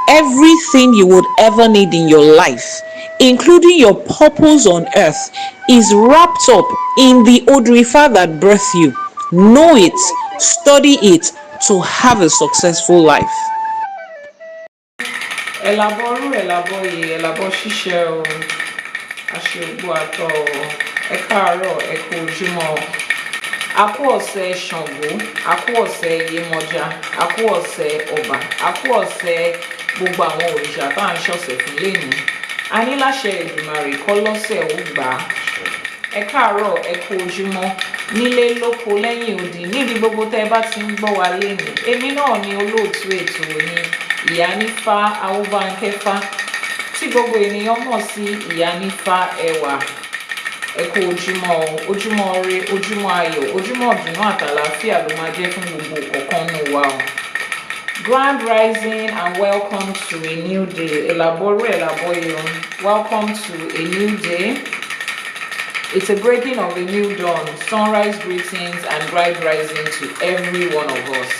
Everything you would ever need in your life, including your purpose on earth, is wrapped up in the Odù Ifá that birthed you. Know it, study it to have a successful life. Elaboru elaboye elabo ṣíṣe o aṣeogbo àtọ o ẹ káàárọ̀ ẹ kú ojúmọ́ o a kú ọ̀sẹ̀ Ṣàngó a kú ọ̀sẹ̀ Yemọja a kú ọ̀sẹ̀ Ọba a kú ọ̀sẹ̀ gbogbo àwọn òrìṣà tá à ń ṣọ̀sẹ̀ fún lẹ́yìn a ní láṣẹ Èdùmàrè kọ́ lọ́sẹ̀ ó gbà á ẹ káàárọ̀ ẹ kú ojúmọ́ nílé lóko lẹ́yìn odi níbi gbogbo tẹ́ ẹ bá ti ń gbọ́ wa lẹ́yìn èmi náà ni olóòtú ètò yín Ìyánífá Ẹwà tí gbogbo ènìyàn mọ̀ sí Ìyánífá Ẹwà ẹ kú ojúmọ́ ojúmọ́ ire ojúmọ́ ayọ̀ ojúmọ́ ìdùnnú àtàlàáfíà ló máa jẹ́ fún gbogbo ọ̀kan nù wa o. Grand rising and welcome to a new day. Elaboyo. Welcome to a new day. It's a breaking of a new dawn. Sunrise greetings and bright rising to every one of us.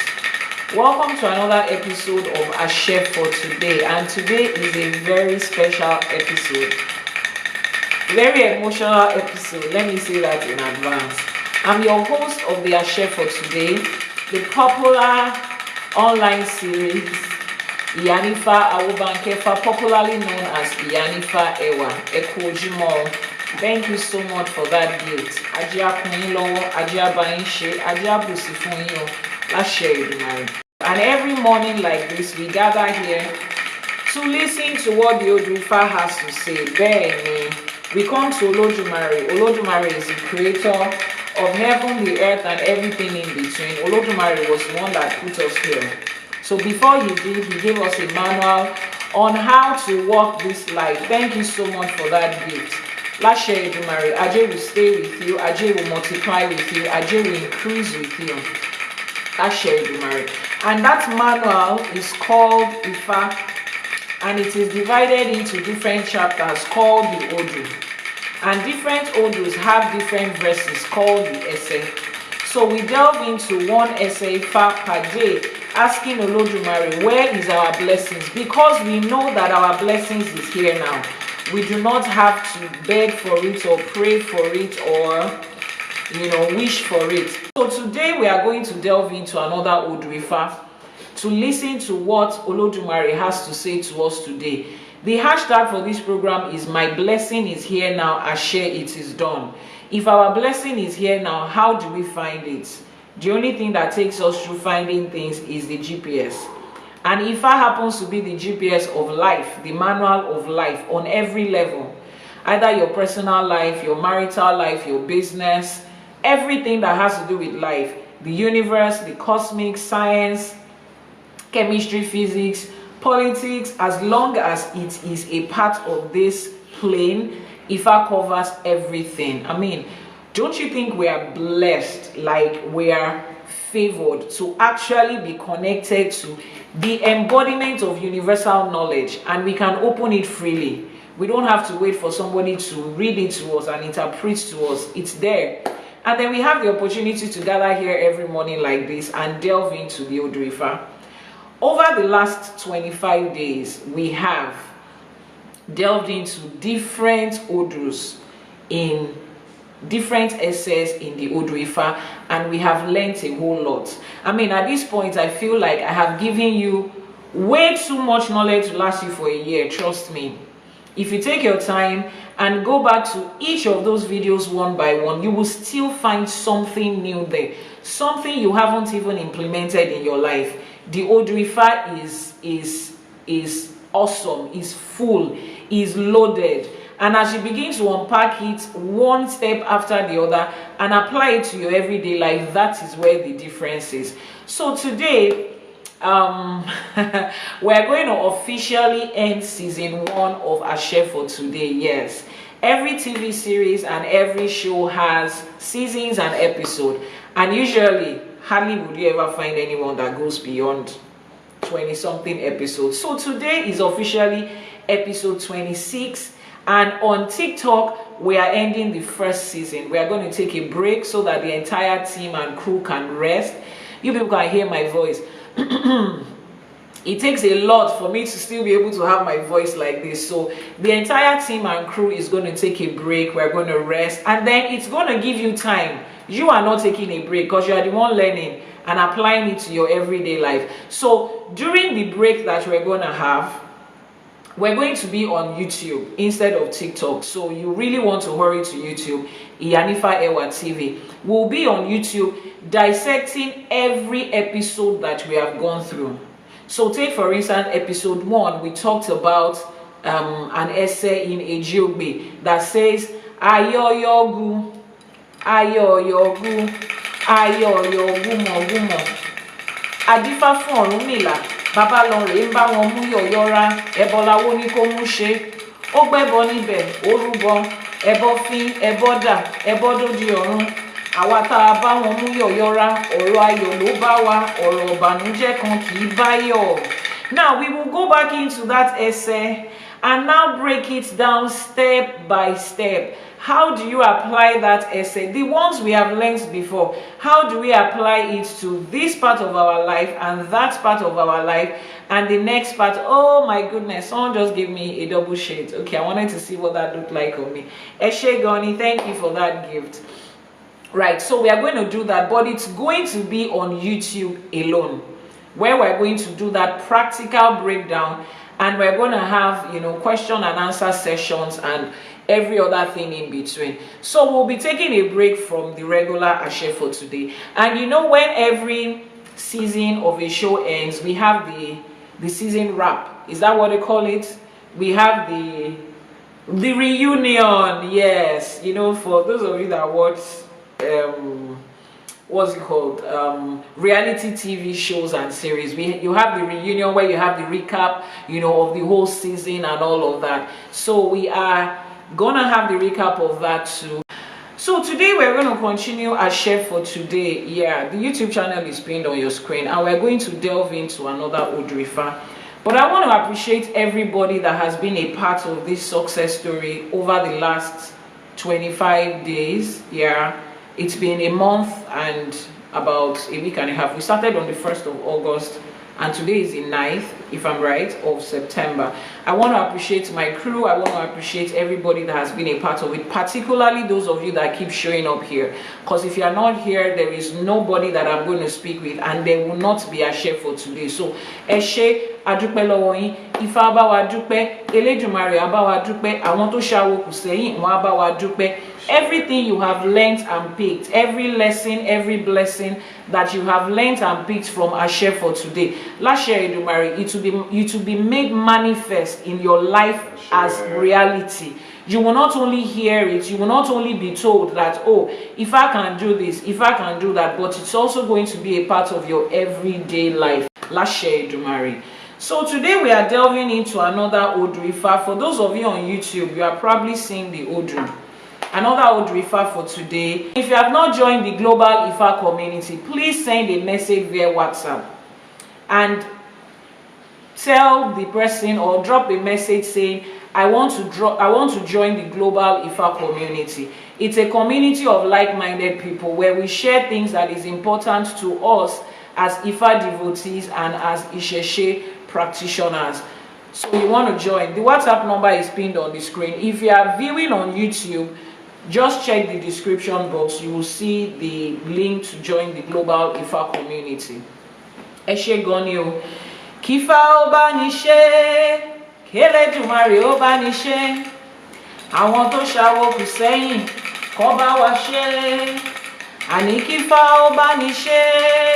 Welcome to another episode of Ashe for today. And today is a very special episode. Very emotional episode. Let me say that in advance. I'm your host of the Ashe for today, the popular online series Ìyánífá Ẹwà, popularly known as Ìyánífá Ẹwà. Ẹ kú ojúmọ́. Thank you so much for that gift. Ajé á kún yín lọ́wọ́, ajé á bá yín ṣe, ajé á bùsí fún yín o. Láṣẹ Èdùmàrè. And every morning like this, we gather here to listen to what the Odù Ifá has to say. Bẹ́ẹ̀ni, we come to Olódùmarè. Olódùmarè is the creator of heaven, the earth, and everything in between. Olódùmarè was the one that put us here. So before he did, he gave us a manual on how to walk this life. Thank you so much for that gift. Láṣẹ Èdùmàrè, Ajé will stay with you, Ajé will multiply with you, Ajé will increase with you. Láṣẹ Èdùmàrè. And that manual is called Ifá, and it is divided into different chapters called the Odù. And different Odus have different verses called the essay. So we delve into one essay per day, asking Olódùmarè, where is our blessings? Because we know that our blessings is here now. We do not have to beg for it or pray for it or wish for it. So today we are going to delve into another Odù Ifá to listen to what Olódùmarè has to say to us today. The hashtag for this program is my blessing is here now, Ashe it is done. If our blessing is here now, how do we find it? The only thing that takes us through finding things is the GPS. And Ifá happens to be the GPS of life, the manual of life on every level. Either your personal life, your marital life, your business, everything that has to do with life. The universe, the cosmic, science, chemistry, physics, politics, as long as it is a part of this plane, Ifá covers everything. I mean, don't you think we are blessed, like we are favored to actually be connected to the embodiment of universal knowledge, and we can open it freely? We don't have to wait for somebody to read it to us and interpret to us. It's there. And then we have the opportunity to gather here every morning like this and delve into the Odù Ifá. Over the last 25 days, we have delved into different Odus in different essays in the Odù Ifá, and we have learnt a whole lot. I mean, at this point, I feel like I have given you way too much knowledge to last you for a year, trust me. If you take your time and go back to each of those videos one by one, you will still find something new there, something you haven't even implemented in your life. The Odù Ifá is awesome, is full, is loaded. And as you begin to unpack it one step after the other and apply it to your everyday life, that is where the difference is. So today, we're going to officially end season 1 of Ashe for today. Yes, every TV series and every show has seasons and episodes, and usually hardly would you ever find anyone that goes beyond 20-something episodes. So today is officially episode 26, and on TikTok we are ending the first season. We are going to take a break so that the entire team and crew can rest. You people can hear my voice. it takes a lot for me to still be able to have my voice like this. So the entire team and crew is going to take a break. We're going to rest, and then it's going to give you time. You are not taking a break because you are the one learning and applying it to your everyday life. So during the break that we're going to have, we're going to be on YouTube instead of TikTok. So you really want to hurry to YouTube. Ìyánífá Ẹwà TV. We'll be on YouTube dissecting every episode that we have gone through. So take for instance episode 1, we talked about an essay in Ejiobe that says ayoyogu ayoyogu ayoyogu mo adifa fún Ọ̀rúnmìlà bàbá lọ rèé ń bá wọn mú yọ̀yọ́ra ẹbọ láwo ní kó mú ṣe ó gbẹ́bọ níbẹ̀ ó rúbọ ẹbọ fín ẹbọ dà ẹbọ dódi ọ̀run àwa tá a bá wọn mú yọ̀yọ́ra ọ̀rọ̀ ayọ̀ ló bá wa ọ̀rọ̀ ìbànújẹ́ kan kì í báyọ̀. Now we will go back into that essay and now break it down step by step. How do you apply that essay? The ones we have learned before. How do we apply it to this part of our life and that part of our life and the next part? Oh my goodness, someone just gave me a double shade. Okay, I wanted to see what that looked like on me. Eshe Goni, thank you for that gift. Right, so we are going to do that, but it's going to be on YouTube alone, where we're going to do that practical breakdown, and we're going to have, you know, question and answer sessions and every other thing in between. So we'll be taking a break from the regular Ashe for today. And you know, when every season of a show ends, we have the season wrap. Is that what they call it? We have the reunion. Yes, you know, for those of you that watch what's it called, reality TV shows and series, you have the reunion where you have the recap, you know, of the whole season and all of that. So we are gonna have the recap of that too. So today we're going to continue Ashe for today. Yeah, the YouTube channel is pinned on your screen, and we're going to delve into another Odù Ifá. But I want to appreciate everybody that has been a part of this success story over the last 25 days. Yeah, it's been a month and about a week and a half. We started on the 1st of August, and today is the 9th, if I'm right, of September. I want to appreciate my crew. I want to appreciate everybody that has been a part of it, particularly those of you that keep showing up here. Because if you are not here, there is nobody that I'm going to speak with, and there will not be Ashe for today. So, Eshe, adúpẹ́ lọ́wọ́ yín, Ifá bá wa dúpẹ́, Elédùmarè á bá wa dúpẹ́, àwọn tó ṣáwó kù sẹ́yìn wọ́n á bá wa dúpẹ́. Everything you have learned and picked, every lesson, every blessing that you have learned and picked from Ashe for today, last year it will be made manifest in your life as reality. You will not only hear it, you will not only be told that, oh, if I can do this, if I can do that, but it's also going to be a part of your everyday life. Last year Dumari. So today we are delving into another Odù Ifá. For those of you on YouTube, you are probably seeing the Odù. Another Odù Ifá for today. If you have not joined the global Ifá community, please send a message via WhatsApp and tell the person, or drop a message saying, I want to join the global Ifá community. It's a community of like-minded people where we share things that is important to us as Ifá devotees and as Isheshe practitioners. So you want to join. The WhatsApp number is pinned on the screen. If you are viewing on YouTube, just check the description box. You will see the link to join the global Ifá community. Eshe goni o. Kífá ó bá ní ṣe, k'Ẹlẹ́dùmarè ó bá ní ṣe. Àwọn tó ṣáwó kù sẹ́yìn kó bá wa ṣe. Àní kífá ó bá ní ṣe,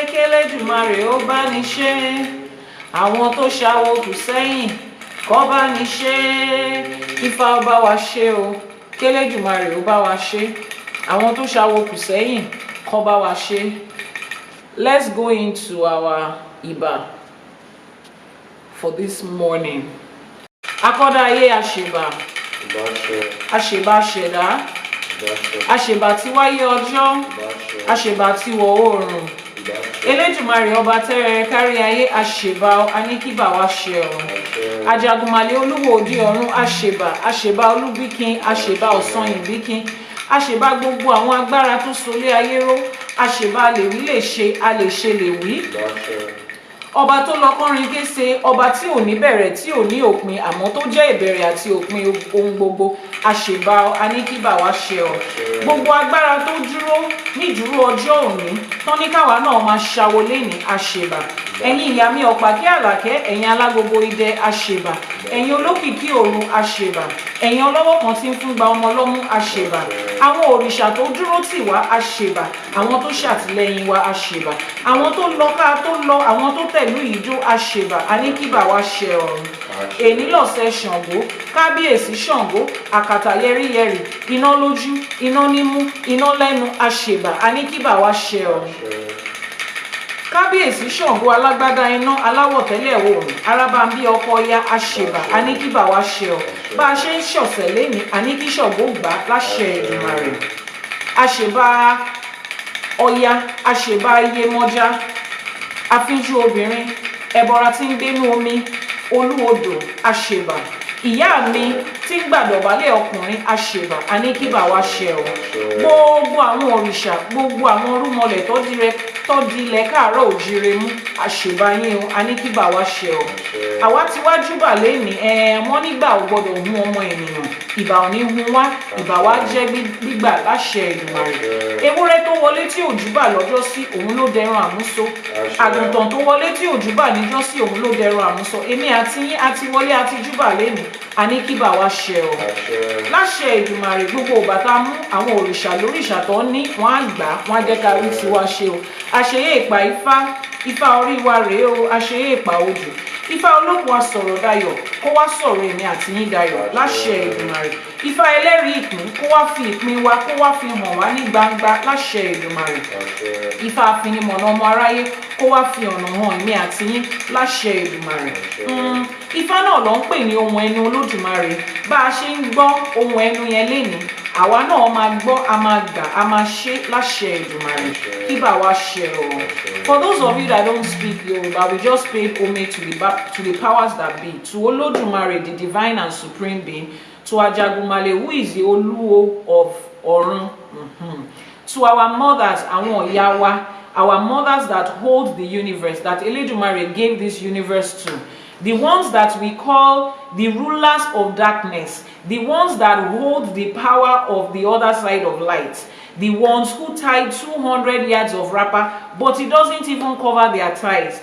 k'Ẹlẹ́dùmarè ó bá ní ṣe. Àwọn tó ṣáwó kù sẹ́yìn kó bá ní ṣe. Kífá ó bá wa ṣe o. K'Ẹlẹ́dùmarè ó bá wa ṣe. Àwọn tó ṣáwó kù sẹ́yìn kó bá wa ṣe. Let's go into our Iba for this morning. Akọ́dá ayé àṣèbà. Àṣèbà ṣẹ̀dá. Àṣèbà tí wáyé ọjọ́. Àṣèbà tí wọ̀ oòrùn. Elédùmarè ọba tẹ́rẹrẹ kárí ayé àṣèbà aníkíbà wá ṣe ọ̀run. Ajagunmalè olúwo òdi ọ̀run àṣèbà. Àṣèbà olúbíkin. Àṣèbà ọ̀sán ìbíkin. Àṣèbà gbogbo àwọn agbára tó solé ayé ró. Àṣèbà lè wí lè ṣe, a lè ṣe lè wí. ọba tó lọ kọrin kése, ọba tí ò ní bẹ̀rẹ̀ tí ò ní òpin àmọ́ tó jẹ́ ìbẹ̀rẹ̀ àti òpin ohun gbogbo, àṣèbà aníkíbà wá ṣe ọ. Gbogbo agbára tó dúró nídúró ọjọ́ òní tán ní káwa náà máa ṣàwó léni, àṣèbà. Ẹ̀yin ìyá mi ọ̀pá kí àlàkẹ́, ẹ̀yin alágogo idẹ, àṣèbà. Ẹ̀yin olókìkí òru, àṣèbà. Ẹ̀yin ọlọ́wọ́ kan tí ń fún gba ọmọ lọ́mú, àṣèbà. Àwọn òrìṣà tó dúró tì wá, àṣèbà. Àwọn tó ṣàtìlẹ́yìn wa, àṣèbà. Àwọn tó lọ ká tó lọ, àwọn tó tẹ̀lú ìjó, àṣèbà. Aníkíbà wá ṣe ọ̀run. Èní lọ̀sẹ̀ Ṣàngó, kábíyèsí Ṣàngó, àkàtà yẹ́rìyẹ́rì, iná lójú, iná nímú, iná lẹ́nu, àṣèbà. Aníkíbà wá ṣe ọ̀run. Kábíyèsí Ṣàngó alágbádá iná aláwọ̀ tẹ́lẹ̀ oòrùn, arábàmbí ọkọ ọya, àṣèbà. Aníkíbà wá ṣe ọ. Bá a ṣe ń ṣọ̀sẹ̀ léni, àníkí Ṣàngó gbà láṣẹ Èdùmàrè. Àṣèbà ọya, àṣèbà Iyemọja, àfínjú obìnrin, ẹbọra tí ń gbénú omi, olúodò, àṣèbà. Ìyá mi tí ń gbàdọ̀bálẹ̀ ọkùnrin, àṣèbà. Aníkíbà wá ṣe ọ. Gbogbo àwọn òrìṣà, gbogbo àwọn orúmọlẹ̀ tó dilẹ̀ káàárọ̀ òjíire mú, àṣèbà yín o. Aníkíbà wá ṣe ọ. Àwa ti wá júbà léni, wọ́n nígbà ò gbọdọ̀ hun ọmọ ènìyàn, ìbà ò ní hun wá, ìbà wá jẹ́ gbígbà láṣẹ Èdùmàrè. Ewúrẹ́ tó wọlé tí ò júbà lọ́jọ́ sí, òun ló dẹran àmúso. Àgùntàn tó wọlé tí ò júbà níjọ́ sí, òun ló dẹran àmúso. Èmi àti yín àti wọlé àti júbà léni, Aníkíbà wá ṣe ọ. Láṣẹ Èdùmàrè, gbogbo bàtà mú àwọn òrìṣà lóríṣà tó ní, wọ́n á gbà, wọ́n á jẹ́ ká rí tiwa ṣe o. Àṣeyé ìpà Ifá, Ifá orí wa rèé o. Àṣeyé ìpà Odù Ifá olókun asọ̀rọ̀ dayọ̀, kó wá sọ̀rọ̀ èmi àti yín dayọ̀ láṣẹ Èdùmàrè. Ifá ẹlẹ́rìí ìpín, kó wá fi ìpín wa, kó wá fi hàn wá ní gbangba láṣẹ Èdùmàrè. Ifá afinimọ̀nà ọmọ aráyé, kó wá fi ọ̀nà hàn èmi àti yín láṣẹ Èdùmàrè. Ifá náà ló ń pè ní ohun ẹnu Olódùmarè. Bá a ṣe ń gbọ́ ohun ẹnu yẹn lénìí, àwa náà máa gbọ́, a máa gbà, a máa ṣe láṣẹ Èdùmàrè. Kíbà wá ṣe ọ. For those of you that don't speak Yoruba, we just paid homage to the powers that be, to Olódùmarè, the divine and supreme being, to Ajagumale, who is the Olúwo of Ọ̀run, to our mothers, àwọn ìyá wa, our mothers that hold the universe, that Elédùmarè gave this universe to, the ones that we call the rulers of darkness, the ones that hold the power of the other side of light, the ones who tie 200 yards of wrapper, but it doesn't even cover their thighs.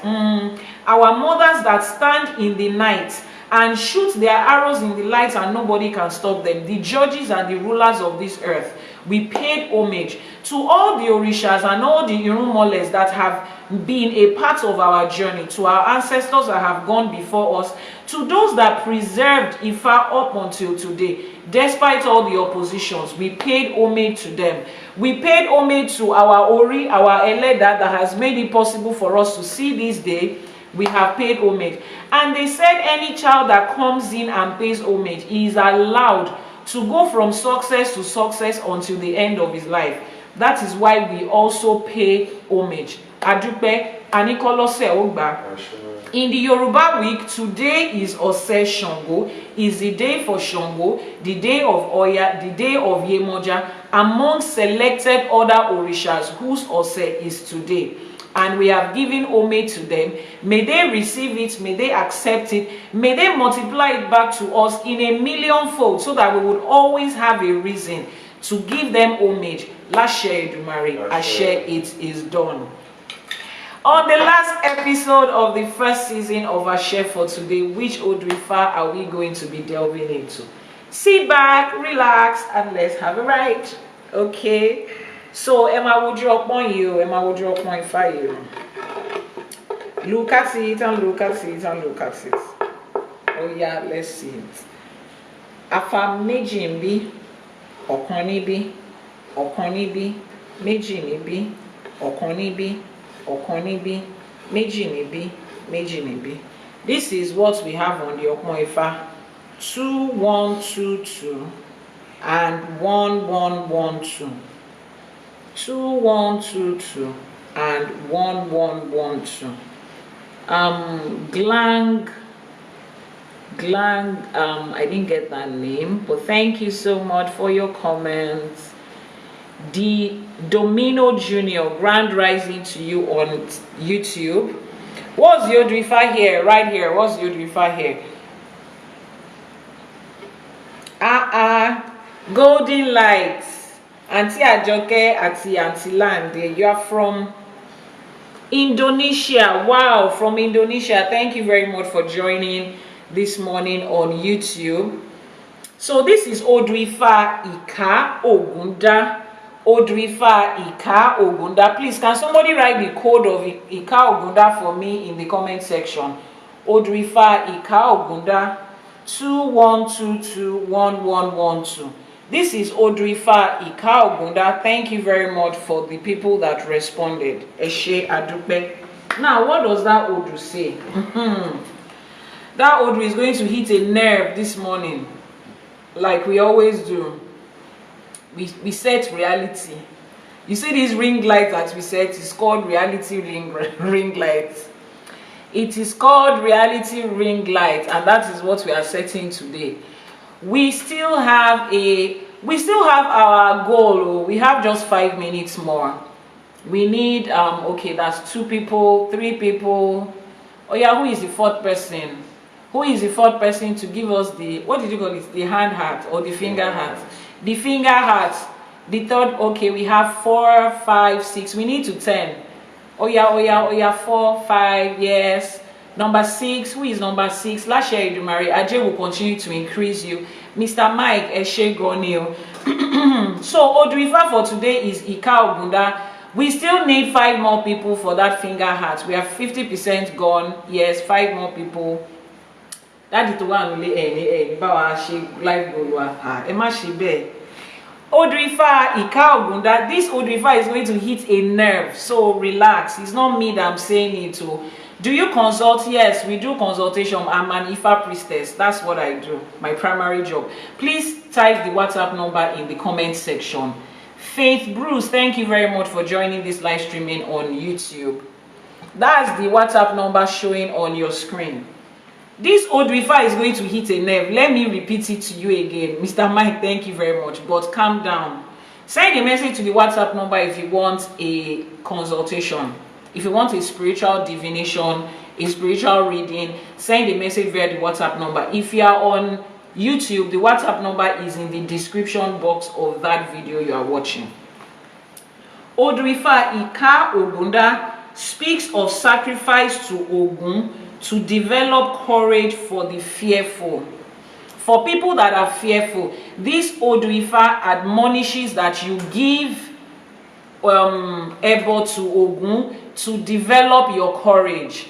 Our mothers that stand in the night and shoot their arrows in the light and nobody can stop them, the judges and the rulers of this earth. We paid homage to all the orishas and all the irumoles that have been a part of our journey, to our ancestors that have gone before us, to those that preserved Ifa up until today. Despite all the oppositions, we paid homage to them. We paid homage to our Ori, our Eleda, that has made it possible for us to see this day. We have paid homage. And they said any child that comes in and pays homage is allowed to go from success to success until the end of his life. That is why we also pay homage. Adupe, Anikolose Ogba. In the Yoruba week, today is Ose Shango, is the day for Shango, the day of Oya, the day of Yemoja, among selected other orishas whose Ose is today. And we have given homage to them. May they receive it, may they accept it, may they multiply it back to us in a millionfold, so that we would always have a reason to give them homage. Lashe Edumare, Ashe, it is done. On the last episode of the first season of Ashe for today, which Odù Ifá are we going to be delving into? Sit back, relax, and let's have a ride. Okay? So, Emma, would you upon you? Emma, would you upon you? Look at it and look at it and look at it. Oh yeah, let's see it. Afa méjì níbí, ọ̀kan níbí, ọ̀kan níbí, méjì níbí, ọ̀kan níbí, ọ̀kan níbí, méjì níbí, méjì níbí. This is what we have on the Ọ̀pọ̀n Ifá. 2 1 2 2 and 1 1 1 2. 2 1 2 2 and 1 1 1 2. Glang, I didn't get that name, but thank you so much for your comments. The Domino Junior, grand rising to you on YouTube. What's the Odù Ifá here? Right here. What's the Odù Ifá here? Golden lights. Auntie Ajoke, Auntie Land. You are from Indonesia. Wow, from Indonesia. Thank you very much for joining this morning on YouTube. So this is Odù Ifá Ìká Ògúndá. Odù Ifá Ìká Ògúndá. Please, can somebody write the code of Ìká Ògúndá for me in the comment section? Odù Ifá Ìká Ògúndá 21221112. This is Odù Ifá Ìká Ògúndá. Thank you very much for the people that responded. Eshe Adupe. Now, what does that Odù say? That Odù is going to hit a nerve this morning, like we always do. We set reality. You see this ring light that we set is called reality ring light. It is called reality ring light, and that is what we are setting today. We still have our goal. We have just 5 minutes more. We need okay, that's 2 people, 3 people. Oh yeah, who is the 4th person? Who is the 4th person to give us the, what did you call it, the hand heart or the finger heart? The finger heart. The 3rd, okay, we have 4, 5, 6. We need to 10. Oh yeah, 4, 5, yes. Number 6, who is number 6? Last year you marry. Ajay will continue to increase you. Mr. Mike Eshe Gonil. So Odù Ifá for today is Ìká Ògúndá. We still need 5 more people for that finger heart. We have 50% gone. Yes, 5 more people. That is the one live Odù Ifá Ìká Ògúndá. This Odù Ifá is going to hit a nerve, so relax. It's not me that I'm saying it to. Do you consult? Yes, we do consultation. I'm an Ifa priestess. That's what I do, my primary job. Please type the WhatsApp number in the comment section. Faith Bruce, thank you very much for joining this live streaming on YouTube. That's the WhatsApp number showing on your screen. This Odù Ifá is going to hit a nerve. Let me repeat it to you again. Mr. Mike, thank you very much, but calm down. Send a message to the WhatsApp number if you want a consultation. If you want a spiritual divination, a spiritual reading, send a message via the WhatsApp number. If you are on YouTube, the WhatsApp number is in the description box of that video you are watching. Odù Ifá Ìká Ògúndá speaks of sacrifice to Ogun to develop courage for the fearful. For people that are fearful, this Odù Ifá admonishes that you give ebo to Ogun to develop your courage.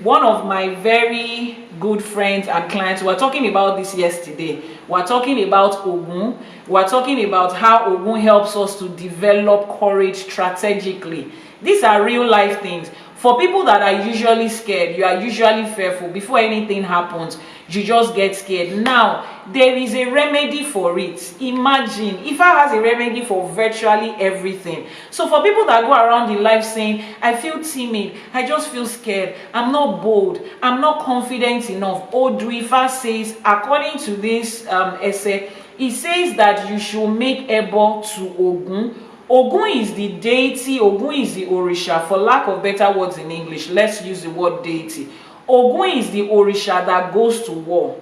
One of my very good friends and clients, we were talking about this yesterday. We are talking about Ogun. We are talking about how Ogun helps us to develop courage strategically. These are real life things. For people that are usually scared, you are usually fearful. Before anything happens, you just get scared. Now, there is a remedy for it. Imagine, Ifa has a remedy for virtually everything. So for people that go around in life saying, I feel timid, I just feel scared, I'm not bold, I'm not confident enough, Odù Ifá says, according to this essay, it says that you should make ebo to Ogun. Ogun is the deity, Ogun is the Orisha. For lack of better words in English, let's use the word deity. Ogun is the Orisha that goes to war.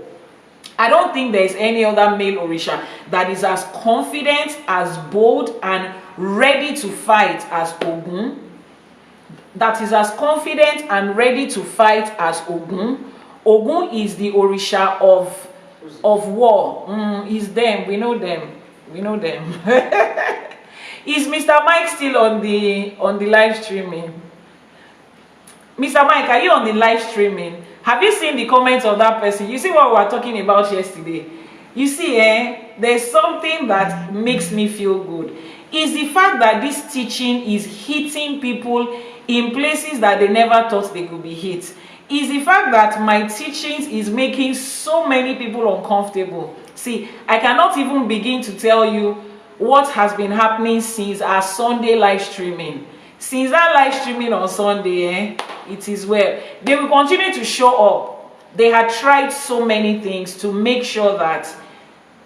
I don't think there is any other male Orisha that is as confident, as bold, and ready to fight as Ogun. That is as confident and ready to fight as Ogun. Ogun is the Orisha of war. Is them. We know them. We know them. Is Mr. Mike still on the live streaming? Mr. Mike, are you on the live streaming? Have you seen the comments of that person? You see what we were talking about yesterday? You see, there's something that makes me feel good. Is the fact that this teaching is hitting people in places that they never thought they could be hit. Is the fact that my teachings is making so many people uncomfortable. See, I cannot even begin to tell you what has been happening since our Sunday live streaming. Since that live streaming on Sunday, it is well. They will continue to show up. They had tried so many things to make sure that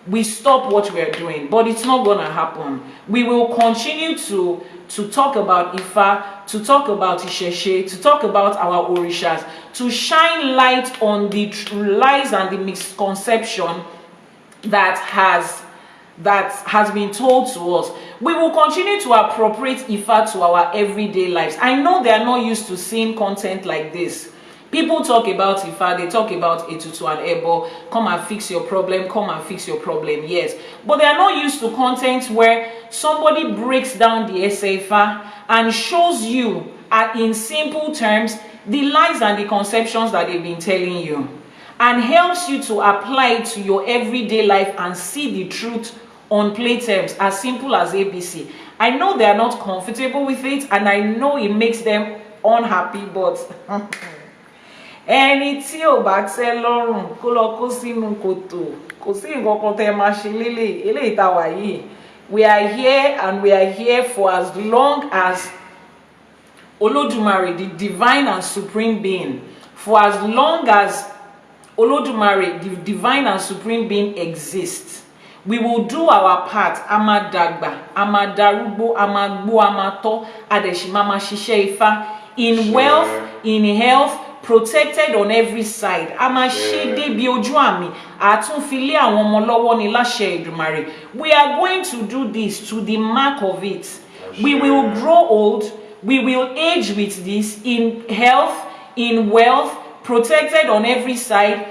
we stop what we are doing, but it's not gonna happen. We will continue to talk about Ifa, to talk about Isheshe, to talk about our Orishas, to shine light on the lies and the misconception that has been told to us. We will continue to appropriate Ifa to our everyday lives. I know they are not used to seeing content like this. People talk about Ifa, they talk about Etutu and Ebo, come and fix your problem, come and fix your problem, yes. But they are not used to content where somebody breaks down the Ifa and shows you, in simple terms, the lies and the conceptions that they've been telling you, and helps you to apply it to your everyday life and see the truth on plain terms, as simple as ABC. I know they are not comfortable with it, and I know it makes them unhappy, but ẹni tí ò bá tẹ́ lọ́rùn kó lọ kó sínú kòtò, kò sí nǹkan kan tẹ́ máa ṣe eléyìí tá wà yìí. We are here, and we are here for as long as Olódùmarè, the divine and supreme being, for as long as Olódùmarè, the divine and supreme being, exists. We will do our part. Ama dàgbà, ama darúgbó, ama gbó, ama tọ́, adẹ̀ṣì máa ṣiṣẹ́ Ifá, in wealth, in health, protected on every side. Ama ṣe débi ojú àmì, àtúnfilé àwọn ọmọ lọ́wọ́ ní láṣẹ Èdùmàrè. We are going to do this to the mark of it. We will grow old, we will age with this, in health, in wealth, protected on every side,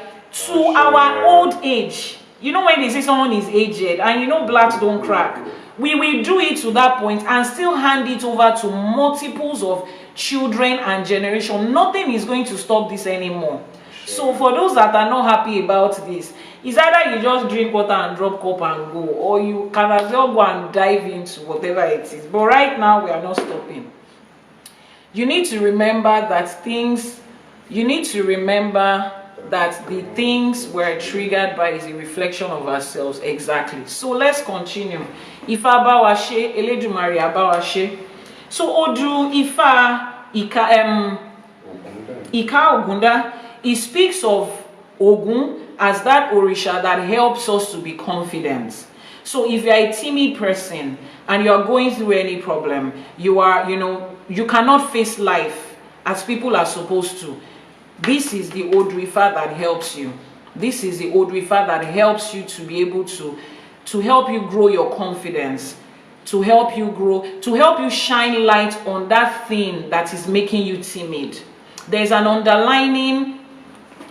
to our old age. You know when they say someone is aged, and you know blacks don't crack, we will do it to that point and still hand it over to multiples of children and generation. Nothing is going to stop this anymore. So for those that are not happy about this, it's either you just drink water and drop cup and go, or you can as well go and dive into whatever it is. But right now we are not stopping. You need to remember that the things we're triggered by is a reflection of ourselves. Exactly. So let's continue. Ifa bawashe, Eledumare abawashe. So Odù Ifá, Ìká Ògúndá, it speaks of Ogun as that Orisha that helps us to be confident. So if you're a timid person and you're going through any problem, you cannot face life as people are supposed to. This is the Odù Ifá that helps you. This is the Odù Ifá that helps you to be able to help you grow your confidence, to help you shine light on that thing that is making you timid. There's an underlying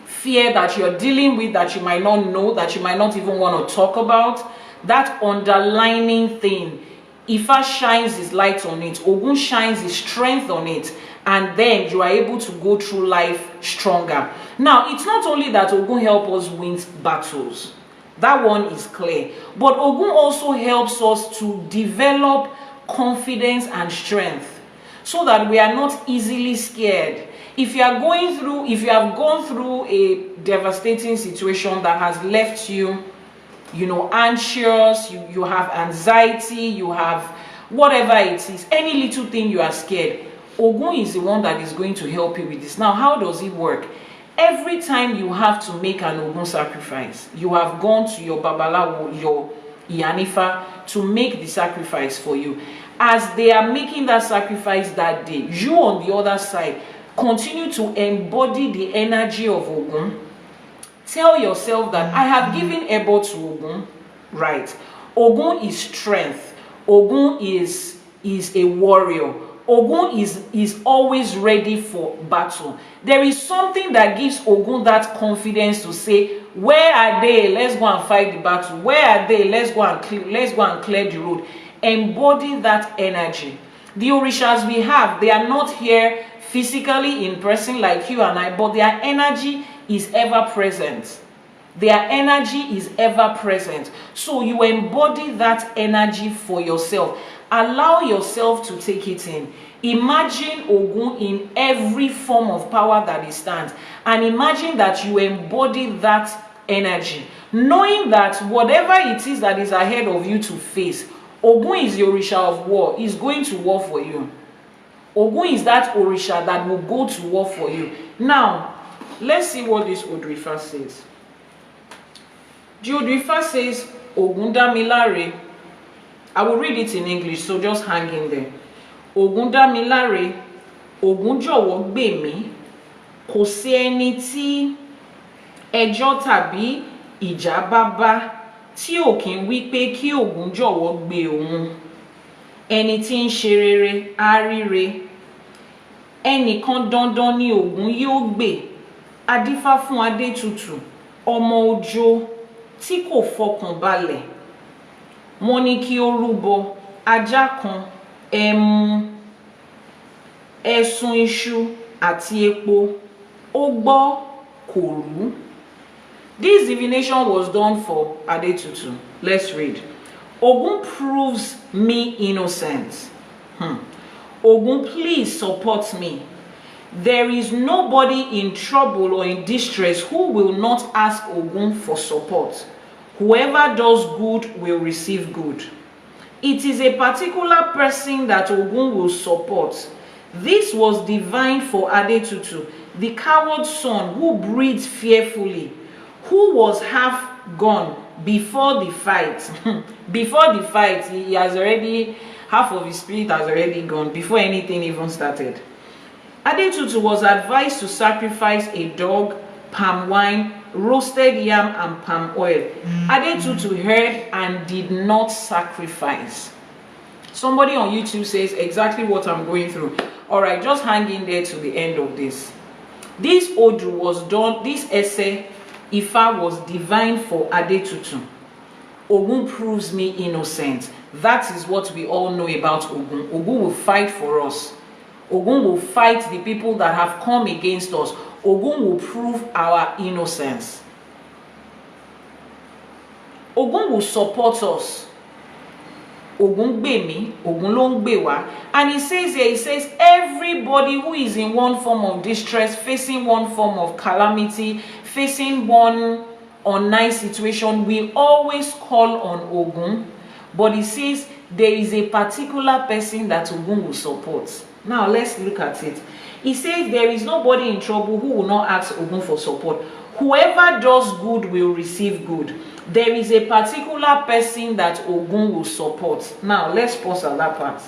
fear that you're dealing with that you might not know, that you might not even want to talk about. That underlying thing, Ifa shines his light on it, Ogun shines his strength on it, and then you are able to go through life stronger. Now, it's not only that Ogun helps us win battles. That one is clear. But Ogun also helps us to develop confidence and strength so that we are not easily scared. If you have gone through a devastating situation that has left you, anxious, you have anxiety, you have whatever it is, any little thing you are scared, Ogun is the one that is going to help you with this. Now, how does it work? Every time you have to make an Ogun sacrifice, you have gone to your Babalawo, your Iyanifa, to make the sacrifice for you. As they are making that sacrifice that day, you on the other side, continue to embody the energy of Ogun. Tell yourself that I have given Ebo to Ogun, right? Ogun is strength. Ogun is a warrior. Ogun is always ready for battle. There is something that gives Ogun that confidence to say, where are they? Let's go and fight the battle. Where are they? Let's go and clear the road. Embody that energy. The Orishas we have, they are not here physically in person like you and I, but their energy is ever present. Their energy is ever present. So you embody that energy for yourself. Allow yourself to take it in. Imagine Ogun in every form of power that it stands. And imagine that you embody that energy. Knowing that whatever it is that is ahead of you to face, Ogun is the Orisha of war. He's going to war for you. Ogun is that Orisha that will go to war for you. Now, let's see what this Odù Ifá says. The Odù Ifá says, Ogundamilare. I will read it in English, so just hang in there. Ogundamilare, Ògún jọ̀wọ́ gbè mí, kò sí ẹni tí ẹjọ́ tàbí ìjà bá bá tí ò kí ń wí pé kí Ògún jọ̀wọ́ gbè òun. Ẹni tí ń ṣe rere á ríre. Ẹnìkan dandan ni Ògún yóò gbè. Adífá fún Adétutù, ọmọ Òjó tí kò fọkàn balẹ̀. Wọ́n ní kí ó rúbọ ajá kan, ẹmu, ẹ̀sùn iṣu àti epo. Ó gbọ́ kò rú. This divination was done for Adetutu. Let's read. Ògún proves me innocent. Ògún, please support me. There is nobody in trouble or in distress who will not ask Ògún for support. Whoever does good will receive good. It is a particular person that Ògún will support. This was divine for Adetutu, the coward son who breathed fearfully, who was half gone before the fight. Before the fight, he has already, half of his spirit has already gone before anything even started. Adetutu was advised to sacrifice a dog, palm wine, roasted yam, and palm oil. Adetutu heard and did not sacrifice. Somebody on YouTube says exactly what I'm going through. All right, just hang in there to the end of this. This Odù was done, this essay, Ifá, was divine for Adetutu. Ògún proves me innocent. That is what we all know about Ògún. Ògún will fight for us. Ògún will fight the people that have come against us. Ògún will prove our innocence. Ògún will support us. Ògún gbè mí, Ògún ló ń gbè wá. And he says here, he says, everybody who is in one form of distress, facing one form of calamity, facing one unnice situation, will always call on Ògún. But he says there is a particular person that Ògún will support. Now let's look at it. He says there is nobody in trouble who will not ask Ògún for support. Whoever does good will receive good. There is a particular person that Ògún will support. Now let's pause at that part.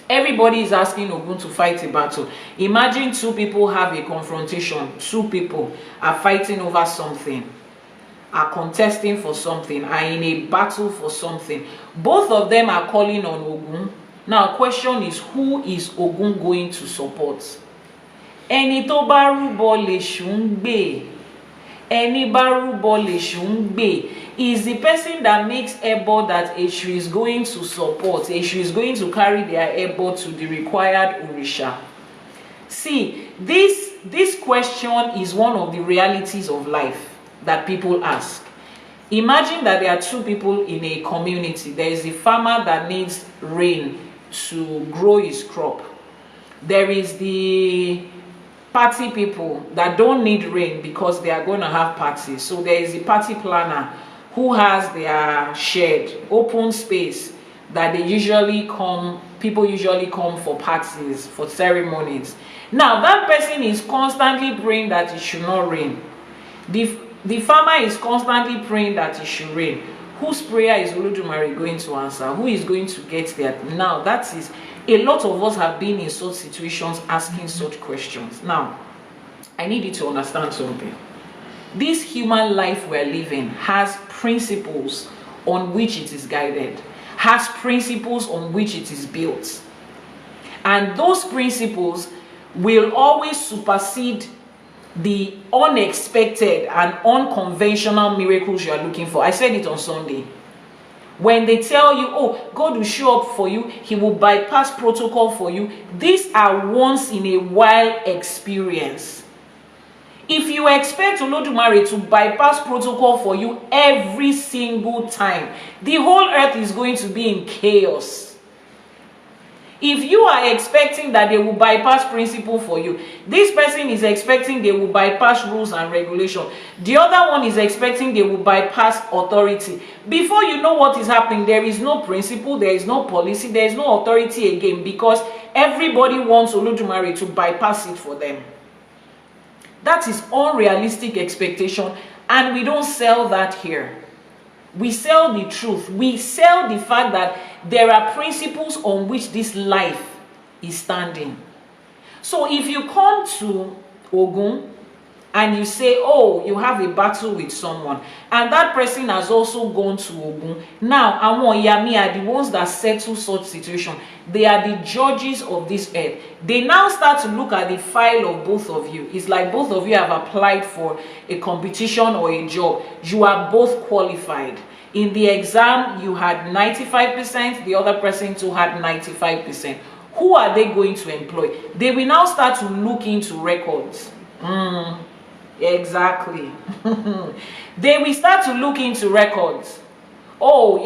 Everybody is asking Ògún to fight a battle. Imagine two people have a confrontation. Two people are fighting over something, are contesting for something, are in a battle for something. Both of them are calling on Ògún. Now, question is, who is Ògún going to support? Ẹni tó bá rúbọ lèṣù ń gbè. Ẹni bá rúbọ lèṣù ń gbè is the person that makes ẹbọ that Èṣù is going to support. Èṣù is going to carry their ẹbọ to the required Òrìṣà. See, this question is one of the realities of life that people ask. Imagine that there are two people in a community. There is a farmer that needs rain to grow his crop. There is the party people that don't need rain because they are going to have parties. So there is a party planner who has their shed, open space that they usually come, people usually come for parties, for ceremonies. Now that person is constantly praying that it should not rain. The farmer is constantly praying that it should rain. Whose prayer is Olódùmarè going to answer? Who is going to get there? Now, that is, a lot of us have been in such situations asking such questions. Now, I need you to understand something. This human life we're living has principles on which it is guided, has principles on which it is built. And those principles will always supersede the unexpected and unconventional miracles you are looking for. I said it on Sunday. When they tell you, oh, God will show up for you, he will bypass protocol for you, these are once in a while experience. If you expect Olódùmarè to bypass protocol for you every single time, the whole earth is going to be in chaos. If you are expecting that they will bypass principle for you, this person is expecting they will bypass rules and regulation. The other one is expecting they will bypass authority. Before you know what is happening, there is no principle, there is no policy, there is no authority again, because everybody wants Olódùmarè to bypass it for them. That is unrealistic expectation, and we don't sell that here. We sell the truth. We sell the fact that there are principles on which this life is standing. So if you come to Ogun and you say, oh, you have a battle with someone, and that person has also gone to Ogun, now àwọn Iyami are the ones that settle such situation. They are the judges of this earth. They now start to look at the file of both of you. It's like both of you have applied for a competition or a job. You are both qualified. In the exam, you had 95%, the other person too had 95%. Who are they going to employ? They will now start to look into records. Exactly. They will start to look into records. Oh,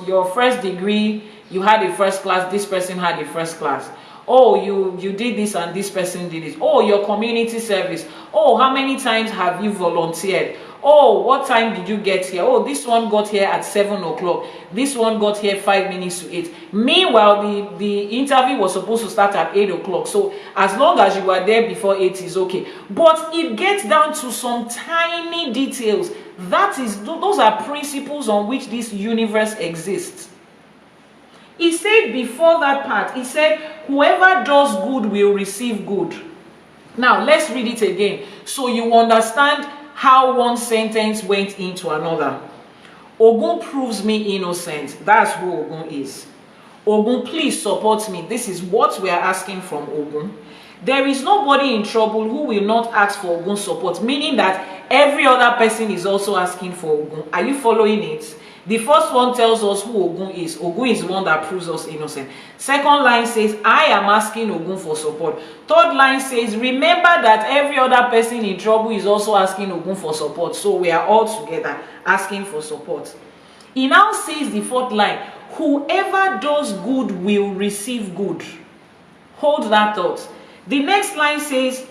your first degree, you had a first class, this person had a first class. Oh, you did this and this person did this. Oh, your community service. Oh, how many times have you volunteered? Oh, what time did you get here? Oh, this one got here at 7 o'clock. This one got here 5 minutes to 8. Meanwhile, the interview was supposed to start at 8 o'clock. So as long as you were there before 8 is okay. But it gets down to some tiny details. Those are principles on which this universe exists. He said before that part, he said, whoever does good will receive good. Now, let's read it again so you understand how one sentence went into another. Ogun proves me innocent. That's who Ogun is. Ogun, please support me. This is what we are asking from Ogun. There is nobody in trouble who will not ask for Ogun's support, meaning that every other person is also asking for Ogun. Are you following it? The first one tells us who Ogun is. Ogun is the one that proves us innocent. Second line says, I am asking Ogun for support. Third line says, remember that every other person in trouble is also asking Ogun for support. So we are all together asking for support. He now says the fourth line, whoever does good will receive good. Hold that thought. The next line says,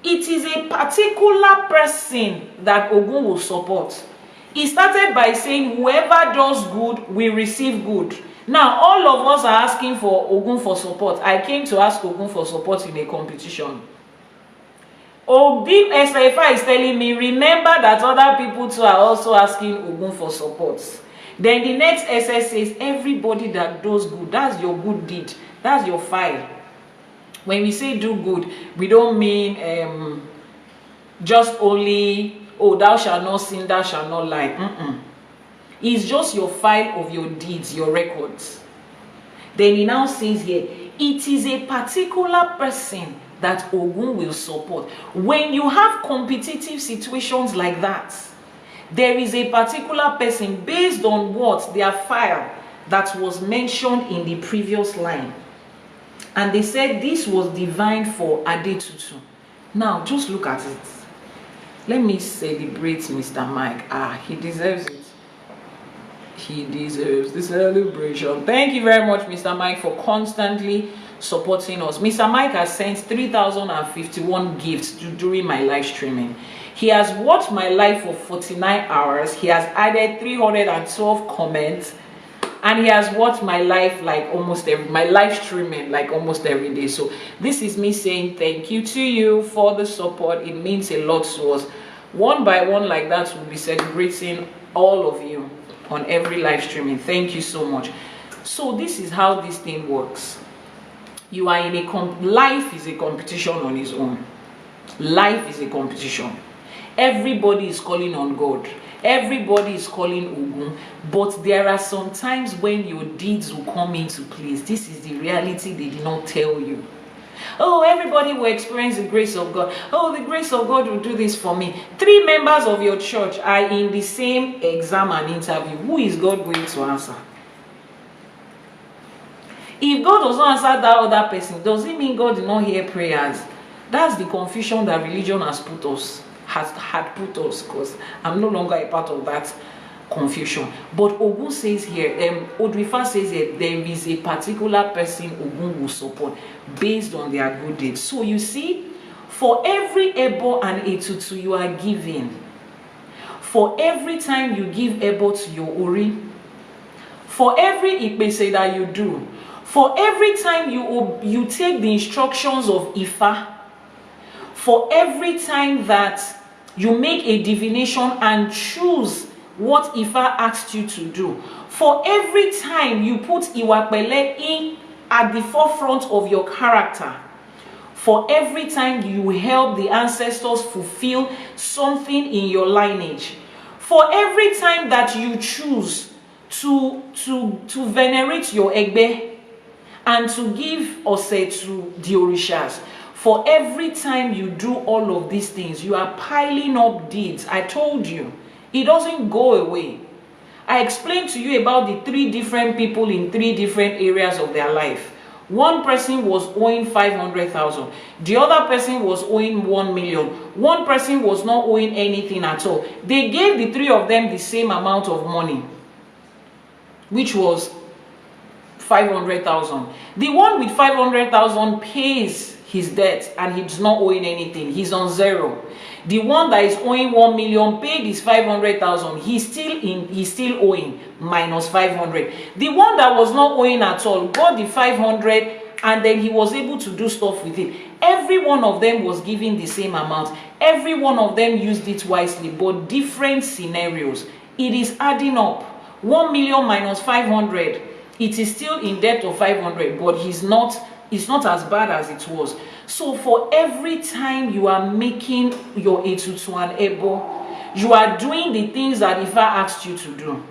it is a particular person that Ogun will support. He started by saying whoever does good will receive good. Now, all of us are asking for Ogun for support. I came to ask Ogun for support in a competition. Odù Ifá is telling me, remember that other people too are also asking Ogun for support. Then the next SS says, everybody that does good, that's your good deed. That's your file. When we say do good, we don't mean just only, oh, thou shalt not sin, thou shalt not lie. It's just your file of your deeds, your records. Then he now says here, it is a particular person that Ogun will support. When you have competitive situations like that, there is a particular person based on what? Their file that was mentioned in the previous line. And they said this was divine for Adetutu. Now, just look at it. Let me celebrate Mr. Mike. He deserves it. He deserves the celebration. Thank you very much, Mr. Mike, for constantly supporting us. Mr. Mike has sent 3,051 gifts during my live streaming. He has watched my live for 49 hours. He has added 312 comments. And he has watched my live my live streaming like almost every day. So this is me saying thank you to you for the support. It means a lot to us. One by one like that, we'll be celebrating all of you on every live streaming. Thank you so much. So this is how this thing works. You are in life is a competition on its own. Life is a competition. Everybody is calling on God. Everybody is calling Ogun, but there are some times when your deeds will come into place. This is the reality they did not tell you. Oh, everybody will experience the grace of God. Oh, the grace of God will do this for me. 3 members of your church are in the same exam and interview. Who is God going to answer? If God does not answer that other person, does it mean God did not hear prayers? That's the confusion that religion has put us. Had put us, because I'm no longer a part of that confusion. But Ogun says here, Odù Ifá says here, there is a particular person Ogun will support based on their good deeds. So you see, for every Ebo and Etutu you are giving, for every time you give Ebo to your Ori, for every Ikpese that you do, for every time you take the instructions of Ifa, for every time that you make a divination and choose what Ifa asked you to do. For every time you put Iwapele in at the forefront of your character, for every time you help the ancestors fulfill something in your lineage, for every time that you choose to venerate your Egbe and to give Ose to the Orishas, for every time you do all of these things, you are piling up deeds. I told you, it doesn't go away. I explained to you about the 3 different people in 3 different areas of their life. One person was owing 500,000. The other person was owing 1 million. One person was not owing anything at all. They gave the 3 of them the same amount of money, which was 500,000. The one with 500,000 pays his debt and he's not owing anything. He's on 0. The one that is owing 1 million paid his 500,000. He's still owing minus 500. The one that was not owing at all got the 500 and then he was able to do stuff with it. Every one of them was given the same amount. Every one of them used it wisely, but different scenarios. It is adding up. 1 million minus 500. It is still in debt of 500, but it's not as bad as it was. So for every time you are making your etutu and ebo, you are doing the things that Ifa asked you to do.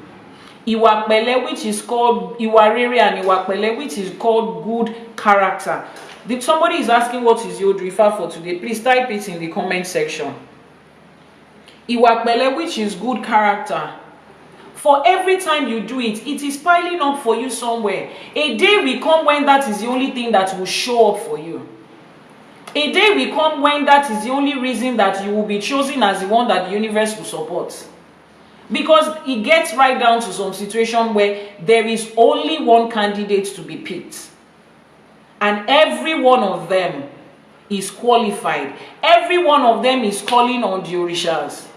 Iwapele, which is called Iwarere, and Iwapele, which is called good character. If somebody is asking what is your Odù Ifá for today, please type it in the comment section. Iwapele, which is good character. For every time you do it, it is piling up for you somewhere. A day will come when that is the only thing that will show up for you. A day will come when that is the only reason that you will be chosen as the one that the universe will support. Because it gets right down to some situation where there is only one candidate to be picked. And every one of them is qualified. Every one of them is calling on the Orishas.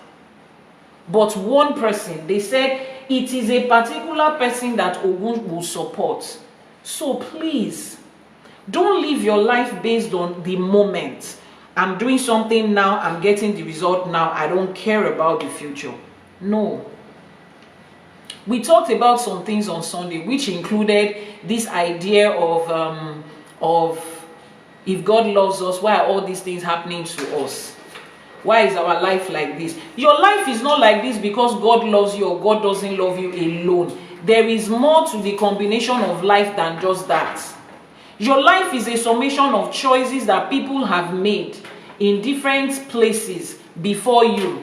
But one person, they said, it is a particular person that Ogun will support. So please, don't live your life based on the moment. I'm doing something now, I'm getting the result now, I don't care about the future. No. We talked about some things on Sunday, which included this idea of if God loves us, why are all these things happening to us? Why is our life like this? Your life is not like this because God loves you or God doesn't love you alone. There is more to the combination of life than just that. Your life is a summation of choices that people have made in different places before you.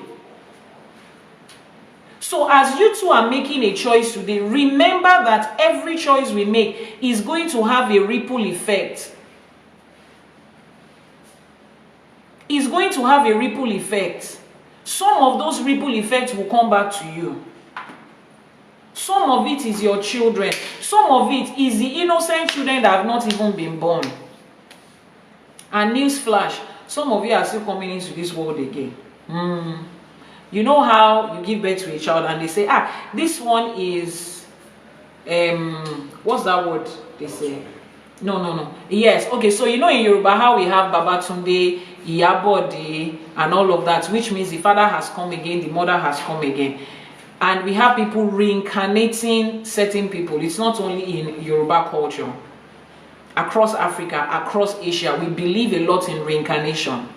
So as you two are making a choice today, remember that every choice we make is going to have a ripple effect. Is going to have a ripple effect. Some of those ripple effects will come back to you. Some of it is your children. Some of it is the innocent children that have not even been born. And newsflash, some of you are still coming into this world again. You know how you give birth to a child and they say, this one is, what's that word they say? No. Yes, okay, so you know in Yoruba how we have Babatunde, Iyabode, and all of that, which means the father has come again, the mother has come again. And we have people reincarnating certain people. It's not only in Yoruba culture. Across Africa, across Asia, we believe a lot in reincarnation.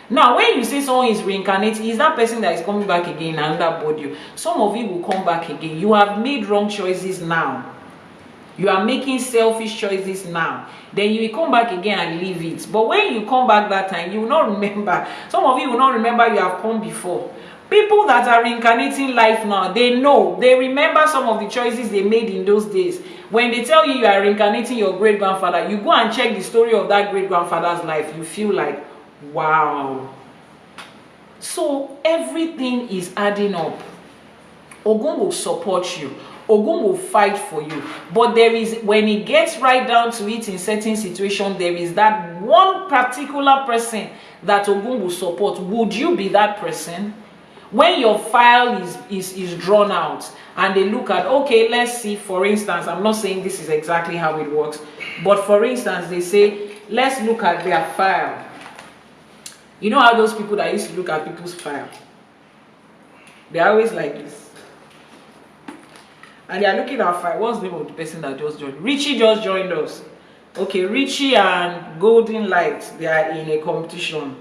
Now, when you say someone is reincarnating, is that person that is coming back again in another body? Some of you will come back again. You have made wrong choices now. You are making selfish choices now. Then you will come back again and leave it. But when you come back that time, you will not remember. Some of you will not remember you have come before. People that are reincarnating life now, they know. They remember some of the choices they made in those days. When they tell you are reincarnating your great-grandfather, you go and check the story of that great-grandfather's life. You feel like, wow. So everything is adding up. Ogun will support you. Ogun will fight for you. But there is, when it gets right down to it in certain situations, there is that one particular person that Ogun will support. Would you be that person? When your file is drawn out and they look at, okay, let's see, for instance, I'm not saying this is exactly how it works, but for instance, they say, let's look at their file. You know how those people that used to look at people's file? They're always like this. And they are looking at fire. What's the name of the person that just joined? Richie just joined us. Okay, Richie and Golden Light, they are in a competition.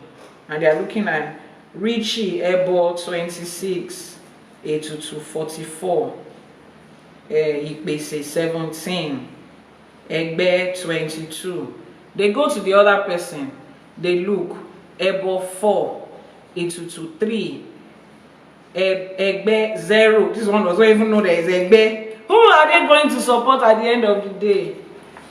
And they are looking at Richie, Ebo 26, A22 44, Ikpese 17, Egbe 22. They go to the other person. They look, Ebo 4, A22 3, Egbe 0. This one doesn't even know there is Egbe. Who are they going to support at the end of the day?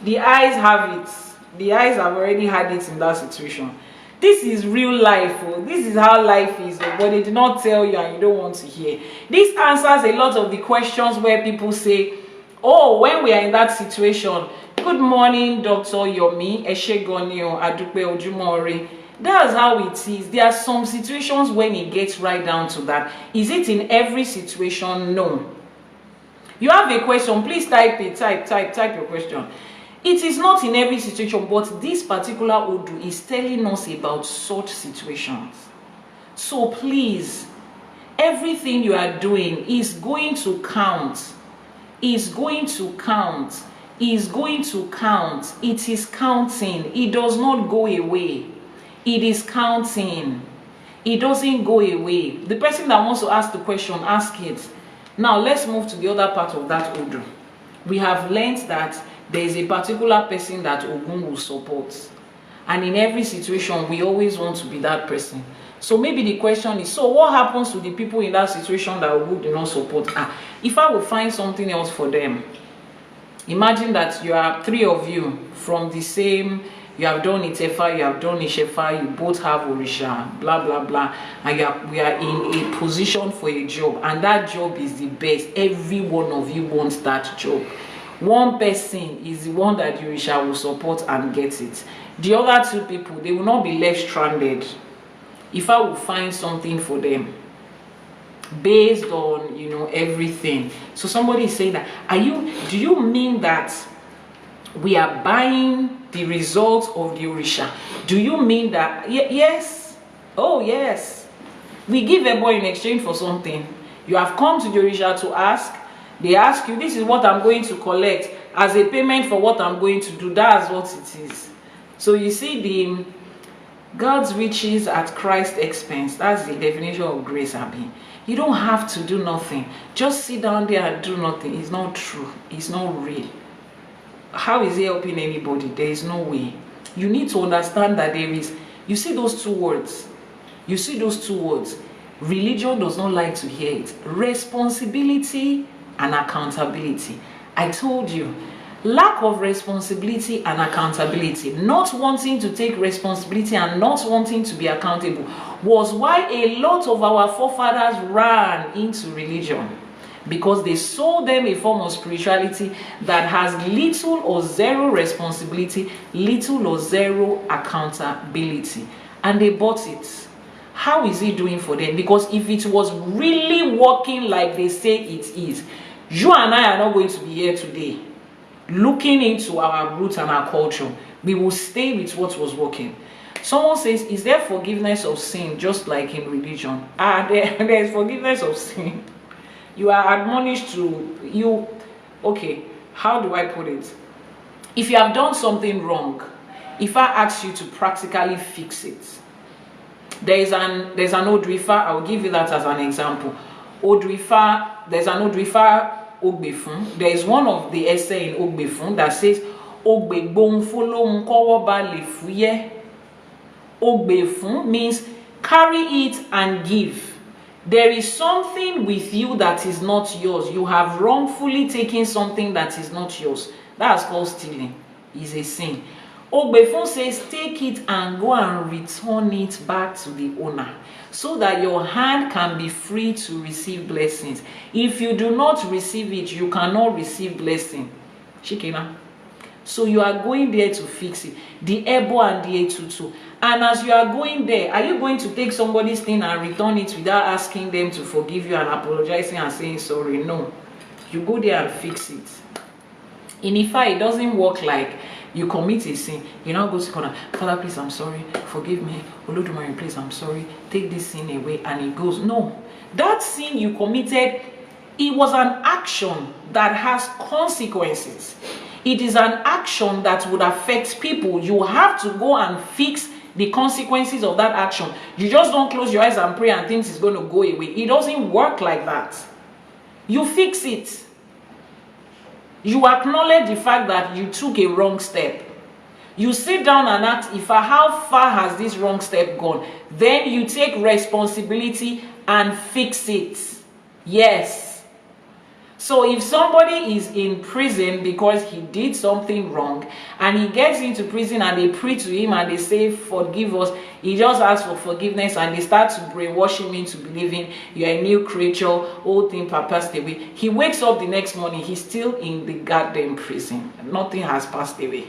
The eyes have it. The eyes have already had it in that situation. This is real life. Oh. This is how life is. Oh. But they did not tell you and you don't want to hear. This answers a lot of the questions where people say, oh, when we are in that situation, good morning, Dr. Yomi, Eshegonio, Adupe Ojumori. That's how it is. There are some situations when it gets right down to that. Is it in every situation? No. You have a question, please type it. Type your question. It is not in every situation, but this particular Odu is telling us about such situations. So please, everything you are doing is going to count. Is going to count. Is going to count. It is counting. It does not go away. It is counting. It doesn't go away. The person that wants to ask the question, ask it. Now let's move to the other part of that Odu. We have learned that there is a particular person that Ogun will support. And in every situation, we always want to be that person. So maybe the question is, so what happens to the people in that situation that Ogun do not support? If I will find something else for them. Imagine that you are 3 of you from the same, you have done Itefa, you have done Ishefa, you both have Orisha, blah, blah, blah. And we are in a position for a job. And that job is the best. Every one of you wants that job. One person is the one that you will support and get it. The other 2 people, they will not be left stranded. If I will find something for them based on, you know, everything. So somebody is saying that, do you mean that we are buying the result of the Orisha? Do you mean that? Yes. Oh, yes. We give a boy in exchange for something. You have come to the Orisha to ask. They ask you, this is what I'm going to collect as a payment for what I'm going to do. That's what it is. So you see, the God's riches at Christ's expense. That's the definition of grace, Abi. You don't have to do nothing. Just sit down there and do nothing. It's not true. It's not real. How is it helping anybody? There is no way. You need to understand that there is, you see those 2 words. You see those 2 words. Religion does not like to hear it. Responsibility and accountability. I told you, lack of responsibility and accountability, not wanting to take responsibility and not wanting to be accountable, was why a lot of our forefathers ran into religion, because they sold them a form of spirituality that has little or zero responsibility, little or zero accountability, and they bought it. How is it doing for them? Because if it was really working like they say it is, you and I are not going to be here today looking into our roots and our culture. We will stay with what was working. Someone says, is there forgiveness of sin just like in religion? There is forgiveness of sin. You are admonished to, okay, how do I put it? If you have done something wrong, if I ask you to practically fix it, there's an Odù Ifá. I'll give you that as an example. Odù Ifá, there's an Odù Ifá Ogbefun. There is one of the essay in Ogbefun that says, Ogbefun Ogbefun means carry it and give. There is something with you that is not yours. You have wrongfully taken something that is not yours. That's called stealing. It's a sin. Ogbefun says, take it and go and return it back to the owner, so that your hand can be free to receive blessings. If you do not receive it, you cannot receive blessing. Shikina. So you are going there to fix it. The Ebo and the A22. And as you are going there, are you going to take somebody's thing and return it without asking them to forgive you and apologizing and saying sorry? No. You go there and fix it. In Ifa, it doesn't work like you commit a sin, you now go to corner, Father, please, I'm sorry, forgive me, Olodumare, please, I'm sorry, take this sin away, and it goes. No, That sin you committed, it was an action that has consequences. It is an action that would affect people. You have to go and fix the consequences of that action. You just don't close your eyes and pray and things is going to go away. It doesn't work like that. You fix it. You acknowledge the fact that you took a wrong step. You sit down and ask Ifa, how far has this wrong step gone? Then you take responsibility and fix it. Yes. So if somebody is in prison because he did something wrong, and he gets into prison and they pray to him and they say, forgive us, he just asks for forgiveness and they start to brainwash him into believing you're a new creature, old thing passed away. He wakes up the next morning, he's still in the goddamn prison. Nothing has passed away.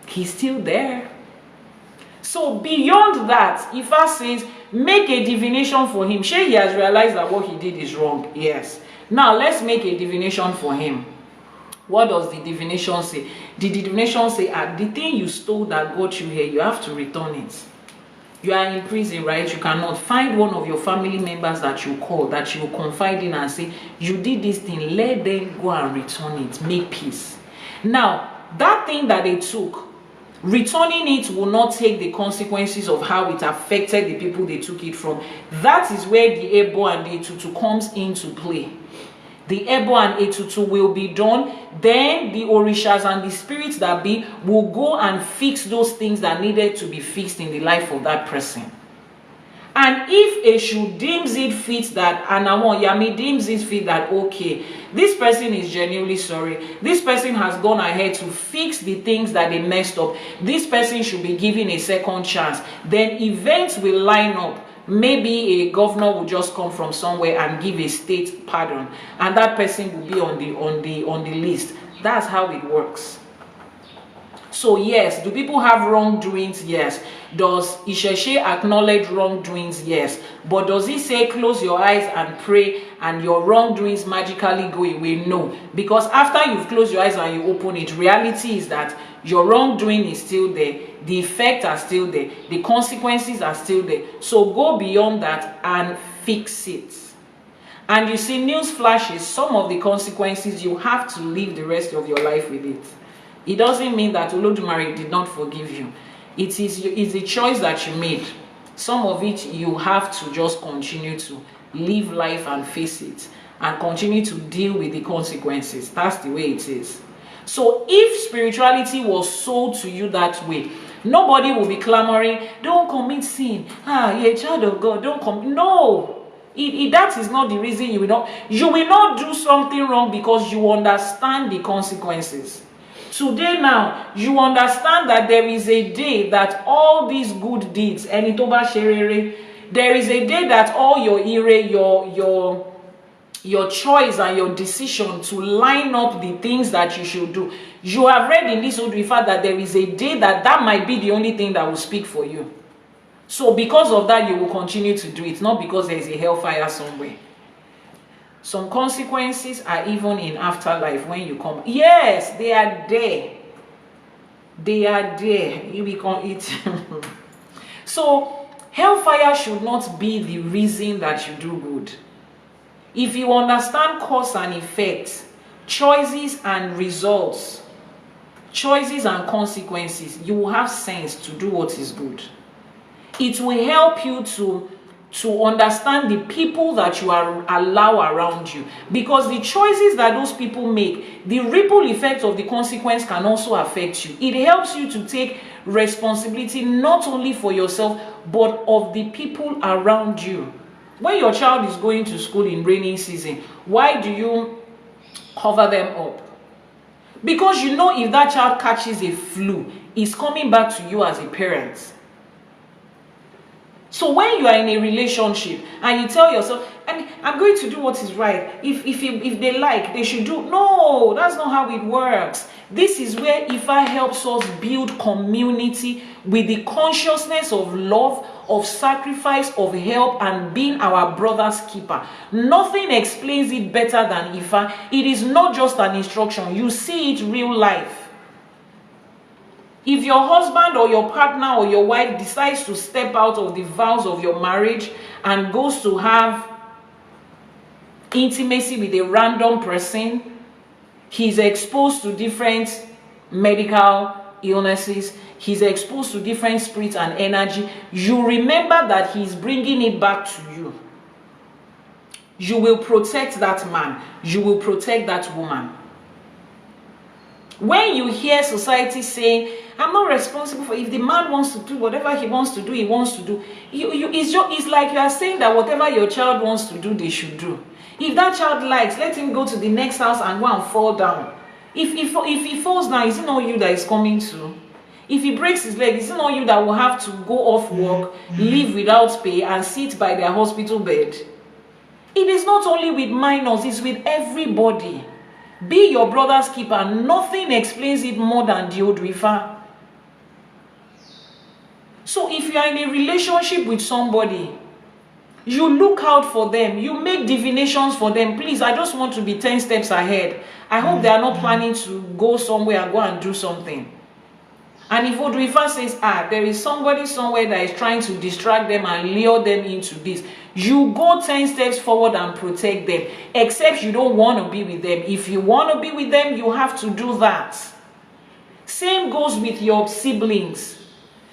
He's still there. So beyond that, Ifa says, make a divination for him. Sure, he has realized that what he did is wrong. Yes. Now let's make a divination for him. What does the divination say? The divination say, the thing you stole that got you here, you have to return it. You are in prison, right? You cannot find one of your family members that you call, that you confide in and say, you did this thing, let them go and return it. Make peace. Now, that thing that they took, returning it will not take the consequences of how it affected the people they took it from. That is where the Ebo and the Etutu comes into play. The Ebo and Etutu will be done. Then the Orishas and the spirits that be will go and fix those things that needed to be fixed in the life of that person. And if Eshu deems it fit that, and Yami deems it fit that, okay, this person is genuinely sorry, this person has gone ahead to fix the things that they messed up, this person should be given a second chance, then events will line up. Maybe a governor will just come from somewhere and give a state pardon, and that person will be on the list. That's how it works. So yes, do people have wrongdoings? Yes. Does Isheshe acknowledge wrongdoings? Yes. But does he say close your eyes and pray and your wrongdoings magically go away? No. Because after you've closed your eyes and you open it, reality is that your wrongdoing is still there. The effects are still there. The consequences are still there. So go beyond that and fix it. And you see, news flashes, some of the consequences, you have to live the rest of your life with it. It doesn't mean that Olodumare did not forgive you. It's a choice that you made. Some of it you have to just continue to live life and face it and continue to deal with the consequences. That's the way it is. So if spirituality was sold to you that way, nobody will be clamoring, don't commit sin. You're a child of God, don't commit. No. That is not the reason you will not do something wrong because you understand the consequences. Today now, you understand that there is a day that all these good deeds, there is a day that all your choice and your decision to line up the things that you should do. You have read in this Odù Ifá that there is a day that might be the only thing that will speak for you. So because of that, you will continue to do it, not because there is a hellfire somewhere. Some consequences are even in afterlife when you come. Yes, they are there. They are there. You become it. So, hellfire should not be the reason that you do good. If you understand cause and effect, choices and results, choices and consequences, you will have sense to do what is good. It will help you to understand the people that you allow around you, because the choices that those people make, the ripple effect of the consequence can also affect you. It helps you to take responsibility not only for yourself but of the people around you. When your child is going to school in rainy season, why do you cover them up? Because you know if that child catches a flu, it's coming back to you as a parent. So when you are in a relationship and you tell yourself, I'm going to do what is right. If they like, they should do. No, that's not how it works. This is where Ifa helps us build community with the consciousness of love, of sacrifice, of help, and being our brother's keeper. Nothing explains it better than Ifa. It is not just an instruction. You see it real life. If your husband or your partner or your wife decides to step out of the vows of your marriage and goes to have intimacy with a random person, he's exposed to different medical illnesses, he's exposed to different spirits and energy, you remember that he's bringing it back to you. You will protect that man, you will protect that woman. When you hear society saying, I'm not responsible for, if the man wants to do whatever he wants to do, he wants to do, it's like you are saying that whatever your child wants to do, they should do. If that child likes, let him go to the next house and go and fall down. If he falls down, is it not you that is coming to? If he breaks his leg, is it not you that will have to go off work, live without pay, and sit by their hospital bed? It is not only with minors, it's with everybody. Be your brother's keeper. Nothing explains it more than the Odù Ifá. So if you are in a relationship with somebody, you look out for them, you make divinations for them. Please, I just want to be 10 steps ahead. I hope they are not planning to go somewhere and go and do something. And if Odù Ifá says, there is somebody somewhere that is trying to distract them and lure them into this, you go 10 steps forward and protect them. Except you don't want to be with them. If you want to be with them, you have to do that. Same goes with your siblings.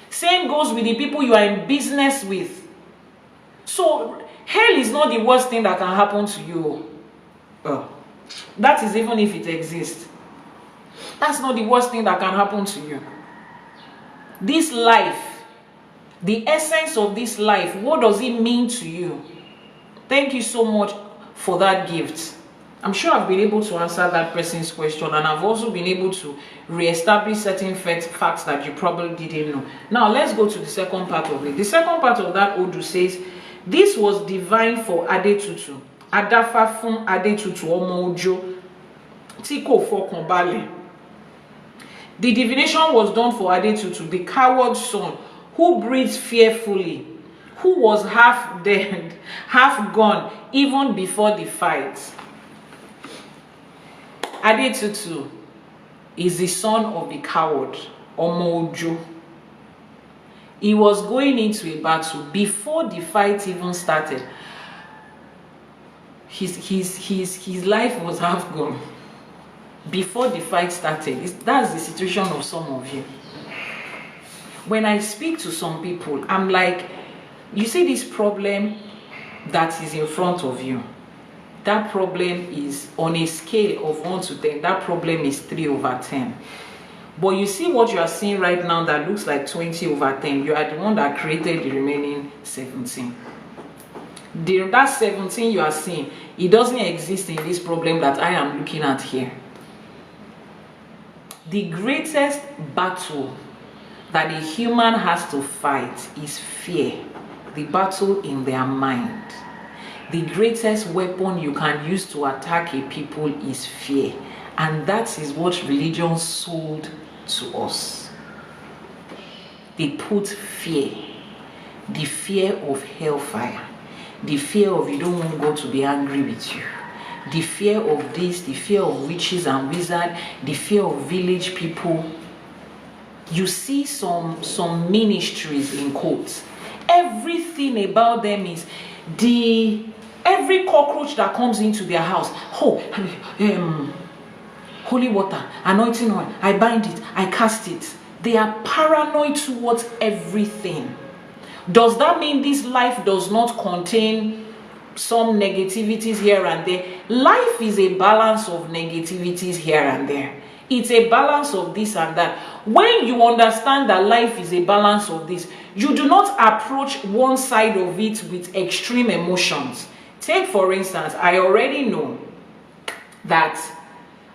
Same goes with the people you are in business with. So hell is not the worst thing that can happen to you. That is even if it exists. That's not the worst thing that can happen to you. This life, the essence of this life, what does it mean to you? Thank you so much for that gift. I'm sure I've been able to answer that person's question, and I've also been able to re-establish certain facts that you probably didn't know. Now let's go to the second part of it. The second part of that Odu says, this was divine for Adetutu. Adafa fun Adetutu omo ojo tí kò fọkàn balẹ̀. The divination was done for Adetutu, the coward son, who breathed fearfully, who was half dead, half gone, even before the fight. Adetutu is the son of the coward, Omo Ojo. He was going into a battle before the fight even started. His life was half gone before the fight started. That's the situation of some of you. When I speak to some people, I'm like, you see this problem that is in front of you. That problem is on a scale of 1 to 10. That problem is 3/10. But you see what you are seeing right now that looks like 20/10. You are the one that created the remaining 17. That 17 you are seeing, it doesn't exist in this problem that I am looking at here. The greatest battle that a human has to fight is fear. The battle in their mind. The greatest weapon you can use to attack a people is fear. And that is what religion sold to us. They put fear. The fear of hellfire. The fear of you don't want God to be angry with you. The fear of this, the fear of witches and wizards, the fear of village people. You see some ministries in quotes. Everything about them is every cockroach that comes into their house. Holy water, anointing oil, I bind it, I cast it. They are paranoid towards everything. Does that mean this life does not contain some negativities here and there? Life is a balance of negativities here and there. It's a balance of this and that. When you understand that life is a balance of this, you do not approach one side of it with extreme emotions. Take for instance, I already know that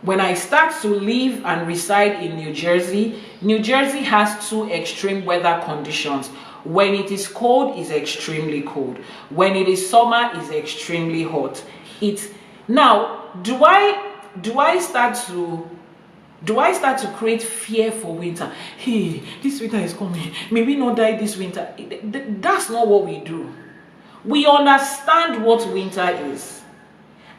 when I start to live and reside in New Jersey has 2 extreme weather conditions. When it is cold, it's extremely cold. When it is summer, it's extremely hot. Now, do I start to create fear for winter? Hey, this winter is coming. May we not die this winter. That's not what we do. We understand what winter is.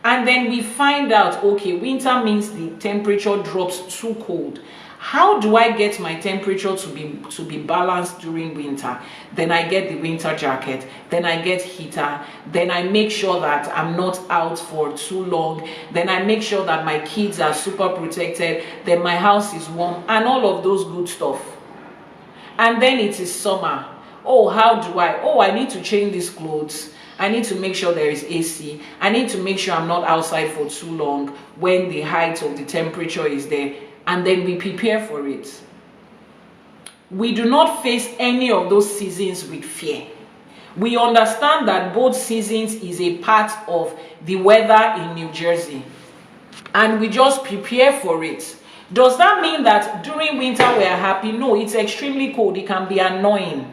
And then we find out, okay, winter means the temperature drops too cold. How do I get my temperature to be balanced during winter? Then I get the winter jacket, then I get heater, then I make sure that I'm not out for too long, then I make sure that my kids are super protected, then my house is warm, and all of those good stuff. And then it is summer. Oh, how do I? Oh, I need to change these clothes. I need to make sure there is AC. I need to make sure I'm not outside for too long when the height of the temperature is there. And then we prepare for it. We do not face any of those seasons with fear. We understand that both seasons is a part of the weather in New Jersey. And we just prepare for it. Does that mean that during winter we are happy? No, it's extremely cold. It can be annoying.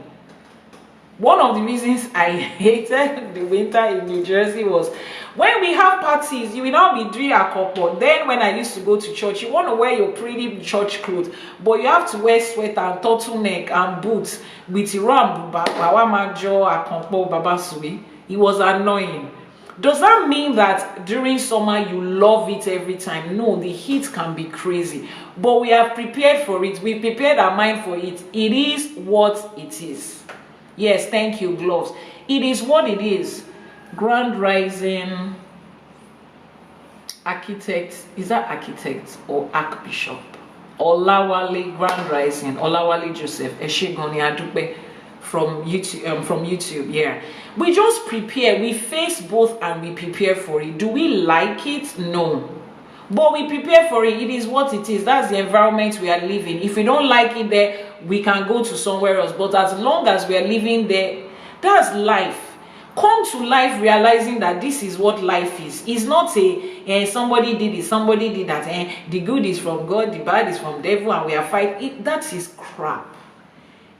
One of the reasons I hated the winter in New Jersey was when we have parties, you will not be doing a couple. Then when I used to go to church, you want to wear your pretty church clothes, but you have to wear sweater and turtleneck and boots with ram majo akompo babasui. It was annoying. Does that mean that during summer you love it every time? No, the heat can be crazy, but we have prepared for it. We prepared our mind for it. It is what it is. Yes, thank you, gloves. It is what it is. Grand Rising Architect, is that architect or archbishop? Olawale Grand Rising, Olawale Joseph, Eshegoni Adupe from YouTube, yeah. We just prepare, we face both and we prepare for it. Do we like it? No. But we prepare for it. It is what it is. That's the environment we are living. If we don't like it there, we can go to somewhere else. But as long as we are living there, that's life. Come to life realizing that this is what life is. It's not somebody did it, somebody did that. The good is from God, the bad is from devil, and we are fighting. That is crap.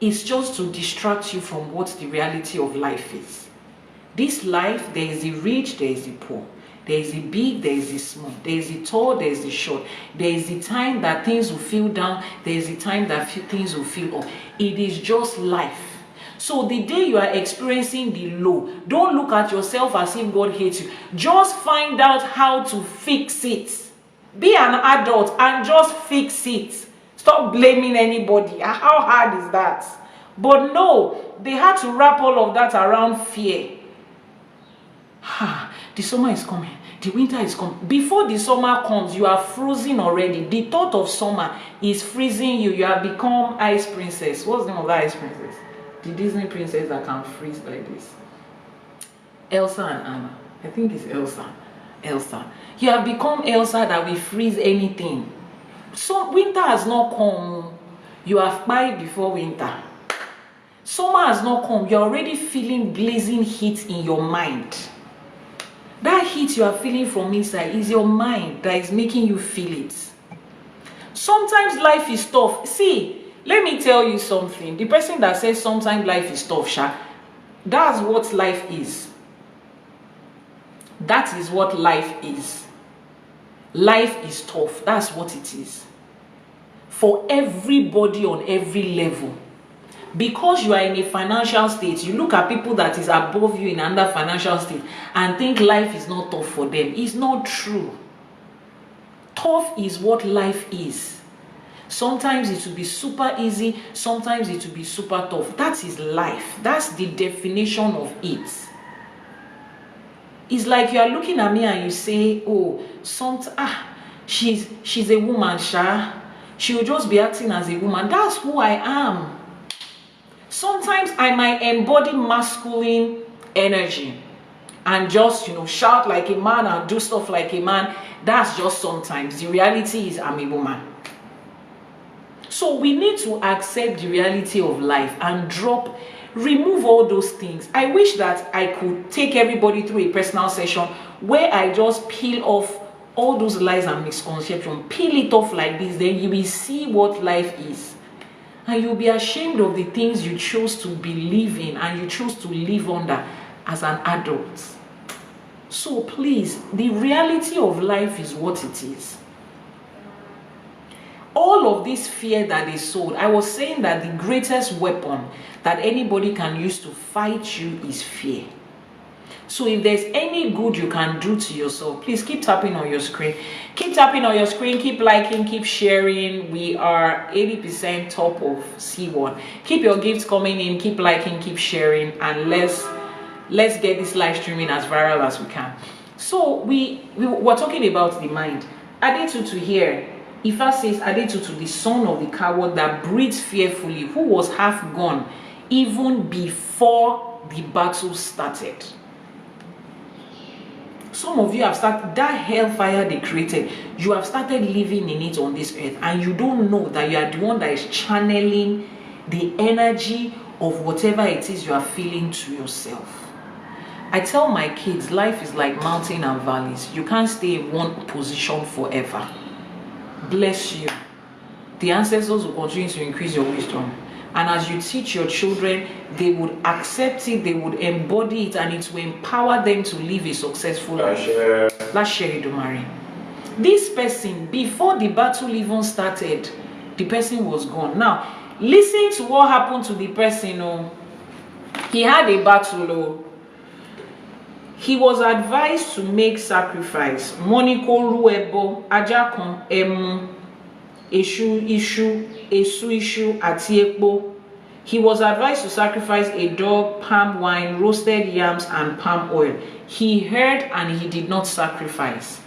It's just to distract you from what the reality of life is. This life, there is the rich, there is the poor. There is the big, there is the small. There is the tall, there is the short. There is the time that things will feel down. There is the time that things will feel up. It is just life. So the day you are experiencing the low, don't look at yourself as if God hates you. Just find out how to fix it. Be an adult and just fix it. Stop blaming anybody. How hard is that? But no, they had to wrap all of that around fear. The summer is coming. The winter is coming. Before the summer comes, you are frozen already. The thought of summer is freezing you. You have become ice princess. What's the name of that ice princess? The Disney princess that can freeze like this. Elsa and Anna. I think it's Elsa. Elsa. You have become Elsa that will freeze anything. So winter has not come. You have died before winter. Summer has not come. You're already feeling blazing heat in your mind. That heat you are feeling from inside is your mind that is making you feel it. Sometimes life is tough. See, let me tell you something. The person that says sometimes life is tough, that's what life is. That is what life is. Life is tough. That's what it is. For everybody on every level. Because you are in a financial state, you look at people that is above you in another financial state and think life is not tough for them. It's not true. Tough is what life is. Sometimes it will be super easy, sometimes it will be super tough. That is life. That's the definition of it. It's like you are looking at me and you say, oh, she's a woman, she will just be acting as a woman. That's who I am. Sometimes I might embody masculine energy and just, shout like a man and do stuff like a man. That's just sometimes. The reality is I'm a woman. So we need to accept the reality of life and remove all those things. I wish that I could take everybody through a personal session where I just peel off all those lies and misconceptions. Peel it off like this, then you will see what life is. And you'll be ashamed of the things you chose to believe in and you chose to live under as an adult. So please, the reality of life is what it is. All of this fear that is sold, I was saying that the greatest weapon that anybody can use to fight you is fear. So if there's any good you can do to yourself, please keep tapping on your screen. Keep tapping on your screen, keep liking, keep sharing. We are 80% top of C1. Keep your gifts coming in, keep liking, keep sharing, and let's get this live streaming as viral as we can. So we were talking about the mind. Adetutu here, Ifa says, Adetutu, the son of the coward that breathes fearfully, who was half gone even before the battle started. Some of you have started that hellfire they created. You have started living in it on this earth, and you don't know that you are the one that is channeling the energy of whatever it is you are feeling to yourself. I tell my kids, life is like mountains and valleys. You can't stay in one position forever. Bless you. The ancestors will continue to increase your wisdom. And as you teach your children, they would accept it, they would embody it, and it will empower them to live a successful life. Let's share it, Domari. This person, before the battle even started, the person was gone. Now, listen to what happened to the person. Oh, he had a battle. Oh. He was advised to make sacrifice. Moniko ruebo, ajakon emu, eshu, atiekbo. He was advised to sacrifice a dog, palm wine, roasted yams, and palm oil. He heard and he did not sacrifice.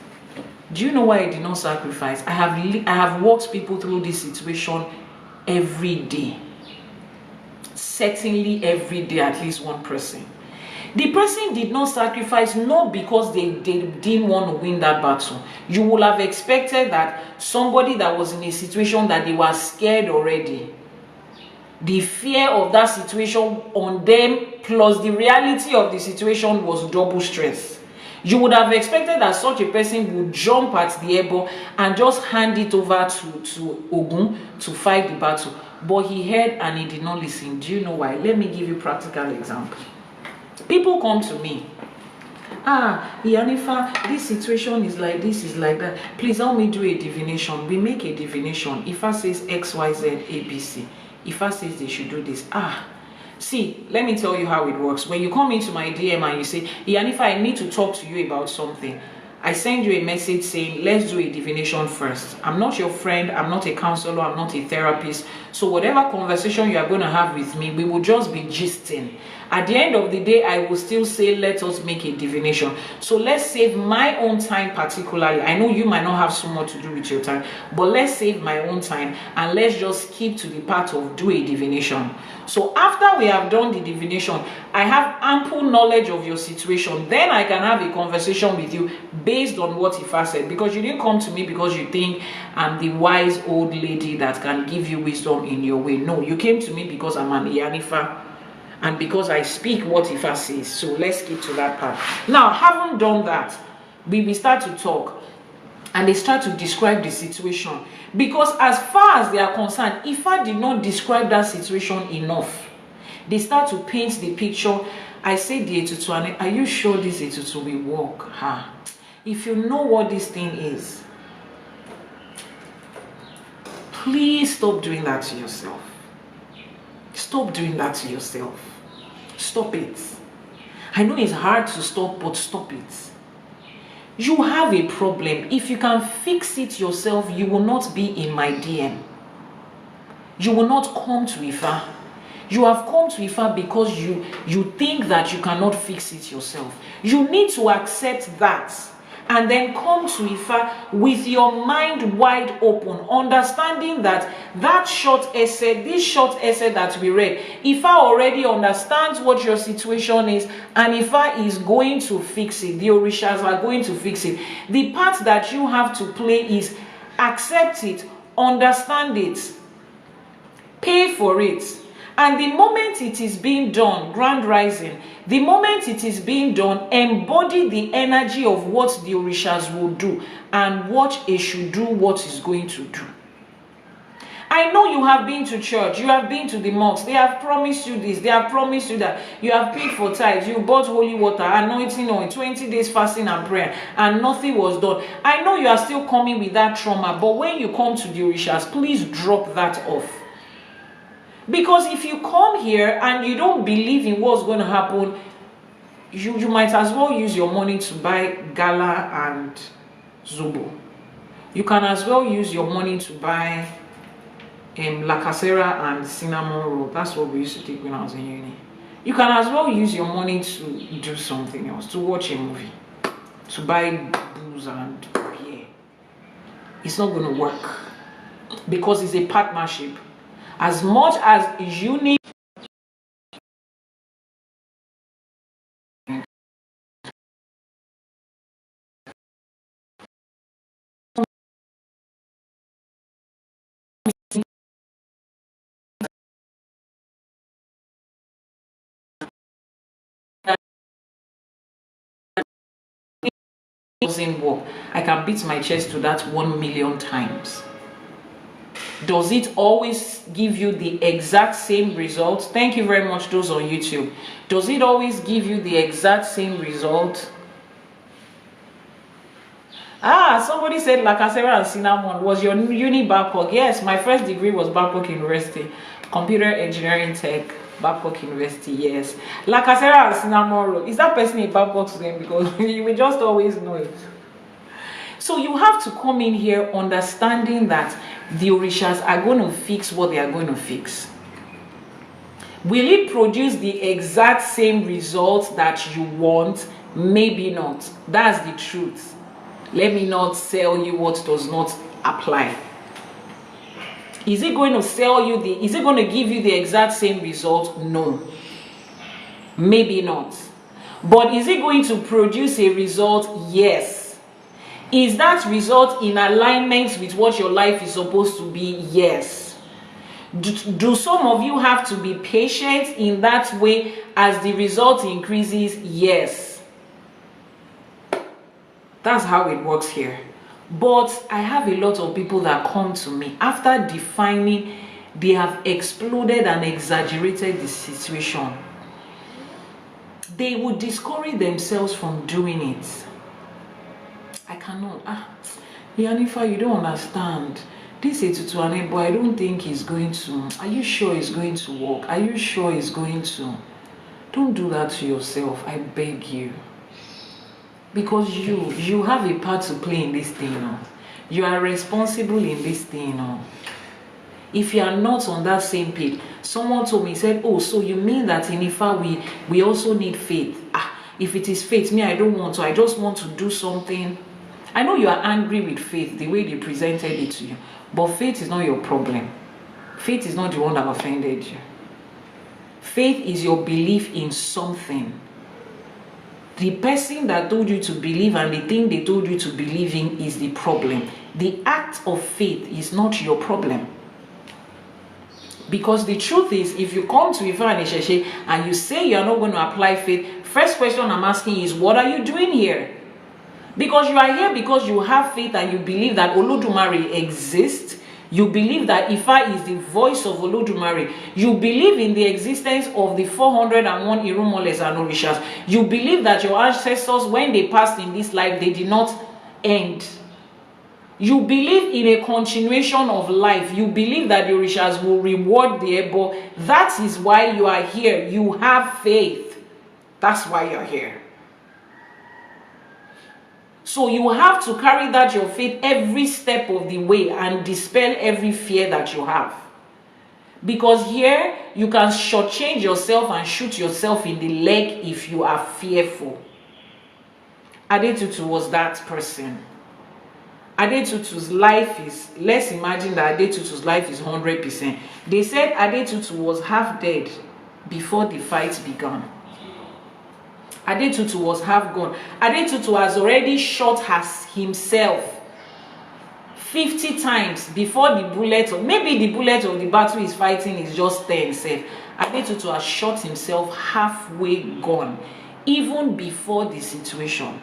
Do you know why he did not sacrifice? I have walked people through this situation every day. Certainly every day, at least one person. The person did not sacrifice, not because they didn't want to win that battle. You would have expected that somebody that was in a situation that they were scared already, the fear of that situation on them plus the reality of the situation was double stress. You would have expected that such a person would jump at the ebo and just hand it over to Ogun to fight the battle. But he heard and he did not listen. Do you know why? Let me give you a practical example. People come to me. Iyanifa, this situation is like this, is like that. Please help me do a divination. We make a divination. Ifa says X, Y, Z, A, B, C. Ifa says they should do this. See, let me tell you how it works. When you come into my DM and you say, Iyanifa, I need to talk to you about something, I send you a message saying, let's do a divination first. I'm not your friend. I'm not a counselor. I'm not a therapist. So whatever conversation you are going to have with me, we will just be gisting. At the end of the day, I will still say, let us make a divination. So let's save my own time particularly. I know you might not have so much to do with your time, but let's save my own time and let's just keep to the part of do a divination. So after we have done the divination, I have ample knowledge of your situation. Then I can have a conversation with you based on what Ifa said. Because you didn't come to me because you think I'm the wise old lady that can give you wisdom in your way. No, you came to me because I'm an Iyanifa. And because I speak what Ifa says. So let's keep to that part. Now, having done that, we start to talk. And they start to describe the situation. Because as far as they are concerned, Ifa did not describe that situation enough. They start to paint the picture. I say the Etutu, are you sure this Etutu will work? If you know what this thing is, please stop doing that to yourself. Stop doing that to yourself. Stop it. I know it's hard to stop, but stop it. You have a problem. If you can fix it yourself, you will not be in my DM. You will not come to Ifa. You have come to Ifa because you think that you cannot fix it yourself. You need to accept that. And then come to Ifa with your mind wide open, understanding that that short essay, this short essay that we read, Ifa already understands what your situation is, and Ifa is going to fix it. The Orishas are going to fix it. The part that you have to play is accept it, understand it, pay for it. And the moment it is being done, Grand Rising, the moment it is being done, embody the energy of what the Orishas will do and what it should do, what it's going to do. I know you have been to church, you have been to the mosque, they have promised you this, they have promised you that, you have paid for tithes, you bought holy water, anointing oil, 20 days fasting and prayer, and nothing was done. I know you are still coming with that trauma, but when you come to the Orishas, please drop that off. Because if you come here and you don't believe in what's going to happen, you might as well use your money to buy gala and zobo. You can as well use your money to buy lacasera and cinnamon roll. That's what we used to take when I was in uni. You can as well use your money to do something else, to watch a movie, to buy booze and beer. It's not going to work because it's a partnership. As much as you need doesn't work, I can beat my chest to that 1,000,000 times. Does it always give you the exact same result? Thank you very much, those on YouTube. Does it always give you the exact same result? Somebody said lacasera and cinnamon. Was your uni Babcock? Yes, my first degree was Babcock University, computer engineering tech, Babcock University. Yes, lacasera and cinnamon roll. Is that person in Babcock's name? Because we just always know it. So you have to come in here understanding that the orishas are going to fix what they are going to fix. Will it produce the exact same result that you want? Maybe not. That's the truth. Let me not sell you what does not apply. Is it going to sell you is it going to give you the exact same result? No. Maybe not. But is it going to produce a result? Yes. Is that result in alignment with what your life is supposed to be? Yes. Do some of you have to be patient in that way as the result increases? Yes. That's how it works here. But I have a lot of people that come to me after defining, they have exploded and exaggerated the situation. They would discourage themselves from doing it. I cannot. Iyanifa, you don't understand. This is to an but I don't think he's going to. Are you sure it's going to work? Are you sure it's going to? Don't do that to yourself. I beg you. Because you have a part to play in this thing. No? You are responsible in this thing. No? If you are not on that same page, someone told me, said, oh, so you mean that in Ifa we also need faith? If it is faith, me, I don't want to. I just want to do something. I know you are angry with faith, the way they presented it to you. But faith is not your problem. Faith is not the one that offended you. Faith is your belief in something. The person that told you to believe and the thing they told you to believe in is the problem. The act of faith is not your problem. Because the truth is, if you come to Ifa and Isheshe and you say you are not going to apply faith, first question I'm asking is, what are you doing here? Because you are here because you have faith and you believe that Olodumare exists. You believe that Ifa is the voice of Olodumare. You believe in the existence of the 401 Irumoles and Orishas. You believe that your ancestors, when they passed in this life, they did not end. You believe in a continuation of life. You believe that the Orishas will reward the Ebo. That is why you are here. You have faith. That's why you are here. So you have to carry that your faith every step of the way and dispel every fear that you have. Because here you can shortchange yourself and shoot yourself in the leg if you are fearful. Adetutu was that person. Adetutu's life is, let's imagine that Adetutu's life is 100%. They said Adetutu was half dead before the fight began. Adetutu was half gone. Adetutu has already shot himself 50 times before the bullet, or maybe the bullet of the battle he's fighting is just 10 safe. Adetutu has shot himself halfway gone, even before the situation.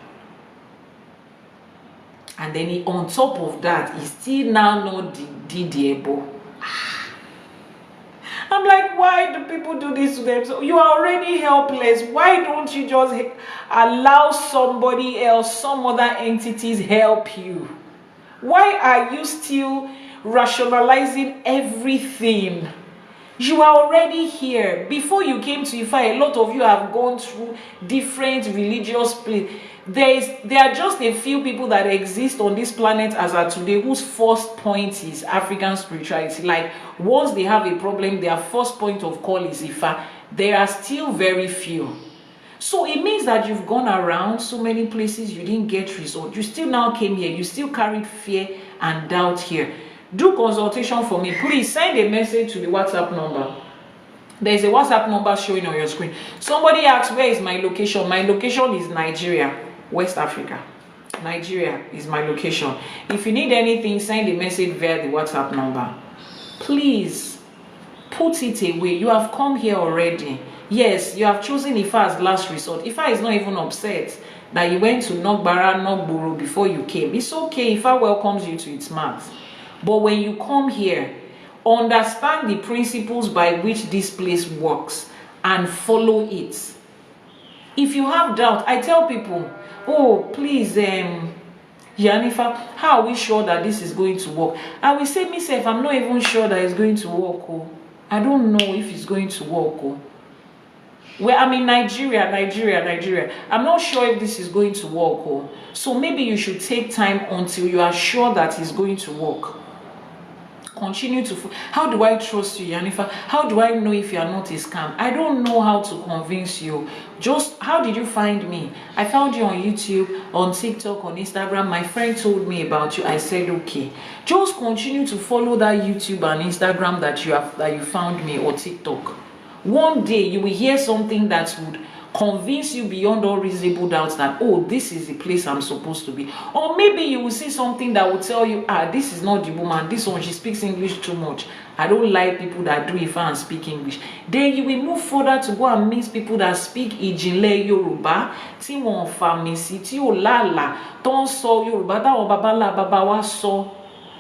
And then he, on top of that, he still now not the Ebo. I'm like, why do people do this to them? So you are already helpless. Why don't you just allow somebody else, some other entities help you? Why are you still rationalizing everything? You are already here. Before you came to Ifa, a lot of you have gone through different religious places. There are just a few people that exist on this planet as of today whose first point is African spirituality. Like, once they have a problem, their first point of call is Ifa. There are still very few. So it means that you've gone around so many places, you didn't get results. You still now came here, you still carried fear and doubt here. Do consultation for me. Please send a message to the WhatsApp number. There's a WhatsApp number showing on your screen. Somebody asked, where is my location? My location is Nigeria, West Africa. Nigeria is my location. If you need anything, send a message via the WhatsApp number. Please put it away. You have come here already. Yes, you have chosen Ifa as last resort. Ifa is not even upset that you went to Nogbara, Nogburu before you came. It's okay. Ifa welcomes you to its mat. But when you come here, understand the principles by which this place works and follow it. If you have doubt, I tell people, oh, please, Iyanifa, how are we sure that this is going to work? I will say myself, I'm not even sure that it's going to work. Oh. I don't know if it's going to work. Oh. Well, I'm in Nigeria. I'm not sure if this is going to work. Oh. So maybe you should take time until you are sure that it's going to work. Continue to. How do I trust you, Iyanifa? How do I know if you are not a scam? I don't know how to convince you. Just, how did you find me? I found you on YouTube, on TikTok, on Instagram. My friend told me about you. I said, okay. Just continue to follow that YouTube and Instagram that you found me, or TikTok. One day you will hear something that would convince you beyond all reasonable doubts that, oh, this is the place I'm supposed to be. Or maybe you will see something that will tell you, this is not the woman, this one, she speaks English too much. I don't like people that do Ifa and speak English. Then you will move further to go and meet people that speak Ìjìnlẹ̀ Yoruba, tí wọ́n famisi, tí ó lala, tó ń sọ Yoruba, táwọn baba ńlá baba wa sọ.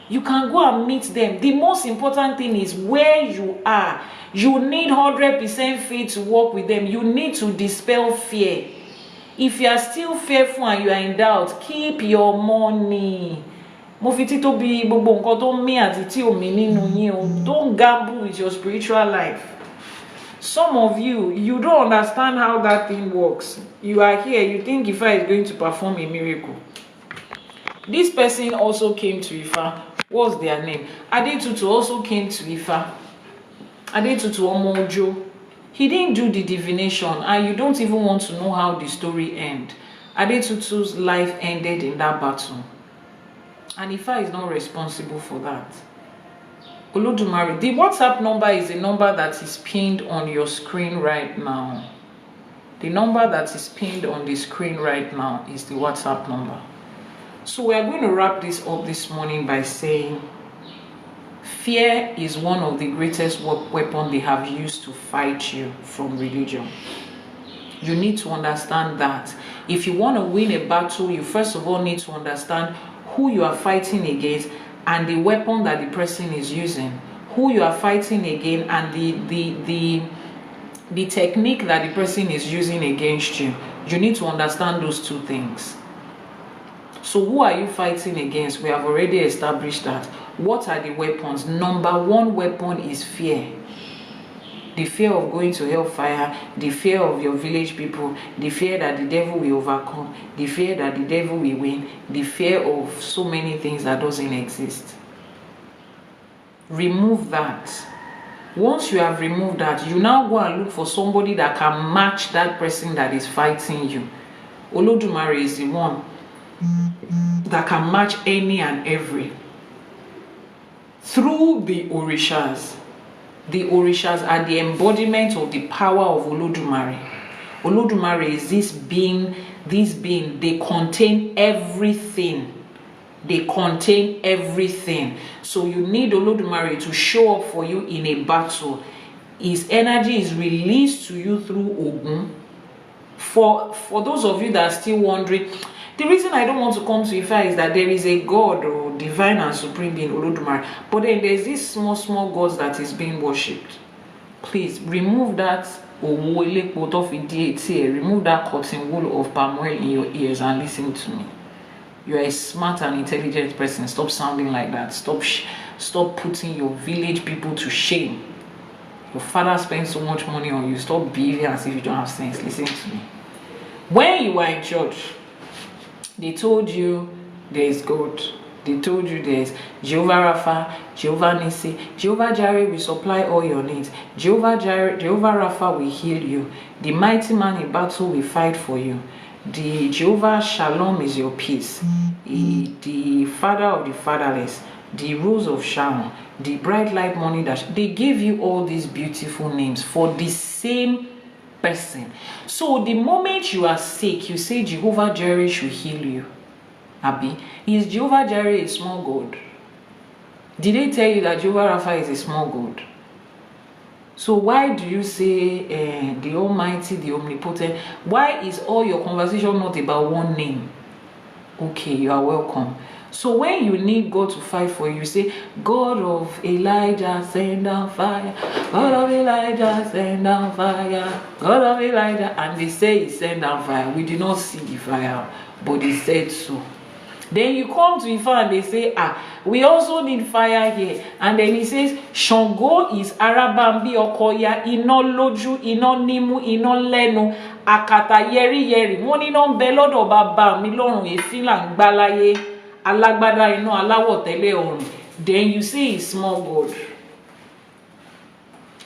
You can go and meet them. The most important thing is where you are. You need 100% faith to work with them. You need to dispel fear. If you are still fearful and you are in doubt, keep your money. Don't gamble with your spiritual life. Some of you, you don't understand how that thing works. You are here, you think Ifa is going to perform a miracle. This person also came to Ifa. What's their name? Adetutu also came to Ifa. Adetutu Omojo. He didn't do the divination, and you don't even want to know how the story ended. Adetutu's life ended in that battle. And Ifa is not responsible for that. Olodumare, the WhatsApp number is a number that is pinned on your screen right now. The number that is pinned on the screen right now is the WhatsApp number. So we are going to wrap this up this morning by saying fear is one of the greatest weapons they have used to fight you from religion. You need to understand that. If you want to win a battle, you first of all need to understand who you are fighting against and the weapon that the person is using. Who you are fighting against and the technique that the person is using against you. You need to understand those two things. So who are you fighting against? We have already established that. What are the weapons? Number one weapon is fear. The fear of going to hellfire, the fear of your village people, the fear that the devil will overcome, the fear that the devil will win, the fear of so many things that doesn't exist. Remove that. Once you have removed that, you now go and look for somebody that can match that person that is fighting you. Olodumare is the one that can match any and every. Through the Orishas. The Orishas are the embodiment of the power of Olodumare. Olodumare is this being, they contain everything. They contain everything. So you need Olodumare to show up for you in a battle. His energy is released to you through Ogun. For those of you that are still wondering, the reason I don't want to come to Ifa is that there is a God or divine and supreme being, Olodumare. But then there's this small gods that is being worshipped. Please remove that. Remove that cotton wool of palm oil in your ears and listen to me. You are a smart and intelligent person. Stop sounding like that. Stop putting your village people to shame. Your father spends so much money on you. Stop behaving as if you don't have sense. Listen to me. When you were in church, they told you there is God. They told you there is Jehovah Rapha, Jehovah Nissi, Jehovah Jireh will supply all your needs. Jehovah Jireh, Jehovah Rapha will heal you. The mighty man in battle will fight for you. The Jehovah Shalom is your peace. The father of the fatherless, the rose of Sharon, the bright light morning dash. They gave you all these beautiful names for the same person. So the moment you are sick, you say Jehovah Jireh should heal you. Abi, is Jehovah Jireh a small God? Did they tell you that Jehovah Rapha is a small God? So why do you say the Almighty, the Omnipotent? Why is all your conversation not about one name? Okay, you are welcome. So when you need God to fight for you, you say, God of Elijah, send down fire. God of Elijah, send down fire. God of Elijah. And they say he sent down fire. We did not see the fire, but he said so. Then you come to Ifa and they say, we also need fire here. And then he says, Shango is Arabambi Okoya, ino loju, ino nimu, ino lenu, akata yeri yeri. Wọ́n ní no belodo baba mi lorun efila ngbalaye, alagbada ino alawo tele orun. Then you say he's small God.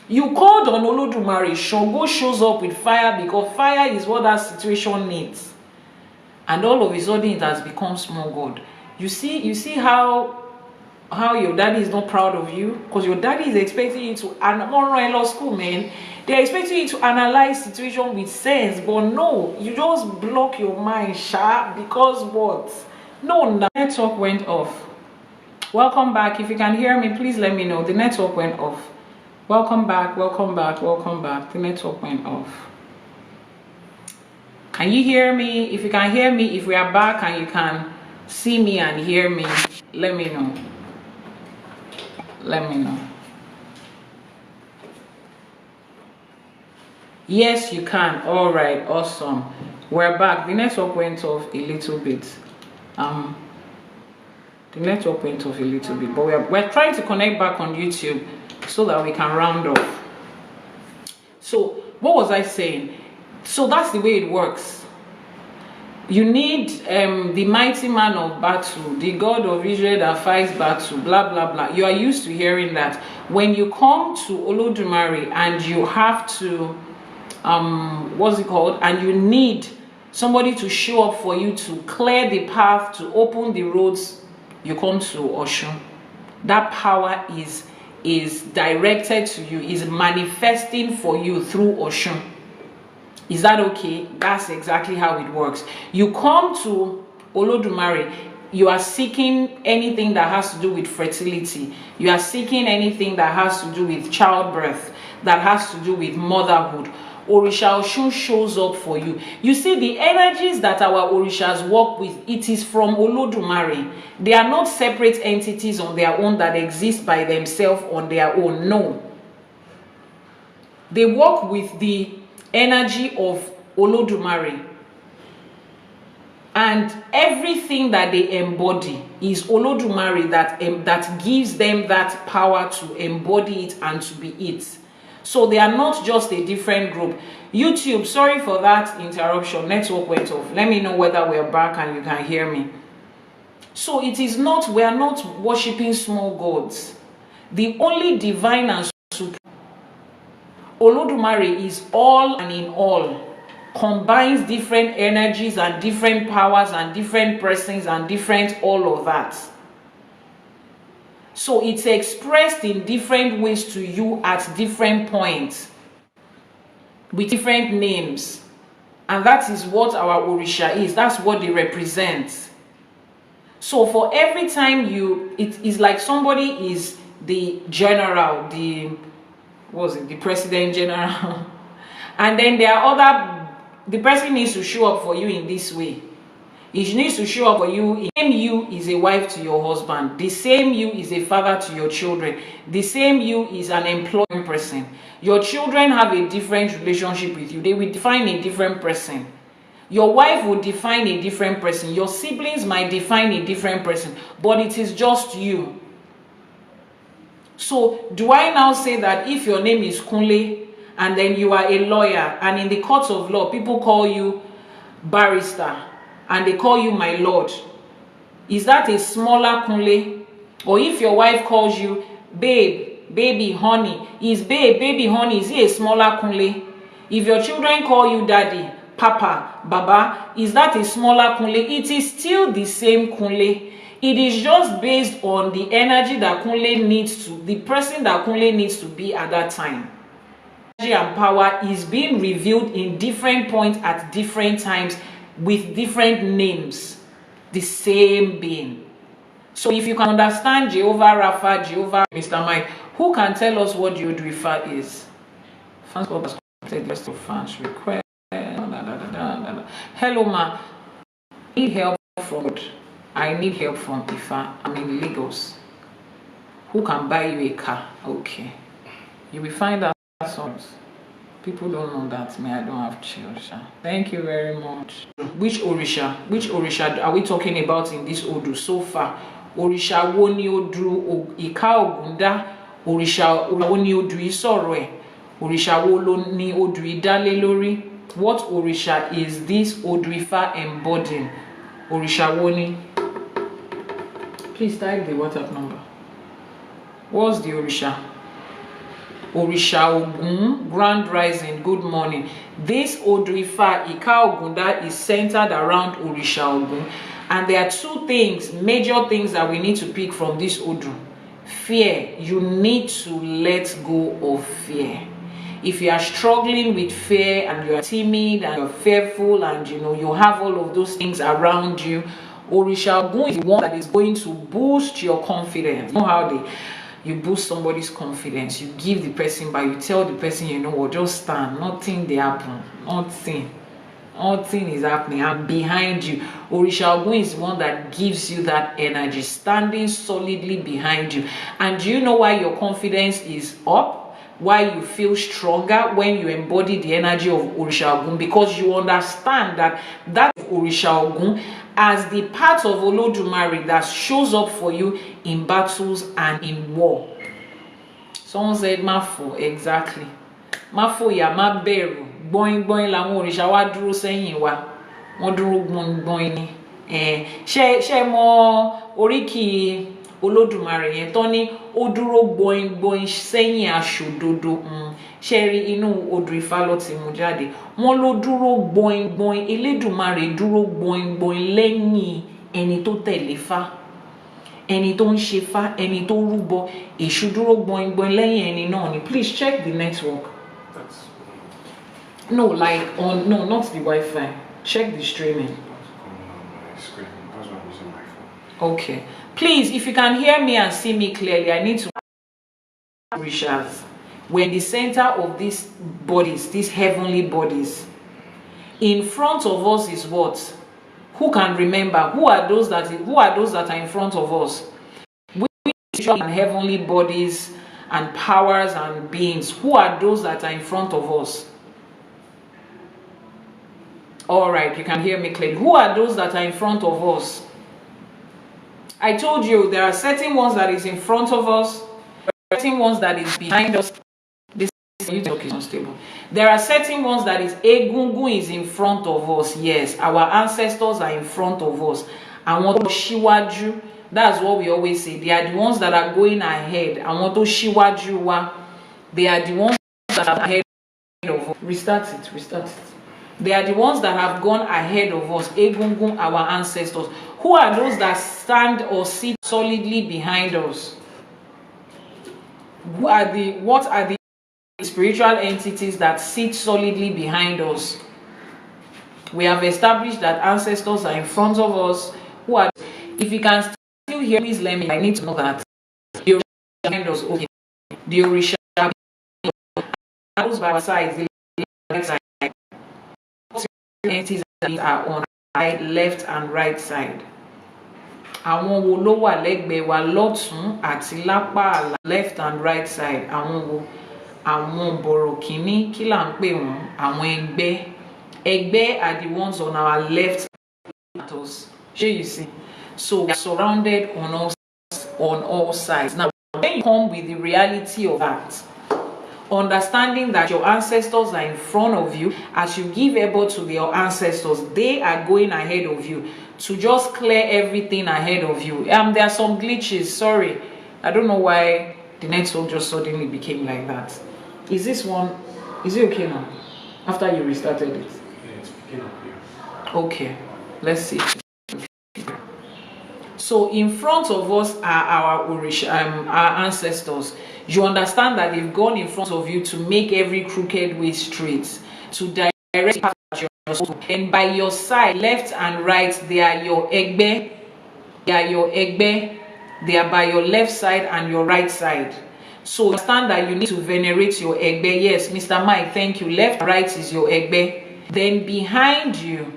You called on Olodumare, Shango shows up with fire because fire is what that situation needs. And all of a sudden it has become small God. You see how your daddy is not proud of you? Because your daddy is expecting you to, and more in law school, man, they're expecting you to analyze situation with sense, but no, you just block your mind sharp because what? No, the network went off. Welcome back. If you can hear me, please let me know. The network went off. Welcome back, welcome back, welcome back. The network went off. Can you hear me? If you can hear me, if we are back and you can see me and hear me, let me know. Let me know. Yes, you can. All right, awesome. We're back. The network went off a little bit. The network went off a little bit, but we're trying to connect back on YouTube so that we can round off. So what was I saying? So that's the way it works. You need the mighty man of battle, the God of Israel that fights battle, blah, blah, blah. You are used to hearing that. When you come to Olodumare and you have to, what's it called? And you need somebody to show up for you to clear the path, to open the roads, you come to Oshun. That power is directed to you, is manifesting for you through Oshun. Is that okay? That's exactly how it works. You come to Olodumare, you are seeking anything that has to do with fertility. You are seeking anything that has to do with childbirth, that has to do with motherhood. Orisha Oshun shows up for you. You see, the energies that our Orishas work with, it is from Olodumare. They are not separate entities on their own that exist by themselves on their own. No. They work with the energy of Olodumare, and everything that they embody is Olodumare that gives them that power to embody it and to be it. So they are not just a different group. YouTube, sorry for that interruption, network went off. Let me know whether we're back and you can hear me. So it is not, we are not worshiping small gods. The only divine and supreme Olodumare is all and in all, combines different energies and different powers and different persons and different all of that. So it's expressed in different ways to you at different points with different names. And that is what our Orisha is. That's what they represent. So for every time it is like somebody is the general, the president general. And then there are the person needs to show up for you in this way. He needs to show up for you. The same you is a wife to your husband. The same you is a father to your children. The same you is an employing person. Your children have a different relationship with you. They will define a different person. Your wife will define a different person. Your siblings might define a different person. But it is just you. So do I now say that if your name is Kunle and then you are a lawyer and in the courts of law people call you barrister and they call you my lord, is that a smaller Kunle? Or if your wife calls you babe, baby, honey, is babe, baby, honey, is he a smaller Kunle? If your children call you daddy, papa, baba, is that a smaller Kunle? It is still the same Kunle. It is just based on the energy that Kunle needs to, the person that Kunle needs to be at that time. Energy and power is being revealed in different points at different times with different names. The same being. So if you can understand Jehovah Rapha, Jehovah Mr. Mike, who can tell us what the Odù Ifá is? Fans club has completed list of fans request. Hello ma, need help from God. I need help from Ifa. I'm in Lagos. Who can buy you a car? Okay. You will find out songs. People don't know that. Me, I don't have children. Thank you very much. Which Orisha are we talking about in this Odu so far? Orisha wo ni Odù Ìká Ògúndá, Orisha wo ni Odù Ìsọ̀rọ̀ ẹ̀, Orisha wo lo ni Odù Ìdálé lórí. What Orisha is this Odù Ifá embodying? Orisha wo ni? Please type the WhatsApp number. What's the Orisha? Orisha Ogun, Grand Rising, good morning. This Odù Ifá Ìká Ògúndá is centered around Orisha Ogun. And there are two things, major things that we need to pick from this Odu. Fear. You need to let go of fear. If you are struggling with fear and you are timid and you're fearful and you have all of those things around you, Orisha Ogun is the one that is going to boost your confidence. You know how you boost somebody's confidence? You give the person, but you tell the person, what, just stand, nothing they happen, nothing is happening. I'm behind you. Orisha Ogun is the one that gives you that energy, standing solidly behind you. And do you know why your confidence is up? Why you feel stronger when you embody the energy of Orisha Ogun? Because you understand that Orisha Ogun as the part of Olodumare that shows up for you in battles and in war. Someone said Mafo, exactly. Mafo ya ma beru. Boing boing làwọn òrìṣà wá dúró sẹ́yìn wa, wọ́n dúró gbọ̀ngbọ̀n ni. Ṣé mọ oríkì Olódùmarè yẹn tán ní ó dúró gbọ̀ngbọ̀n sẹ́yìn aṣòdodo. Ṣé rí inú Odù Ifá ló ti mú jáde. Wọ́n ló dúró gbọ̀ngbọ̀n, Elédùmarè dúró gbọ̀ngbọ̀n lẹ́yìn ẹni tó tẹ̀lé Fá, ẹni tó ń ṣe Fá, ẹni tó rúbọ. Èṣù dúró gbọ̀ngbọ̀n lẹ́yìn ẹni náà ni. Please check the network. No, like on not the Wi-Fi. Check the streaming. That's what I'm using my phone. Okay. Please, if you can hear me and see me clearly, I need to Orishas. We're in the center of these bodies, these heavenly bodies. In front of us is what? Who can remember? Who are those that are in front of us? We and heavenly bodies and powers and beings. Who are those that are in front of us? All right, you can hear me clearly. Who are those that are in front of us? I told you there are certain ones that is in front of us, certain ones that is behind us. This is unstable. There are certain ones that is Egungun is in front of us. Yes, our ancestors are in front of us. I want to Shiwaju. That's what we always say. They are the ones that are going ahead. I want to Shiwaju wa. They are the ones that are ahead of us. Restart it. They are the ones that have gone ahead of us, Egungun, our ancestors. Who are those that stand or sit solidly behind us? What are the spiritual entities that sit solidly behind us? We have established that ancestors are in front of us. Who are? If you can still hear, please let me. I need to know that. The Orisha behind us, okay. The Orisha those by our sides, the left side. Entities are on right, left and right side. Àwọn wo ló wà lẹ́gbẹ̀ẹ́ wa lọ́tún àti lápá left and right side. Àwọn wo? Àwọn bọ̀rọ̀kìnní, kí là ń pè wọ́n? Àwọn ẹgbẹ́ are the ones on our left side. You see, so we are surrounded on all sides. Now when when you come with the reality of that, understanding that your ancestors are in front of you, as you give ebo to your ancestors, they are going ahead of you to just clear everything ahead of you. There are some glitches. Sorry, I don't know why the network just suddenly became like that. Is this one? Is it okay now? After you restarted it? Yeah, it's picking up here. Okay, let's see. So in front of us are our ancestors. You understand that they've gone in front of you to make every crooked way straight, to direct the path that you're supposed to. And by your side, left and right, they are your egbe. They are your egbe. They are by your left side and your right side. So understand that you need to venerate your egbe. Yes, Mr. Mike, thank you. Left and right is your egbe. Then behind you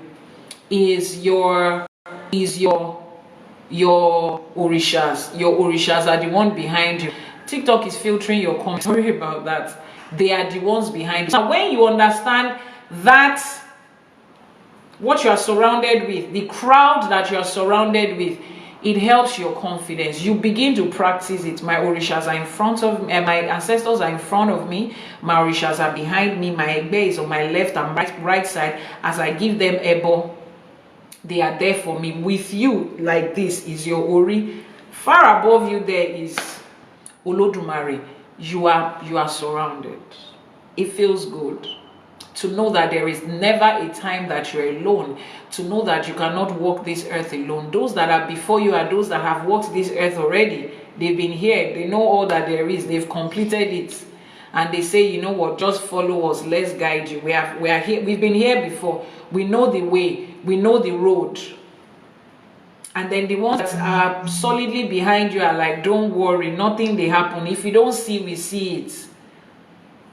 is your orishas. Your orishas are the one behind you. TikTok is filtering your comments. Sorry about that. They are the ones behind you. Now, when you understand that what you are surrounded with, the crowd that you are surrounded with, it helps your confidence. You begin to practice it. My orishas are in front of me, my ancestors are in front of me, my orishas are behind me, my egbe is on my left and right side. As I give them ebo, they are there for me. With you, like this, is your ori. Far above you there is Olodumare. You are surrounded. It feels good to know that there is never a time that you're alone, to know that you cannot walk this earth alone. Those that are before you are those that have walked this earth already. They've been here, they know all that there is, they've completed it, and they say, you know what, just follow us, let's guide you. We are here, we've been here before, we know the way, we know the road. And then the ones that are solidly behind you are like, don't worry, nothing they happen. If you don't see, we see it.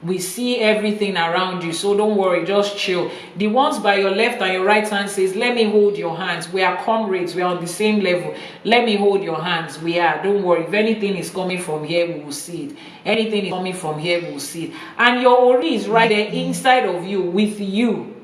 We see everything around you, so don't worry, just chill. The ones by your left and your right hand says, let me hold your hands. We are comrades, we are on the same level. Let me hold your hands. We are, don't worry. If anything is coming from here, we will see it. Anything is coming from here, we will see it. And your ori is right there inside of you, with you,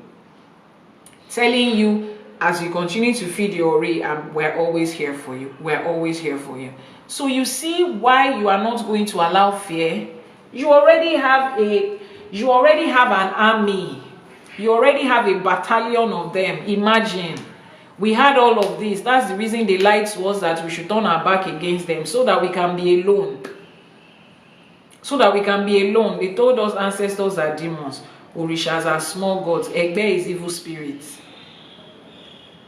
telling you, as you continue to feed your ori, we're always here for you. We're always here for you. So you see why you are not going to allow fear. You already have an army. You already have a battalion of them. Imagine. We had all of this. That's the reason they lied to us, that we should turn our back against them, so that we can be alone. So that we can be alone. They told us ancestors are demons. Orishas are small gods. Egbe is evil spirits.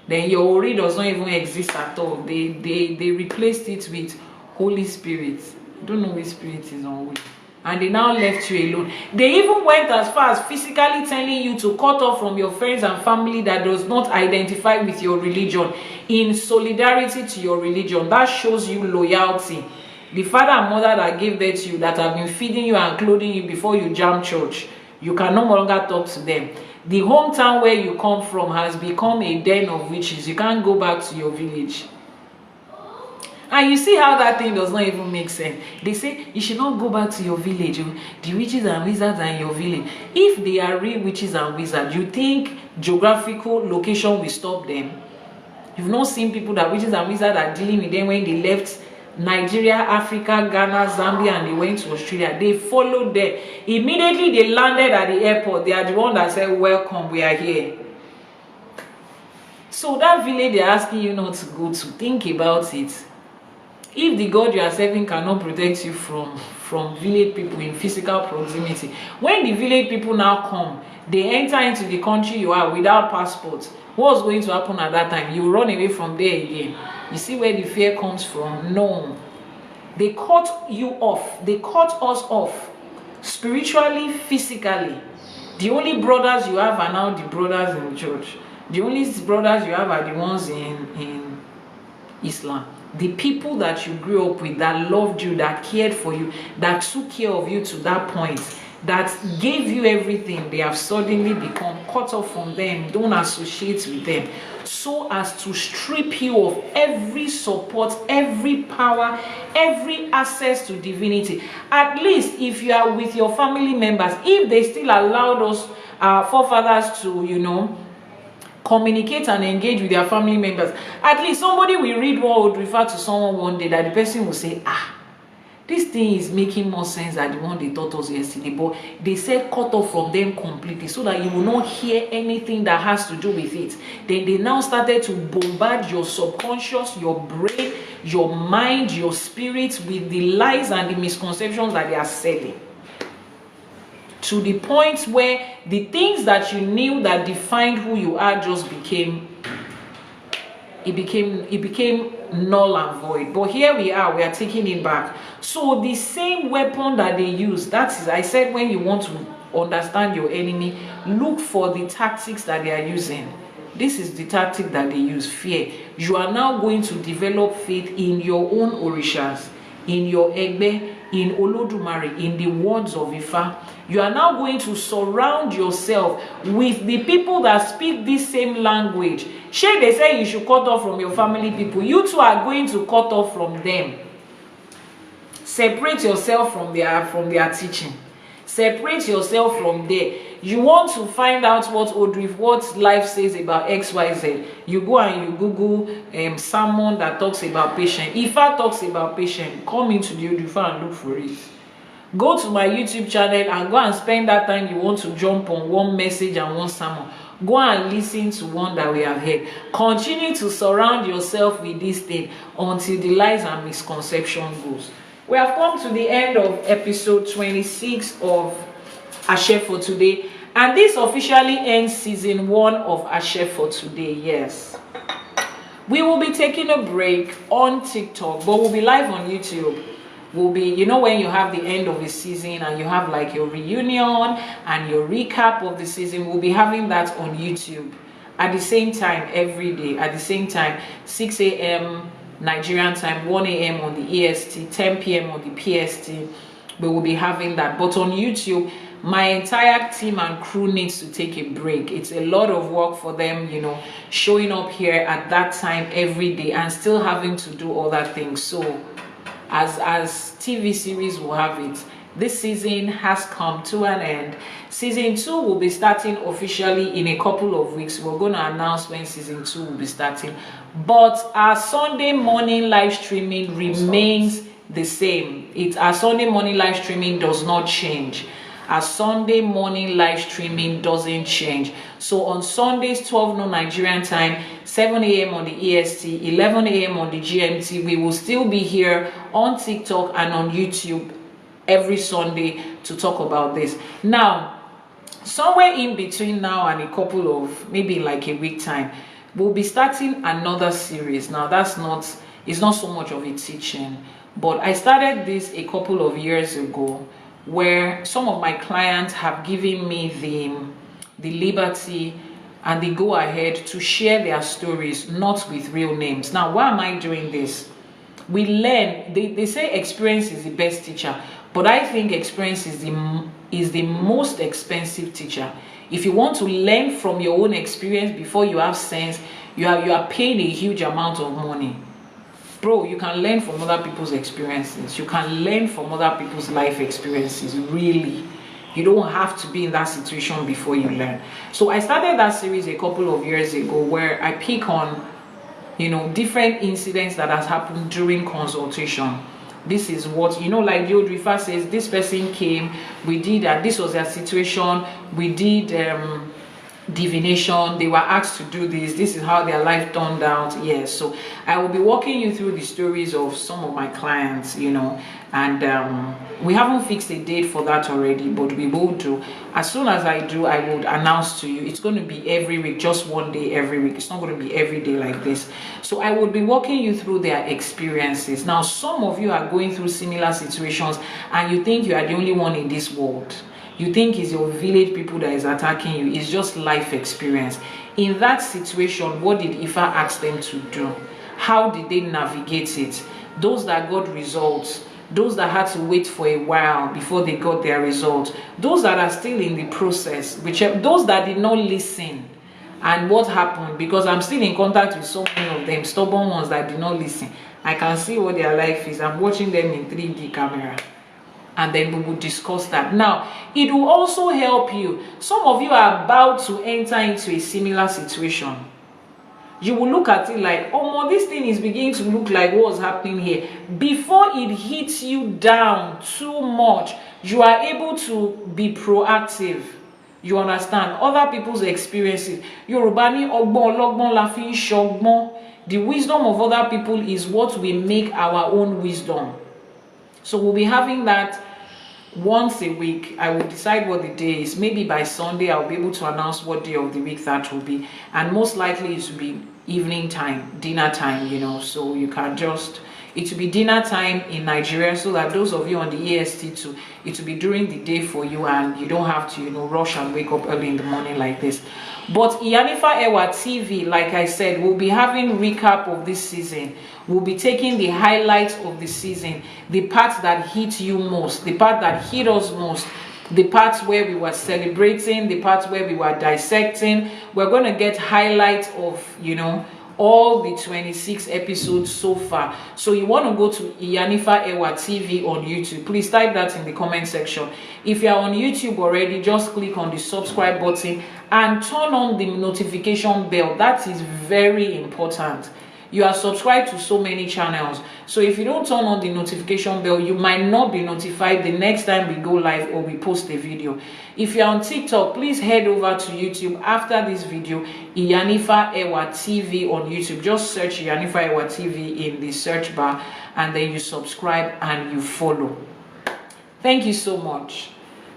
Then your ori does not even exist at all. They replaced it with Holy Spirit. I don't know which spirit is on which. And they now left you alone. They even went as far as physically telling you to cut off from your friends and family that does not identify with your religion, in solidarity to your religion. That shows you loyalty. The father and mother that gave birth to you, that have been feeding you and clothing you before you jam church, you can no longer talk to them. The hometown where you come from has become a den of witches. You can't go back to your village. And you see how that thing does not even make sense. They say you should not go back to your village. The witches and wizards are in your village. If they are real witches and wizards, you think geographical location will stop them? You've not seen people that witches and wizards are dealing with them when they left Nigeria, Africa, Ghana, Zambia, and they went to Australia. They followed them. Immediately they landed at the airport. They are the one that said, welcome, we are here. So that village they're asking you not to go to, think about it. If the God you are serving cannot protect you from village people in physical proximity, when the village people now come, they enter into the country you are without passport, what's going to happen at that time? You run away from there again. You see where the fear comes from? No. They cut you off. They cut us off spiritually, physically. The only brothers you have are now the brothers in the church. The only brothers you have are the ones in Islam. The people that you grew up with, that loved you, that cared for you, that took care of you to that point, that gave you everything, they have suddenly become cut off from them. Don't associate with them, so as to strip you of every support, every power, every access to divinity. At least if you are with your family members, if they still allowed us, our forefathers, to, communicate and engage with their family members, at least somebody will read what would refer to someone one day, that the person will say, This thing is making more sense than the one they taught us yesterday, but they said cut off from them completely so that you will not hear anything that has to do with it. Then they now started to bombard your subconscious, your brain, your mind, your spirit with the lies and the misconceptions that they are selling. To the point where the things that you knew that defined who you are just became null and void. But here we are taking it back. So the same weapon that they use, that is, I said, when you want to understand your enemy, look for the tactics that they are using. This is the tactic that they use, fear. You are now going to develop faith in your own orishas, in your egbe, in Olodumare, in the words of Ifa. You are now going to surround yourself with the people that speak this same language. Shay, they say you should cut off from your family people. You too are going to cut off from them. Separate yourself from their teaching. Separate yourself from there. You want to find out what life says about XYZ. You go and you Google someone that talks about patience. Ifa talks about patience. Come into the Odù Ifá and look for it. Go to my YouTube channel and go and spend that time you want to jump on one message and one sermon. Go and listen to one that we have heard. Continue to surround yourself with this thing until the lies and misconception goes. We have come to the end of episode 26 of Ashe for Today, and this officially ends season 1 of Ashe for Today. Yes, we will be taking a break on TikTok, but we'll be live on YouTube. Will be, you know, when you have the end of the season and you have like your reunion and your recap of the season, we'll be having that on YouTube at the same time every day, at the same time, 6 a.m. Nigerian time, 1 a.m. on the EST, 10 p.m. on the PST. We will be having that. But on YouTube, my entire team and crew needs to take a break. It's a lot of work for them, you know, showing up here at that time every day and still having to do other things. So as TV series will have it, this season has come to an end. Season 2 will be starting officially in a couple of weeks. We're going to announce when season 2 will be starting. But our Sunday morning live streaming remains the same. Our Sunday morning live streaming does not change. Our Sunday morning live streaming doesn't change. So on Sundays, 12 noon Nigerian time, 7 a.m. on the EST, 11 a.m. on the GMT, we will still be here on TikTok and on YouTube every Sunday to talk about this. Now, somewhere in between now and a couple of, maybe like a week time, we'll be starting another series. Now, it's not so much of a teaching, but I started this a couple of years ago, where some of my clients have given me the liberty and the go ahead to share their stories, not with real names. Now, why am I doing this? We learn, they say experience is the best teacher, but I think experience is the most expensive teacher. If you want to learn from your own experience before you have sense, you are paying a huge amount of money. Bro, you can learn from other people's experiences. You can learn from other people's life experiences, really. You don't have to be in that situation before you learn. So I started that series a couple of years ago where I pick on, you know, different incidents that has happened during consultation. This is what, you know, like the Odù Ifá says, this person came, we did that, this was their situation, we did divination, they were asked to do this is how their life turned out. Yes, so I will be walking you through the stories of some of my clients, you know, and we haven't fixed a date for that already, but we will do. As soon as I do, I would announce to you. It's going to be every week, just one day every week. It's not going to be every day like this. So I will be walking you through their experiences. Now, some of you are going through similar situations and you think you are the only one in this world. You think it's your village people that is attacking you. It's just life experience. In that situation, what did Ifa ask them to do? How did they navigate it? Those that got results, those that had to wait for a while before they got their results, those that are still in the process, those that did not listen, and what happened, because I'm still in contact with so many of them, stubborn ones that did not listen. I can see what their life is. I'm watching them in 3D camera. And then we will discuss that. Now, it will also help you. Some of you are about to enter into a similar situation. you will look at it like, oh, this thing is beginning to look like what's happening here. Before it hits you down too much, you are able to be proactive. You understand other people's experiences. Yoruba ni ogbon ologbon la fi ṣọgbọ́n. The wisdom of other people is what we make our own wisdom. So we'll be having that once a week. I will decide what the day is. Maybe by Sunday I'll be able to announce what day of the week that will be, and most likely it will be evening time, dinner time, you know, so you can just, it will be dinner time in Nigeria, so that those of you on the EST too, it will be during the day for you, and you don't have to, you know, rush and wake up early in the morning like this. But Ìyánífá Ẹwà TV, like I said, we'll be having recap of this season. We'll be taking the highlights of the season, the parts that hit you most, the part that hit us most, the parts where we were celebrating, the parts where we were dissecting. We're going to get highlights of, you know, all the 26 episodes so far. So you want to go to Ìyánífá Ẹwà TV on YouTube. Please type that in the comment section. If you're on YouTube already, just click on the subscribe button and turn on the notification bell. That is very important. You are subscribed to so many channels, so if you don't turn on the notification bell, you might not be notified the next time we go live or we post a video. If you're on TikTok, please head over to YouTube after this video, Ìyánífá Ẹwà TV on YouTube. Just search Ìyánífá Ẹwà TV in the search bar, and then you subscribe and you follow. Thank you so much.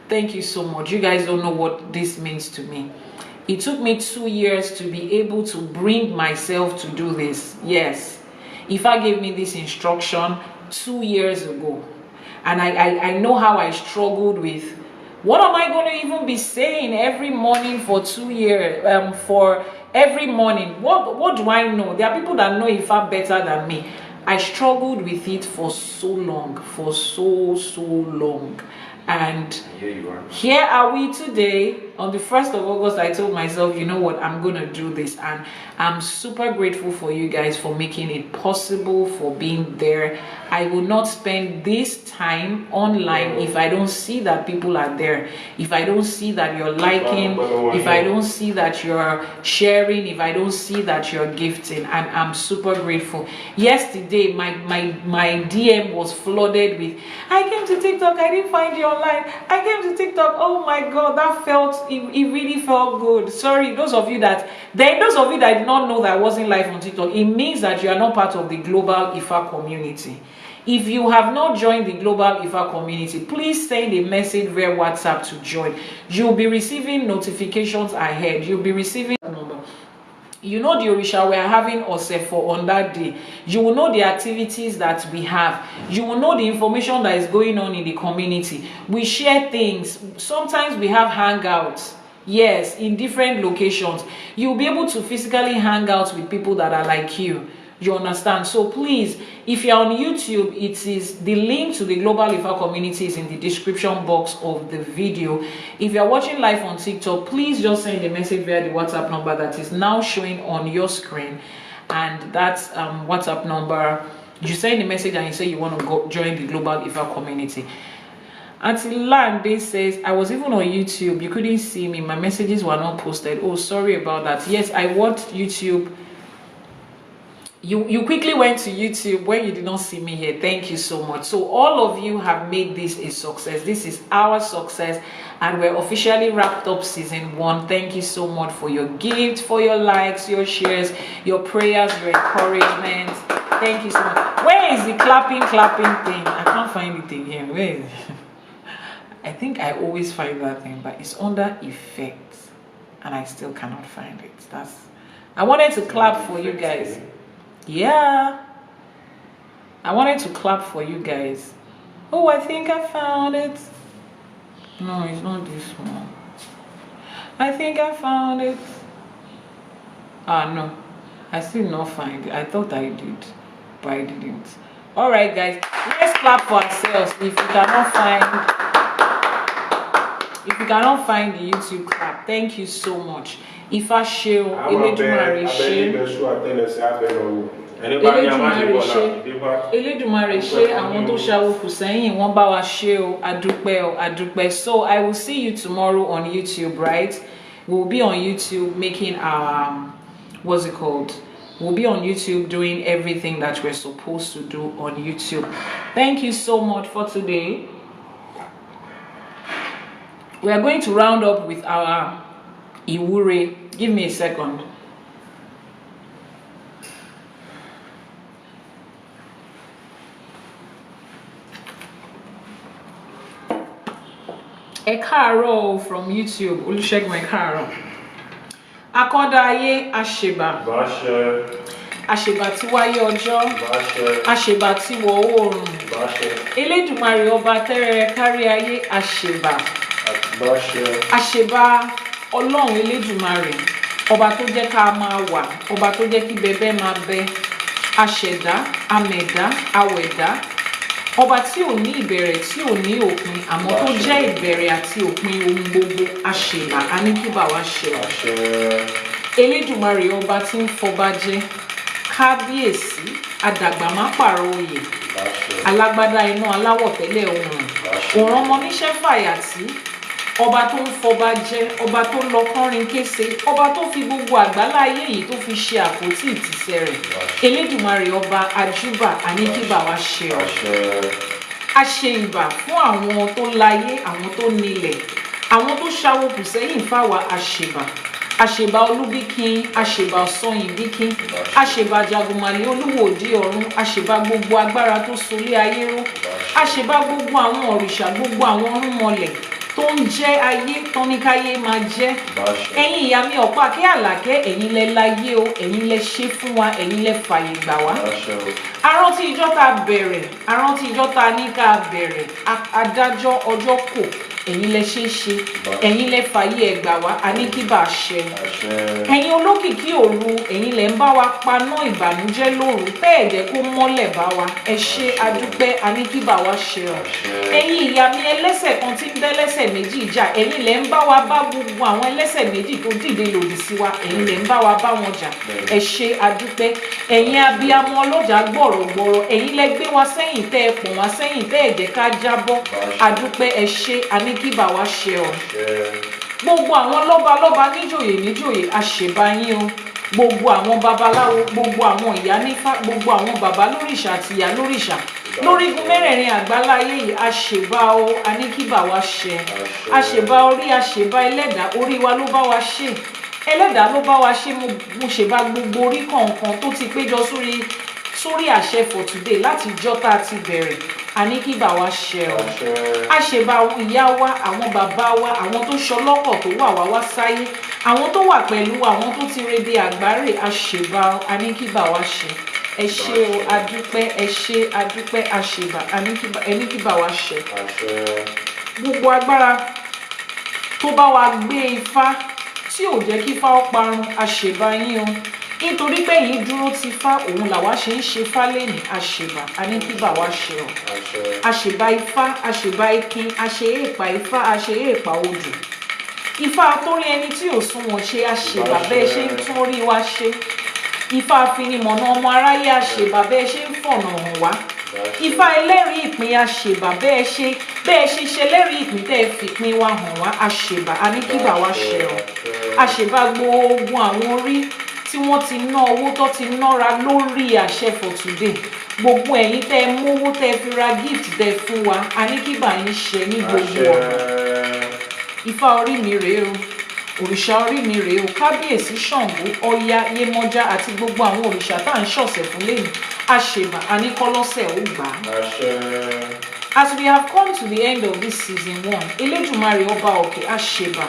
Thank you so much. You guys don't know what this means to me. It took me 2 years to be able to bring myself to do this. Yes, Ifa gave me this instruction 2 years ago, and I know how I struggled with, what am I going to even be saying every morning for 2 years, for every morning? What do I know? There are people that know Ifa better than me. I struggled with it for so long, for so long. And here are we today. On the 1st of August, I told myself, you know what, I'm going to do this. And I'm super grateful for you guys for making it possible, for being there. I will not spend this time online if I don't see that people are there. If I don't see that you're liking, if I don't see that you're sharing, if I don't see that you're gifting. And I'm super grateful. Yesterday, my DM was flooded with, I came to TikTok, I didn't find you online. I came to TikTok, oh my God, that felt, it really felt good. Sorry, those of you that did not know that I wasn't live on TikTok, it means that you are not part of the global Ifa community. If you have not joined the global Ifa community, please send a message via WhatsApp to join. You'll be receiving notifications ahead. You'll be receiving a number. You know the Orisha we are having Osefo on that day. You will know the activities that we have. You will know the information that is going on in the community. We share things. Sometimes we have hangouts. Yes, in different locations. You'll be able to physically hang out with people that are like you. You understand? So please, if you're on YouTube, it is the link to the global Ifa community is in the description box of the video. If you're watching live on TikTok, please just send a message via the WhatsApp number that is now showing on your screen. And that's WhatsApp number. You send a message and you say you want to go join the global Ifa community. Auntie Lande says, I was even on YouTube. You couldn't see me. My messages were not posted. Oh, sorry about that. Yes, I watched YouTube. You quickly went to YouTube when you did not see me here. Thank you so much. So all of you have made this a success. This is our success, and we're officially wrapped up season 1. Thank you so much for your gift, for your likes, your shares, your prayers, your encouragement. Thank you so much. Where is the clapping thing? I can't find it again. Where is it? I think I always find that thing, but it's under effects and I still cannot find it. I wanted to clap for you guys. Yeah, I wanted to clap for you guys. Oh, I think I found it. No, it's not this one. I think I found it. Ah, no, I still not find it. I thought I did, but I didn't. All right, guys, let's clap for ourselves. If you cannot find the YouTube clap, thank you so much. Ifa ṣe o, Elédùmarè ṣe. Elédùmarè ṣe, àwọn tó ṣàwò kù sẹ́yìn wọ́n bá wa ṣe o, adúpẹ́. So I will see you tomorrow on YouTube, right? We'll be on YouTube making our what's it called? We'll be on YouTube doing everything that we're supposed to do on YouTube. Thank you so much for today. We are going to round up with our Iwure. Give me a second. Ekaro from YouTube. Olusegun Ekaro. Akọ́dáyé àṣèbà. Báṣẹ. Àṣèbà tí wáyé ọjọ́. Báṣẹ. Àṣèbà tí wọ̀ oòrùn. Báṣẹ. Elédùmarè ọba tẹ́rẹ̀rẹ̀ kárí ayé àṣèbà. Báṣẹ. Àṣèbà Ọlọ́run Elédùmarè. Ọba tó jẹ́ ká máa wà. Ọba tó jẹ́ kí bẹbẹ máa bẹ. Àṣẹ̀dá, àmẹ̀dá, àwẹ̀dá. Ọba tí ò ní ìbẹ̀rẹ̀ tí ò ní òpin àmọ́ tó jẹ́ ìbẹ̀rẹ̀ àti òpin ohun gbogbo àṣèbà aníkíbà wa ṣe. Elédùmarè ọba tí ń fọba jẹ kábíyèsí àdàgbà má pààrọ̀ oyè alágbádá iná aláwọ̀ tẹ́lẹ̀ oòrùn òràn ọmọ níṣẹ́ fàyàtì ọba tó ń fọba jẹ ọba tó lọ kọrin kése ọba tó fi gbogbo àgbáláyé yìí tó fi ṣe àpótí ìtìsẹ̀ rẹ̀ Elédùmarè ọba àjúbà aníkíbà wa ṣe ọ. A ṣe ìbà fún àwọn tó láyé àwọn tó nílẹ̀ àwọn tó ṣàwòkù sẹ́yìn fáwa àṣèbà àṣèbà olúbíkin àṣèbà ọ̀sanyìnbíkin àṣèbà jagunmalè olúwòdì ọ̀run àṣèbà gbogbo agbára tó solé ayé ró àṣèbà gbogbo àwọn òrìṣà gbogbo àwọn ọ̀rúnmọlẹ̀ tó ń jẹ́ ayé tọ́níkáyé máa jẹ́ ẹ̀yin ìyá mi ọ̀pá kí àlàkẹ́ ẹ̀yin lẹ láyé o ẹ̀yin lẹ ṣe fún wa ẹ̀yin lẹ fàyè gbà wá. Arántí ìjọ tá bẹ̀rẹ̀ arántí ìjọ tá ní ká bẹ̀rẹ̀ adájọ́ ọjọ́ kò ẹ̀yin lẹ ṣe ṣe ẹ̀yin lẹ fàyè ẹ̀gbà wá aníkíbà ṣẹ. Ẹ̀yin olókìkí òru ẹ̀yin lẹ ń bá wa paná ìbànújẹ́ lóru bẹ́ẹ̀ jẹ́ kó mọ́lẹ̀ bá wa ẹ ṣé adúpẹ́ aníkíbà wa ṣẹ ọ. Ẹ̀yin ìyá mi ẹlẹ́sẹ̀ kan tí ń bẹ́lẹ́sẹ̀ méjì ìjà ẹ̀yin lẹ ń bá wa bá gbogbo àwọn ẹlẹ́sẹ̀ méjì tó dìde lòdì sí wa ẹ̀yin lẹ ń bá wa bá wọn jà ẹ ṣé adúpẹ́. Ẹ̀yin abiyamọ ọlọ́jà gbọ̀rọ̀gbọ̀rọ̀ ẹ̀yin lẹ gbé wa sẹ́yìn tẹ́ ẹ pọ̀n wá sẹ́yìn tẹ́ ẹ jẹ́ ká jábọ́ adúpẹ́ ẹ ṣé aníkíbà wa ṣe ọ. Gbogbo àwọn lọ́balọ́ba níjòyè níjòyè àṣèbà yín o gbogbo àwọn babaláwo gbogbo àwọn ìyánífá gbogbo àwọn bàbá lóríṣà àti ìyá lóríṣà lórígun mẹ́rẹ̀ẹ̀rin àgbáláyé yìí àṣèbà o aníkíbà wa ṣe àṣèbà orí àṣèbà ẹlẹ́dàá orí wa ló bá wa ṣe ẹlẹ́dàá ló bá wa ṣe mo ṣèbà gbogbo orí kọ̀ọ̀kan tó ti péjọ sórí àṣẹ for today láti ìjọ́ tá a ti bẹ̀rẹ̀ aníkíbà wa ṣe ọ. Àṣèbà àwọn ìyá wa àwọn bàbá wa àwọn tó ṣọlọ́kọ̀ tó wà wá sáyé àwọn tó wà pẹ̀lú àwọn tó ti rede àgbáre àṣèbà aníkíbà wa ṣe ẹ ṣé o adúpẹ́ ẹ ṣé adúpẹ́ àṣèbà aníkíbà wa ṣe. Gbogbo agbára tó bá wa gbé ifá tí ò jẹ́ kí ifá ó parun àṣèbà yín o nítorí pé yìí dúró ti fá òun làwa ṣe ń ṣe fá lẹ́nìí àṣèbà aníkíbà wa ṣe ọ. Àṣèbà ifá àṣèbà ikin àṣe èèpà ifá àṣe èèpà odù ifá torí ẹni tí ò sunwọ̀n ṣe àṣèbà bẹ́ẹ̀ ṣe ń tún orí wa ṣe ifá afinimọ̀nà ọmọ aráyé àṣèbà bẹ́ẹ̀ ṣe ń fọ̀nà hàn wá ifá ẹlẹ́rìí ìpín àṣèbà bẹ́ẹ̀ ṣe ṣẹlẹ́rìí ìpín tẹ́ ẹ fìpín wa hàn wá àṣèbà aníkíbà wa ṣe ọ. Àṣèbà gbogbo àwọn orí tí wọ́n ti ná owó tó ti nára lórí àṣẹ for today gbogbo ẹ̀yin tẹ́ ẹ mówó tẹ́ ẹ fi ra gift tẹ́ ẹ fún wa aníkíbà yín ṣe ní gbogbo ọ̀nà. Ifá orí mi rèé o òrìṣà orí mi rèé o kábíyèsí Ṣàngó Ọya Yemọja àti gbogbo àwọn òrìṣà tá à ń ṣọ̀sẹ̀ fún lẹ́yìn àṣèbà aníkọ́lọ́sẹ̀ ó gbà á. As we have come to the end of this season 1 Elédùmarè ọba òkè àṣèbà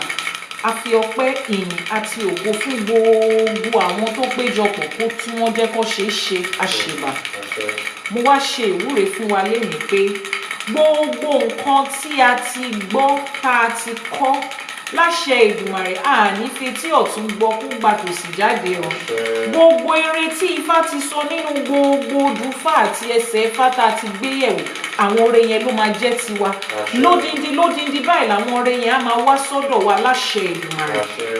a fi ọpẹ́ ìyìn àti ògo fún gbogbo àwọn tó péjọpọ̀ kó tí wọ́n jẹ́ kó ṣeé ṣe àṣèbà. Mo wá ṣe ìwúre fún wa lénìí pé gbogbo nǹkan tí a ti gbọ́ tá a ti kọ́ láṣẹ Èdùmàrè àní fetí ọ̀tún gbọ́ kó gba tòsì jáde o. Gbogbo eré tí ifá ti sọ nínú gbogbo odùfá àti ẹsẹ̀ ifá tá a ti gbé yẹ̀wò àwọn oore yẹn ló máa jẹ́ tiwa lódindi báyìí làwọn oore yẹn á máa wá sọ́dọ̀ wa láṣẹ Èdùmàrè.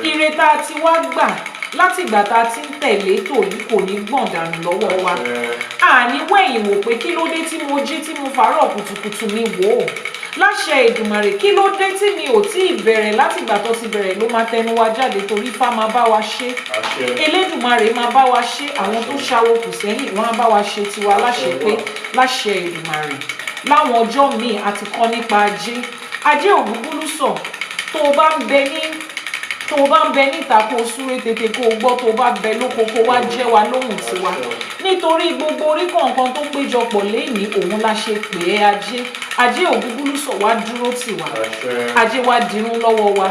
Ire tá a ti wá gbà láti ìgbà tá a ti ń tẹ̀lé tò yìí kò ní gbọ̀n dànù lọ́wọ́ wa. Àní wẹ̀yìn wò pé kí ló dé tí mo jí tí mo fàárọ̀ kùtùkùtù mi wò ó láṣẹ Èdùmàrè. Kí ló dé tí mi ò tí ì bẹ̀rẹ̀ láti ìgbà tó ti bẹ̀rẹ̀ ló máa tẹnu wa jáde torí Ifá máa bá wa ṣe, Elédùmarè máa bá wa ṣe, àwọn tó ṣàwò kù sẹ́yìn wọ́n á bá wa ṣe tiwa láṣẹ pé láṣẹ Èdùmàrè. Láwọn ọjọ́ míì a ti kọ́ nípa ajé Ògúngúlùsọ̀. tó o bá ń bẹ níta kó o súré tètè kó o gbọ́, tó o bá bẹ lóko kó wá jẹ́ wa lóhùn tiwa, nítorí gbogbo orí kọ̀ọ̀kan tó péjọpọ̀ lénìí òun la ṣe pè é ajé Ògúngúlùsọ̀ wá dúró tì wá, ajé wá dirun lọ́wọ́ wa,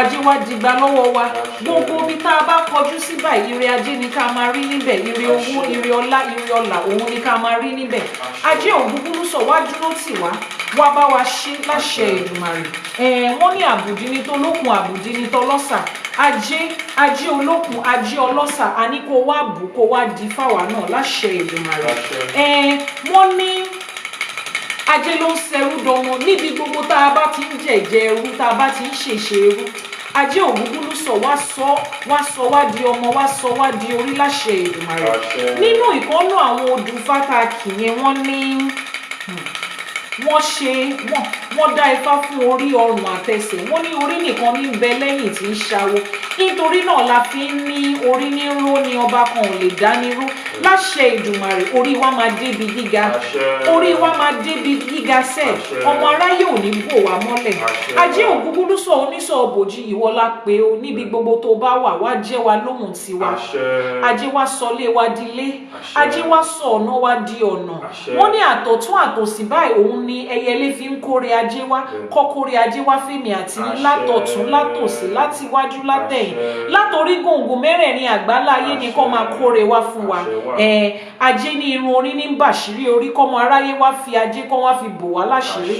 ajé wá dìgbà lọ́wọ́ wa. Gbogbo bí tá a bá kọjú sí báyìí ire ajé ni ká máa rí níbẹ̀, ire owó, ire ọlá, ire ọlà òun ni ká máa rí níbẹ̀. Ajé Ògúngúlùsọ̀ wá dúró tì wá, wá bá wa ṣe láṣẹ Èdùmàrè. Wọ́n ní àbùdí ni tó lókun, àbùdí ni tó lọ́sà. Ajé olókun, ajé ọlọ́sà, a ní kó wá bù kó wá di fáwa náà láṣẹ Èdùmàrè. Wọ́n ní ajé ló ń ṣẹrú dọmọ níbi gbogbo tá a bá ti ń jẹ̀jẹ̀ ẹrú, tá a bá ti ń ṣèṣe ẹrú. Ajé Ògúngúlùsọ̀ wá sọ wá di ọmọ, wá sọ wá di orí láṣẹ Èdùmàrè. Nínú ìkọ́nú àwọn Odù Ifá tá a kì yẹn, wọ́n ní wọ́n dá Ifá fún orí, ọrùn àtẹsẹ̀. Wọ́n ní orí nìkan ní bẹ lẹ́yìn tí ń ṣawo, nítorí náà la fi ń ní orí ní ró ni ọba kan ò lè dá ní ró. Láṣẹ Èdùmàrè orí wa máa débi gíga, orí wa máa débi gíga sẹ́, ọmọ aráyé ò ní bò wá mọ́lẹ̀. Ajé Ògúngúlùsọ̀ oníṣọ̀ bòjì ìwọ la pé o, níbi gbogbo tó bá wà wá jẹ́ wa lóhùn tiwa. Ajé wa sọlé wa dilé, ajé wa sọ ọ̀nà wa di ọ̀nà. Wọ́n ní àtọ̀tún àtòsí báyìí òun ni ẹyẹlé fi ń kórè ajé wa, kọ́kórè ajé wa fèmí àti látọ̀tún látòsí, láti iwájú látẹ̀yìn, látorí gbòǹgbò mẹ́rẹ̀ẹ̀rin àgbáláyé ni kó máa kórè wá fún wa. Ajé ní irun orí ní bàṣírí orí, kọ́mọ aráyé wá fi ajé kọ́ wá fi bò wá láṣìírí.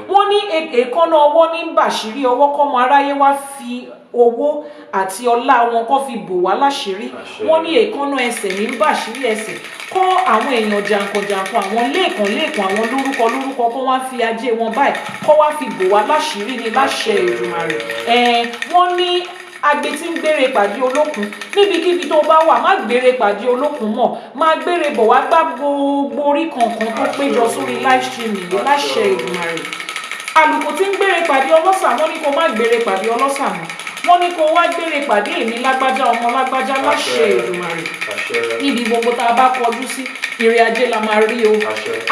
Wọ́n ní èékánná ọwọ́ ní bàṣírí ọwọ́, kọ́mọ aráyé wá fi owó àti ọlá wọn kọ́ fi bò wá láṣìírí. Wọ́n ní èékánná ẹsẹ̀ ní bàṣírí ẹsẹ̀, kọ́ àwọn èèyàn jàǹkànjàǹkàn, àwọn lẹ́ẹ̀kan àwọn lórúkọ kọ́ wá fi ajé wọn báyìí kọ́ wá fi bò wá láṣìírí ní láṣẹ Èdùmàrè. Wọ́n ní agbe tí ń gbére pàdé olókun, níbikíbi tó bá wà má gbére pàdé olókun mọ́, má gbére bọ̀ wá gbá gbogbo orí kankan tó péjọ sórí live stream yìí láṣẹ Èdùmàrè. Àlùkò tí ń gbére pàdé ọlọ́sà, wọ́n ní kó má gbére pàdé ọlọ́sà mọ́, wọ́n ní kó wá gbére pàdé èmi lágbájá ọmọ lágbájá láṣẹ Èdùmàrè. Níbi gbogbo tá a bá kọjú sí ire ajé la máa rí o,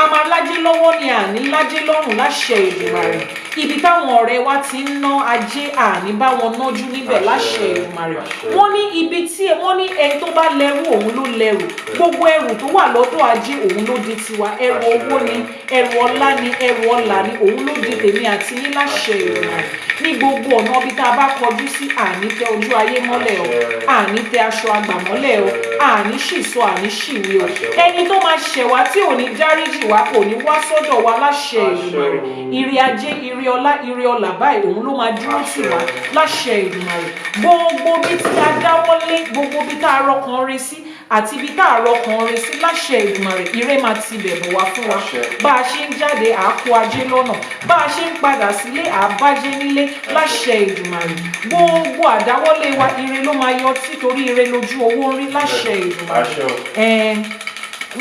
a máa lájé lọ́wọ́ ni àní lájé lọ́rùn láṣẹ Èdùmàrè. Ibi táwọn ọ̀rẹ́ wa ti ń ná ajé àní bá wọn nájú níbẹ̀ láṣẹ Èdùmàrè. Wọ́n ní ibi tí wọ́n ní ẹni tó bá lẹ́rù òun ló lẹ́rù, gbogbo ẹrù tó wà lọ́dọ̀ ajé òun ló di tiwa, ẹrù owó ni, ẹrù ọlá ni, ẹrù ọlà ni, òun ló di tèmi àti ní láṣẹ Èdùmàrè. Ní gbogbo ọ̀nà bí tá a bá kọjú sí àní tẹ ojú ayé mọ́lẹ̀ o, àní tẹ aṣọ àgbà mọ́lẹ̀ o, àní ṣìṣọ àní ṣìwé o. Ẹni tó máa ṣẹ̀wá tí ò ní dáríjì wá kò ní wá sọ́dọ̀ wa láṣẹ Èdùmàrè. Ire ajé, ire ọlá, ire ọlà báyìí òun ló máa dúró tì wá láṣẹ Èdùmàrè. Gbogbo bí tí a dáwọ́lé, gbogbo bí tá a rọkàn rẹ sí àti ibi tá a rọkàn rẹ sí láṣẹ Èdùmàrè, ire máa ti bẹ̀bọ̀ wá fún wa. Bá a ṣe ń jáde à á kó ajé lọ́nà, bá a ṣe ń padà sílé à á bájé nílé láṣẹ Èdùmàrè. Gbogbo àdáwọ́lé wa ire ló máa yọ títorí ire lójú owó rí láṣẹ Èdùmàrè.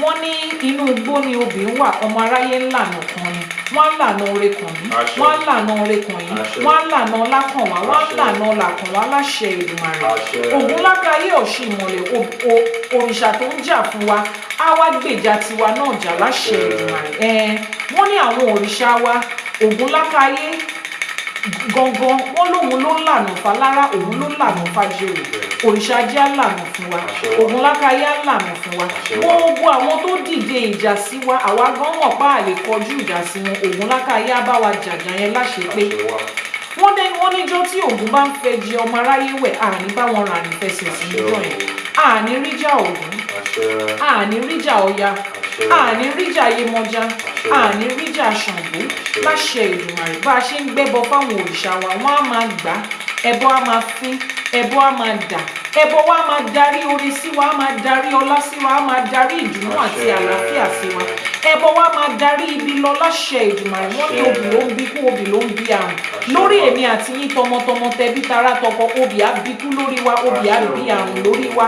Wọ́n ní inú igbó ni obì ń wà, ọmọ aráyé ń lànà kan ni, wọ́n ń lànà oore kàn mí, wọ́n ń lànà oore kàn yín, wọ́n ń lànà ọlá kàn wá, wọ́n ń lànà ọlà kàn wá láṣẹ Èdùmàrè. Ògún lákàáyé ọ̀ṣun ìmọ̀lẹ̀, òrìṣà tó ń jà fún wa á wá gbèjà tiwa náà jà láṣẹ Èdùmàrè. Wọ́n ní àwọn òrìṣà wa Ògún lákàáyé gangan wọn lóun ló lànà falára, òun ló lànà fàjèrè, òrìṣà ajé á lànà fún wa, Ògún lákàáyé á lànà fún wa. Gbogbo àwọn tó dìde ìjà sí wa, àwa gan mọ̀ pa àlè kọjú ìjà sí wọn, Ògún lákàáyé á bá wa jàjà yẹn láṣẹ pé wọ́n níjọ́ tí Ògún bá ń fẹ́ jẹ ọmọ aráyé wẹ̀, àní bá wọn rà ní fẹsẹ̀ sí níjọ́ yẹn, àní ríjà Ògún, àní ríjà Ọya, àní ríjà Yemọja, àní ríjà Ṣàngó láṣẹ Èdùmàrè. Bá a ṣe ń gbẹ́bọ fáwọn òrìṣà wa, wọ́n á máa gbà, ẹbọ á máa fín, ẹbọ á máa dà, ẹbọ wa máa darí oore sí wa, á máa darí ọlá sí wa, á máa darí ìdùnnú àti àlàáfíà sí wa, ẹbọ wa máa darí ibi lọ láṣẹ Èdùmàrè. Wọ́n ní obì ló ń bí kú, obì ló ń bí àrùn lórí èmi àti yín tọmọtọmọ tẹbí tará tọkọ, obì á bí kú lórí wa, obì á bí àrùn lórí wa,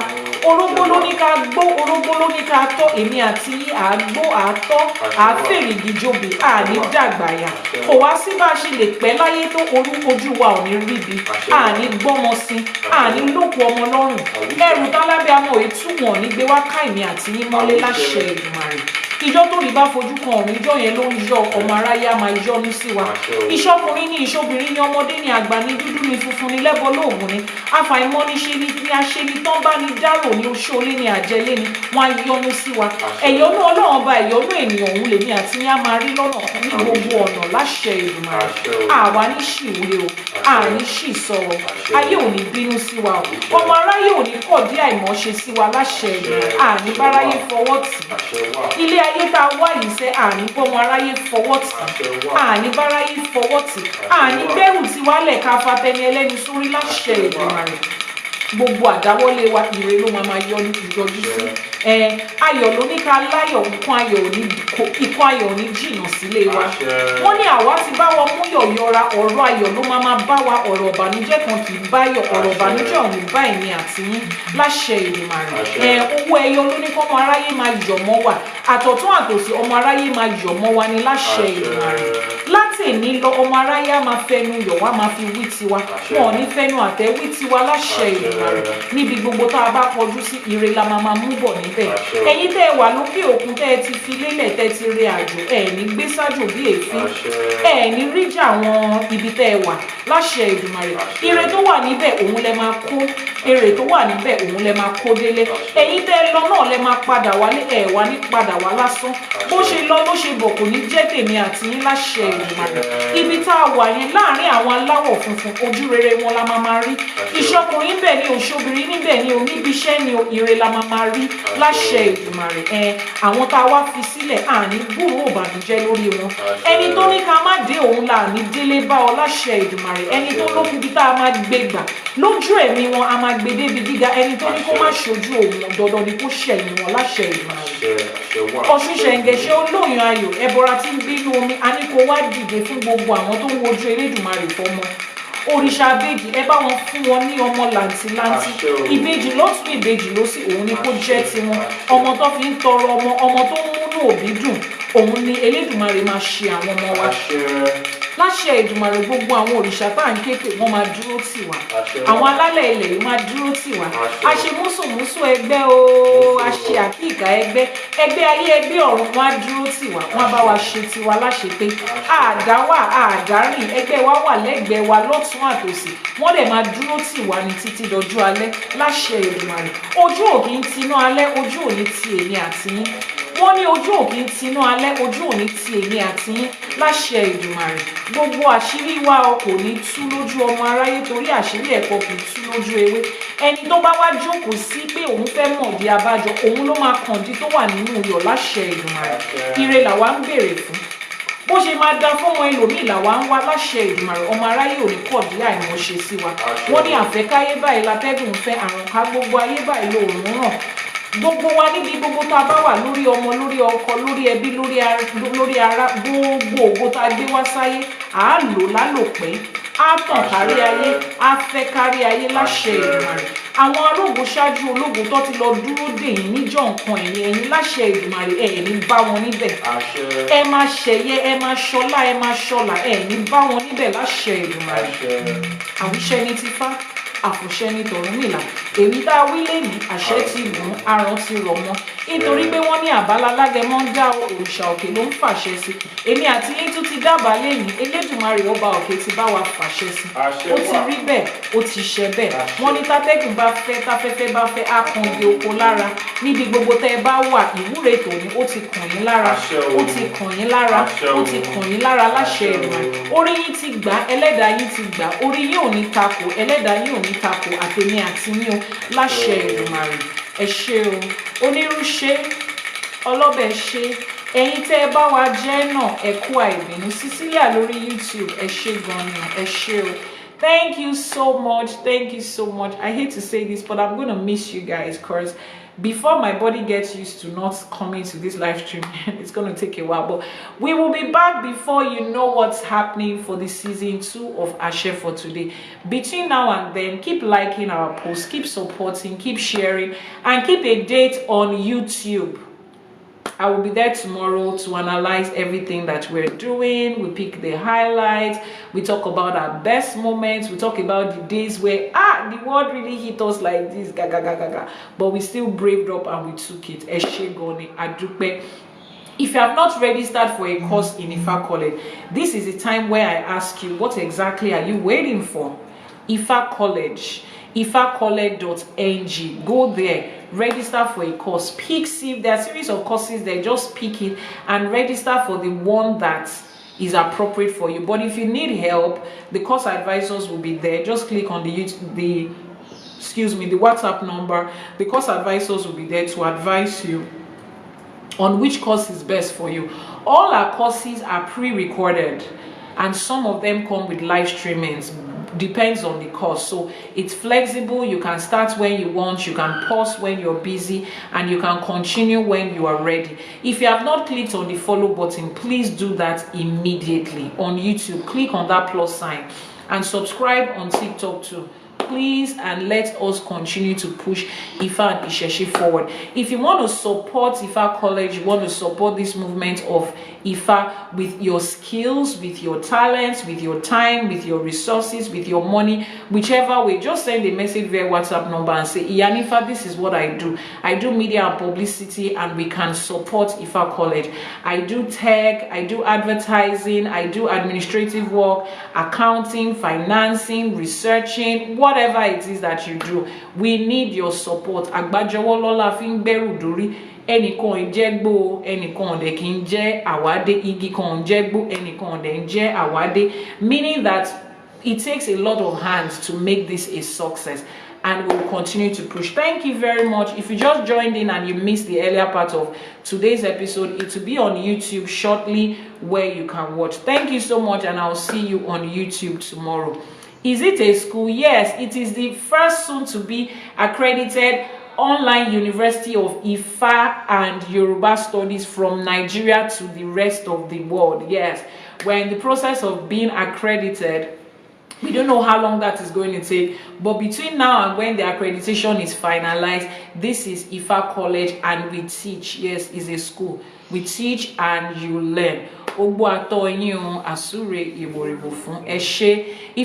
orógbó ló ní ká gbó orógbó ló ní ká tọ́ èmi àti yín àgbó àtọ́ àfèrègì jòbè àní dàgbàyà kò wá sí bá a ṣe lè pẹ́ láyé tó ojú wa ò ní ríbi àní gbọ́mọ sí àní lóko ọmọ lọ́rùn ẹrù tálábẹ́ amọ̀ ètùwọ̀n ní gbé wá ká èmi àti yín mọ́lé láṣẹ Èdùmàrè ìjọ tó rí bá fojú kan ọ̀run ìjọ yẹn ló ń yọ ọmọ aráyé á máa yọ́nú sí wa ìṣọkùnrin ní ìṣobìnrin ní ọmọdé ní àgbà ní dúdú ní funfun ní lẹ́bọ lóògùn ní àfàìmọ̀ ní ṣe ní aṣe ní tán bá ní dárò ní oṣoolé ní àjẹlé ní wọn á yọ́nú sí wa ẹ̀yọ́nú Ọlọ́run bá ẹ̀yọ́nú ènìyàn òun lèmi àti yín á máa rí lọ́nà ní gbogbo ọ̀nà láṣẹ Èdùmàrè àwa ní ṣìwúre o àní ṣì sọ̀rọ̀ ayé ò ní bínú sí wa o ọmọ aráyé ò ní kọ̀ dí àìmọ̀ṣe sí wa láṣẹ Èdùmàrè àní báráyé fọwọ́ tì ilé ayé tá a wá yìí sẹ́ àní gbọ́mọ aráyé fọwọ́ tì àní báráyé fọwọ́ tì àní gbẹ́rù tí wálẹ̀ ká fatẹni ẹlẹ́ni sórí láṣẹ Èdùmàrè gbogbo àdáwọ́lé wa ire ló máa yọjú sí ayọ̀ ló ní ká láyọ̀ ikú ayọ̀ ní jìnnà sílé wa wọ́n ní àwa ti bá wọn mú yọ̀yọra ọ̀rọ̀ ayọ̀ ló máa bá wa ọ̀rọ̀ ìbànújẹ́ kan kì í báyọ̀ ọ̀rọ̀ ìbànújẹ́ ò ní bá èmi àti yín láṣẹ Èdùmàrè owó ẹyọ ló ní kọ́mọ aráyé máa yọ̀ mọ́ wa àtọ̀tún àtòsí ọmọ aráyé máa yọ̀ mọ́ wa ní láṣẹ Èdùmàrè láti èní lọ ọmọ aráyé á máa fẹnu yọ̀ wá máa fi wí tiwa wọn ò ní fẹnu àtẹ́ wí tiwa láṣẹ Èdùmàrè níbi gbogbo tá a bá kọjú sí ire la máa mú bọ̀ níbẹ̀ ẹ̀yin tẹ́ ẹ wà lókè òkun tẹ́ ẹ ti fi lélẹ̀ tẹ́ ẹ ti rí àjò ẹ̀ ní gbé sájò bí èéfín ẹ̀ ní ríjà àwọn ibi tẹ́ ẹ wà láṣẹ Èdùmàrè ire tó wà níbẹ̀ òun lẹ máa kó èrè tó wà níbẹ̀ òun lẹ máa kó délé ẹ̀yin tẹ́ ẹ lọ náà lẹ máa padà wálé ẹ̀ wá ní padà wá lásán bó ṣe lọ ló ṣe bọ̀ kò ní jẹ́ tèmi àti yín láṣẹ Èdùmàrè ibi tá a wà yẹn láàárín àwọn aláwọ̀ funfun ojú rere wọn la máa rí ìṣọkùnrin bẹ́ẹ̀ ni òṣobìnrin níbẹ̀ ni oníbiṣẹ́ ni ire la máa rí láṣẹ Èdùmàrè àwọn tá a wá fi sílẹ̀ àní gbúròó ìbànújẹ́ lórí wọn ẹni tó ní ká má dé òun là ní délé bá ọ láṣẹ Èdùmàrè ẹni tó lókun bí tá a máa gbé gbà lójú ẹ̀mí wọn a máa gbé débi gíga ẹni tó ní kó má ṣojú òun dandan ni kó ṣẹ̀yìn wọn láṣẹ Èdùmàrè Ọ̀ṣun ṣẹ̀ǹgẹ̀ṣẹ̀ olóyún ayọ̀ ẹbọra tí ń bínú omi a ní kó wá dìde fún gbogbo àwọn tó ń wojú Elédùmarè fọmọ òrìṣà ìbejì ẹ bá wọn fún wọn ní ọmọ làǹtìlanti ìbejì lọ́tún ìbejì lósì òun ni kó jẹ́ tiwọn ọmọ tó fi ń tọrọ ọmọ tó ń múnú òbí dùn òun ni Elédùmarè máa ṣe àwọn ọmọ wa láṣẹ Èdùmàrè gbogbo àwọn òrìṣà tá à ń képe wọn máa dúró tì wá àwọn alálẹ̀ ilẹ̀ yìí máa dúró tì wá a ṣe mùsùlùmùsù ẹgbẹ́ o a ṣe àkíkà ẹgbẹ́ ayé ẹgbẹ́ ọ̀run wọn á dúró tì wá wọn á bá wa ṣe tiwa láṣẹ pé àdáwà àdárìn ẹgbẹ́ wa wà lẹ́gbẹ̀ẹ́ wa lọ́tún àtòsì wọ́n dẹ̀ máa dúró tì wá ní títí dọjú alẹ́ láṣẹ Èdùmàrè ojú òkè ń tinú alẹ́ ojú òní ti èmi àti yín wọ́n ní ojú òkè ń tinú alẹ́ ojú òní ti èmi àti yín láṣẹ Èdùmàrè gbogbo àṣírí wa kò ní tú lójú ọmọ aráyé torí àṣírí ẹ̀kọ́ kì í tú lójú ewé ẹni tó bá wá jókòó sí pé òun fẹ́ mọ̀ bí abájọ òun ló máa kàn dí tó wà nínú iyọ̀ láṣẹ Èdùmàrè ire làwa ń béèrè fún bó ṣe máa da fọ́mọ ẹlòmíì làwa ń wá láṣẹ Èdùmàrè ọmọ aráyé ò ní kọ̀ dí àìmọ̀ṣe sí wa wọ́n ní àfẹ́káyé báyìí látẹ́gùn fẹ́ àrùn ká gbogbo ayé báyìí lòun ràn gbogbo wa níbi gbogbo tá a bá wà lórí ọmọ lórí ọkọ lórí ẹbí lórí ara gbogbo ògo tá a gbé wá sáyé à á lò lálòpẹ́ á tàn kárí ayé á fẹ́ kárí ayé láṣẹ Èdùmàrè àwọn arógo ṣáájú ológo tó ti lọ dúró dè yín níjọ́ nǹkan ẹ̀yìn láṣẹ Èdùmàrè ẹ̀ ní bá wọn níbẹ̀ ẹ máa ṣẹ̀yẹ ẹ máa ṣọlá ẹ máa ṣọlà ẹ̀ ní bá wọn níbẹ̀ láṣẹ Èdùmàrè àwíṣẹ́ ní ti fá àfòṣẹ ní tọ̀rúnmìlà èyí tá a wí lẹ́nu àṣẹ ti gùn aràn ti rọ̀ mọ́ nítorí pé wọ́n ní àbálá lágẹmọ́ ń dá òrìṣà òkè ló ń fàṣẹ sí èmi àti yín tún ti dábàá lẹ́yìn Elédùmarè ọba òkè ti bá wa fàṣẹ sí ó ti rí bẹ́ẹ̀ ó ti ṣẹ bẹ́ẹ̀ wọ́n ní tátẹ́gùn bá fẹ́ táfẹ́fẹ́ bá fẹ́ á kan igi oko lára níbi gbogbo tẹ́ ẹ bá wà ìwúre tòní ó ti kàn yín lára ó ti kàn yín lára ó ti kàn yín lára láṣẹ Èdùmàrè orí yín ti gbà ẹlẹ́dàá yín ti gbà orí yín ò ní takò ẹlẹ́dàá yín ò ní takò àtẹ̀mí àti yín o láṣẹ Èdùmàrè ẹ ṣé o onírú ṣe ọlọ́bẹ̀ ṣe ẹ̀yin tẹ́ ẹ bá wa jẹ́ náà ẹ kú àìbínú Cecilia lórí YouTube ẹ ṣé gan-an ẹ ṣé o thank you so much I hate to say this but I'm gonna miss you guys cause before my body gets used to not coming to this live stream. It's going to take a while, but we will be back before you know what's happening for the season 2 of Ashe for today. Between now and then, keep liking our posts, keep supporting, keep sharing, and keep a date on YouTube. I will be there tomorrow to analyze everything that we're doing. We pick the highlights, we talk about our best moments, we talk about the days where the world really hit us like this, but we still braved up and we took it. If you have not registered for a course in Ìká College, this is the time where I ask you, what exactly are you waiting for? Ìká College, ifacollege.ng. Go there, register for a course, see there are a series of courses there, just pick it and register for the one that is appropriate for you. But if you need help, the course advisors will be there. Just click on the WhatsApp number. The course advisors will be there to advise you on which course is best for you. All our courses are pre-recorded, and some of them come with live streamings. Depends on the course, so it's flexible. You can start when you want, you can pause when you're busy, and you can continue when you are ready. If you have not clicked on the follow button, please do that immediately. On YouTube, click on that plus sign and subscribe on TikTok too, please, and let us continue to push Ifa and Isheshi forward. If you want to support Ìká College, you want to support this movement of Ifa with your skills, with your talents, with your time, with your resources, with your money, whichever way, just send a message via WhatsApp number and say, Iyanifa, this is what I do. I do media and publicity, and we can support Ìká College. I do tech, I do advertising, I do administrative work, accounting, financing, researching, whatever it is that you do. We need your support. Agbajowo lola fin gberu dori. Ẹnìkan ìjẹ́gbó, ẹnìkan ọ̀dẹ̀ kì í jẹ́ àwádé, igi kan ìjẹ́gbó, ẹnìkan ọ̀dẹ̀ ń jẹ́ àwádé, meaning that it takes a lot of hands to make this a success, and we will continue to push. Thank you very much. If you just joined in and you missed the earlier part of today's episode, it will be on YouTube shortly where you can watch. Thank you so much, and I'll see you on YouTube tomorrow. Is it a school? Yes, it is the first soon to be accredited online university of Ifa and Yoruba studies from Nigeria to the rest of the world. Yes, we're in the process of being accredited. We don't know how long that is going to take, but between now and when the accreditation is finalized, this is Ìká College, and we teach. Yes, it's a school. We teach and you learn. If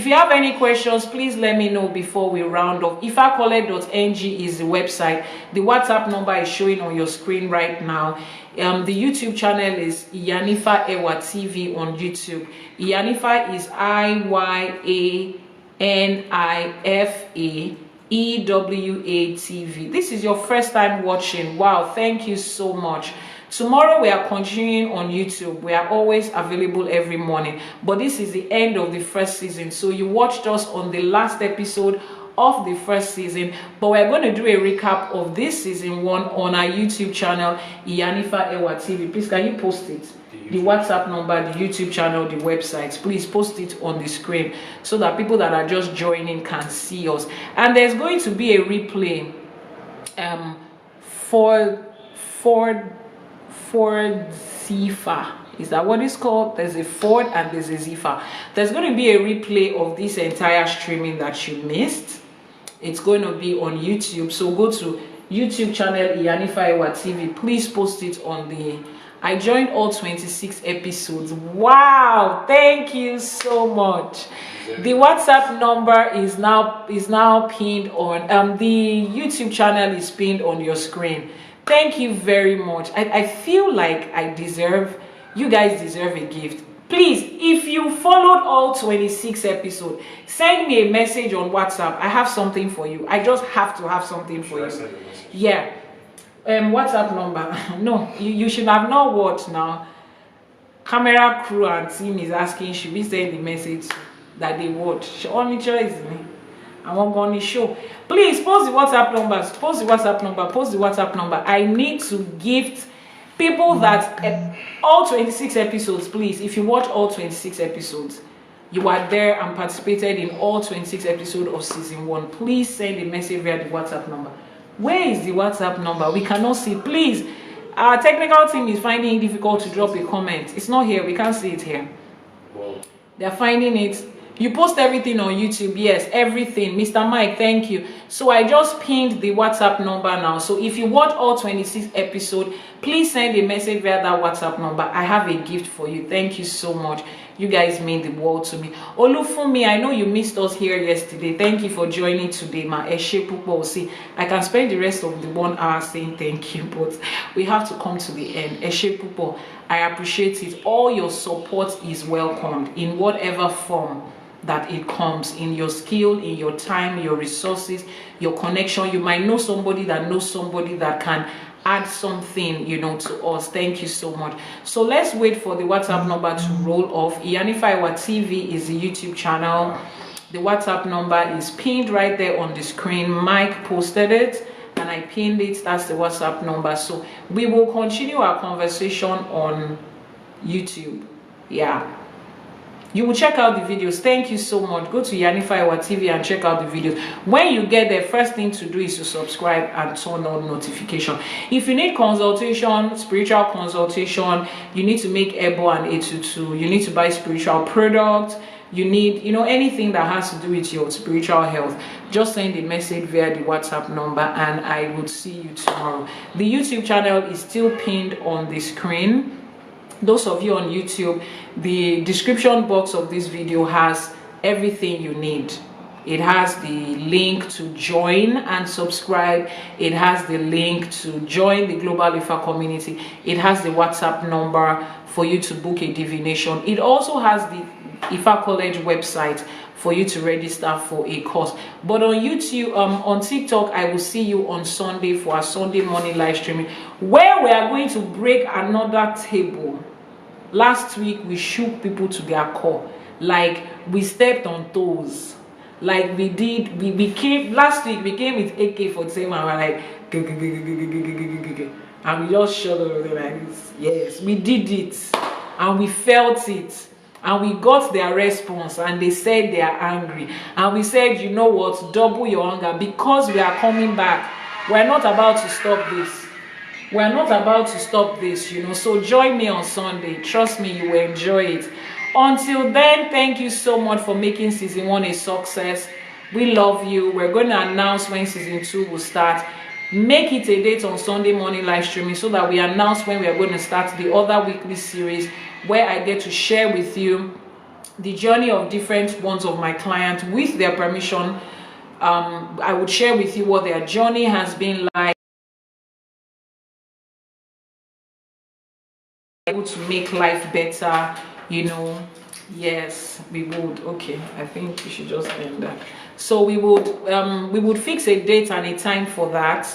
you have any questions, please let me know before we round off. ifacollege.ng is the website. The WhatsApp number is showing on your screen right now. The YouTube channel is Ìyánífá Ẹwà TV on YouTube. Iyanifa is IYANIFA EWA TV. This is your first time watching. Wow, thank you so much. Tomorrow we are continuing on YouTube. We are always available every morning, but this is the end of the first season, so you watched us on the last episode of the first season, but we're going to do a recap of this season 1 on our YouTube channel, Ìyánífá Ẹwà TV. Please, can you post it? The WhatsApp number, the YouTube channel, the websites. Please post it on the screen so that people that are just joining can see us. And there's going to be a replay for Zifa. Is that what it's called? There's a Ford and there's a Zifa. There's going to be a replay of this entire streaming that you missed. It's going to be on YouTube, so go to YouTube channel Ìyánífá Ẹwà TV. Please post it on the... I joined all 26 episodes. Wow, thank you so much. The WhatsApp number is now pinned on the YouTube channel is pinned on your screen. Thank you very much. I feel like you guys deserve a gift. Please, if you followed all 26 episodes, send me a message on WhatsApp. I have something for you. I just have to have something for you. Yeah. WhatsApp number. No, you should have not watched now. Camera crew and team is asking, should we send the message that they watch? Only choice me. I won't go on the show. Please post the WhatsApp numbers. Post the WhatsApp number. Post the WhatsApp number. I need to gift people that all 26 episodes. Please, if you watch all 26 episodes, you are there and participated in all 26 episodes of season 1. Please send a message via the WhatsApp number. Where is the WhatsApp number? We cannot see. Please, our technical team is finding it difficult to drop a comment. It's not here. We can't see it here. Well, They're finding it. You post everything on YouTube. Yes, everything. Mr. Mike, thank you. So I just pinned the WhatsApp number now. So if you watch all 26 episodes, please send a message via that WhatsApp number. I have a gift for you. Thank you so much. You guys mean the world to me. Olufumi, I know you missed us here yesterday. Thank you for joining today, ma. Eshe pupo. See, I can spend the rest of the 1 hour saying thank you, but we have to come to the end. Eshe pupo, I appreciate it. All your support is welcomed in whatever form that it comes, in your skill, in your time, your resources, your connection. You might know somebody that knows somebody that can add something, you know, to us. Thank you so much. So let's wait for the WhatsApp number to roll off. Ìyánífá Ẹwà TV is the YouTube channel. The WhatsApp number is pinned right there on the screen. Mike posted it and I pinned it. That's the WhatsApp number. So we will continue our conversation on YouTube. Yeah, you will check out the videos. Thank you so much. Go to Ìyánífá Ẹwà TV and check out the videos. When you get there, first thing to do is to subscribe and turn on notification. If you need consultation, spiritual consultation, you need to make Ebo and Etutu, you need to buy spiritual products, you need, you know, anything that has to do with your spiritual health, just send a message via the WhatsApp number and I will see you tomorrow. The YouTube channel is still pinned on the screen. Those of you on YouTube, the description box of this video has everything you need. It has the link to join and subscribe. It has the link to join the Global Ifa community. It has the WhatsApp number for you to book a divination. It also has the Ifa College website for you to register for a course. But on YouTube, on TikTok, I will see you on Sunday for our Sunday morning live streaming, where we are going to break another table. Last week we shook people to their core, like we stepped on toes, like we did. We came last week. We came with AK-47 and we're like, and we just shut over like this. Yes, we did it, and we felt it, and we got their response, and they said they are angry, and we said, you know what, double your anger because we are coming back. We're not about to stop this. We're not about to stop this, you know. So join me on Sunday. Trust me, you will enjoy it. Until then, thank you so much for making season 1 a success. We love you. We're going to announce when season 2 will start. Make it a date on Sunday morning live streaming so that we announce when we are going to start the other weekly series where I get to share with you the journey of different ones of my clients with their permission. I would share with you what their journey has been like. Able to make life better, you know. Yes, we would. Okay, I think we should just end that. So we would fix a date and a time for that.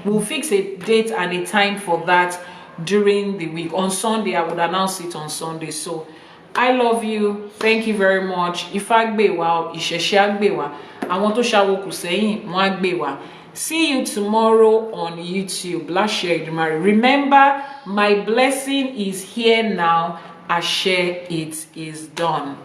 We'll fix a date and a time for that during the week. On Sunday, I would announce it on Sunday. So I love you. Thank you very much. Ìfá gbéwà, ìṣẹ̀ṣe gbéwà. Àwọn tó ṣàwòkù sẹ́yìn, wọ́n gbéwà. See you tomorrow on YouTube. Remember, my blessing is here now. Ashe, it is done.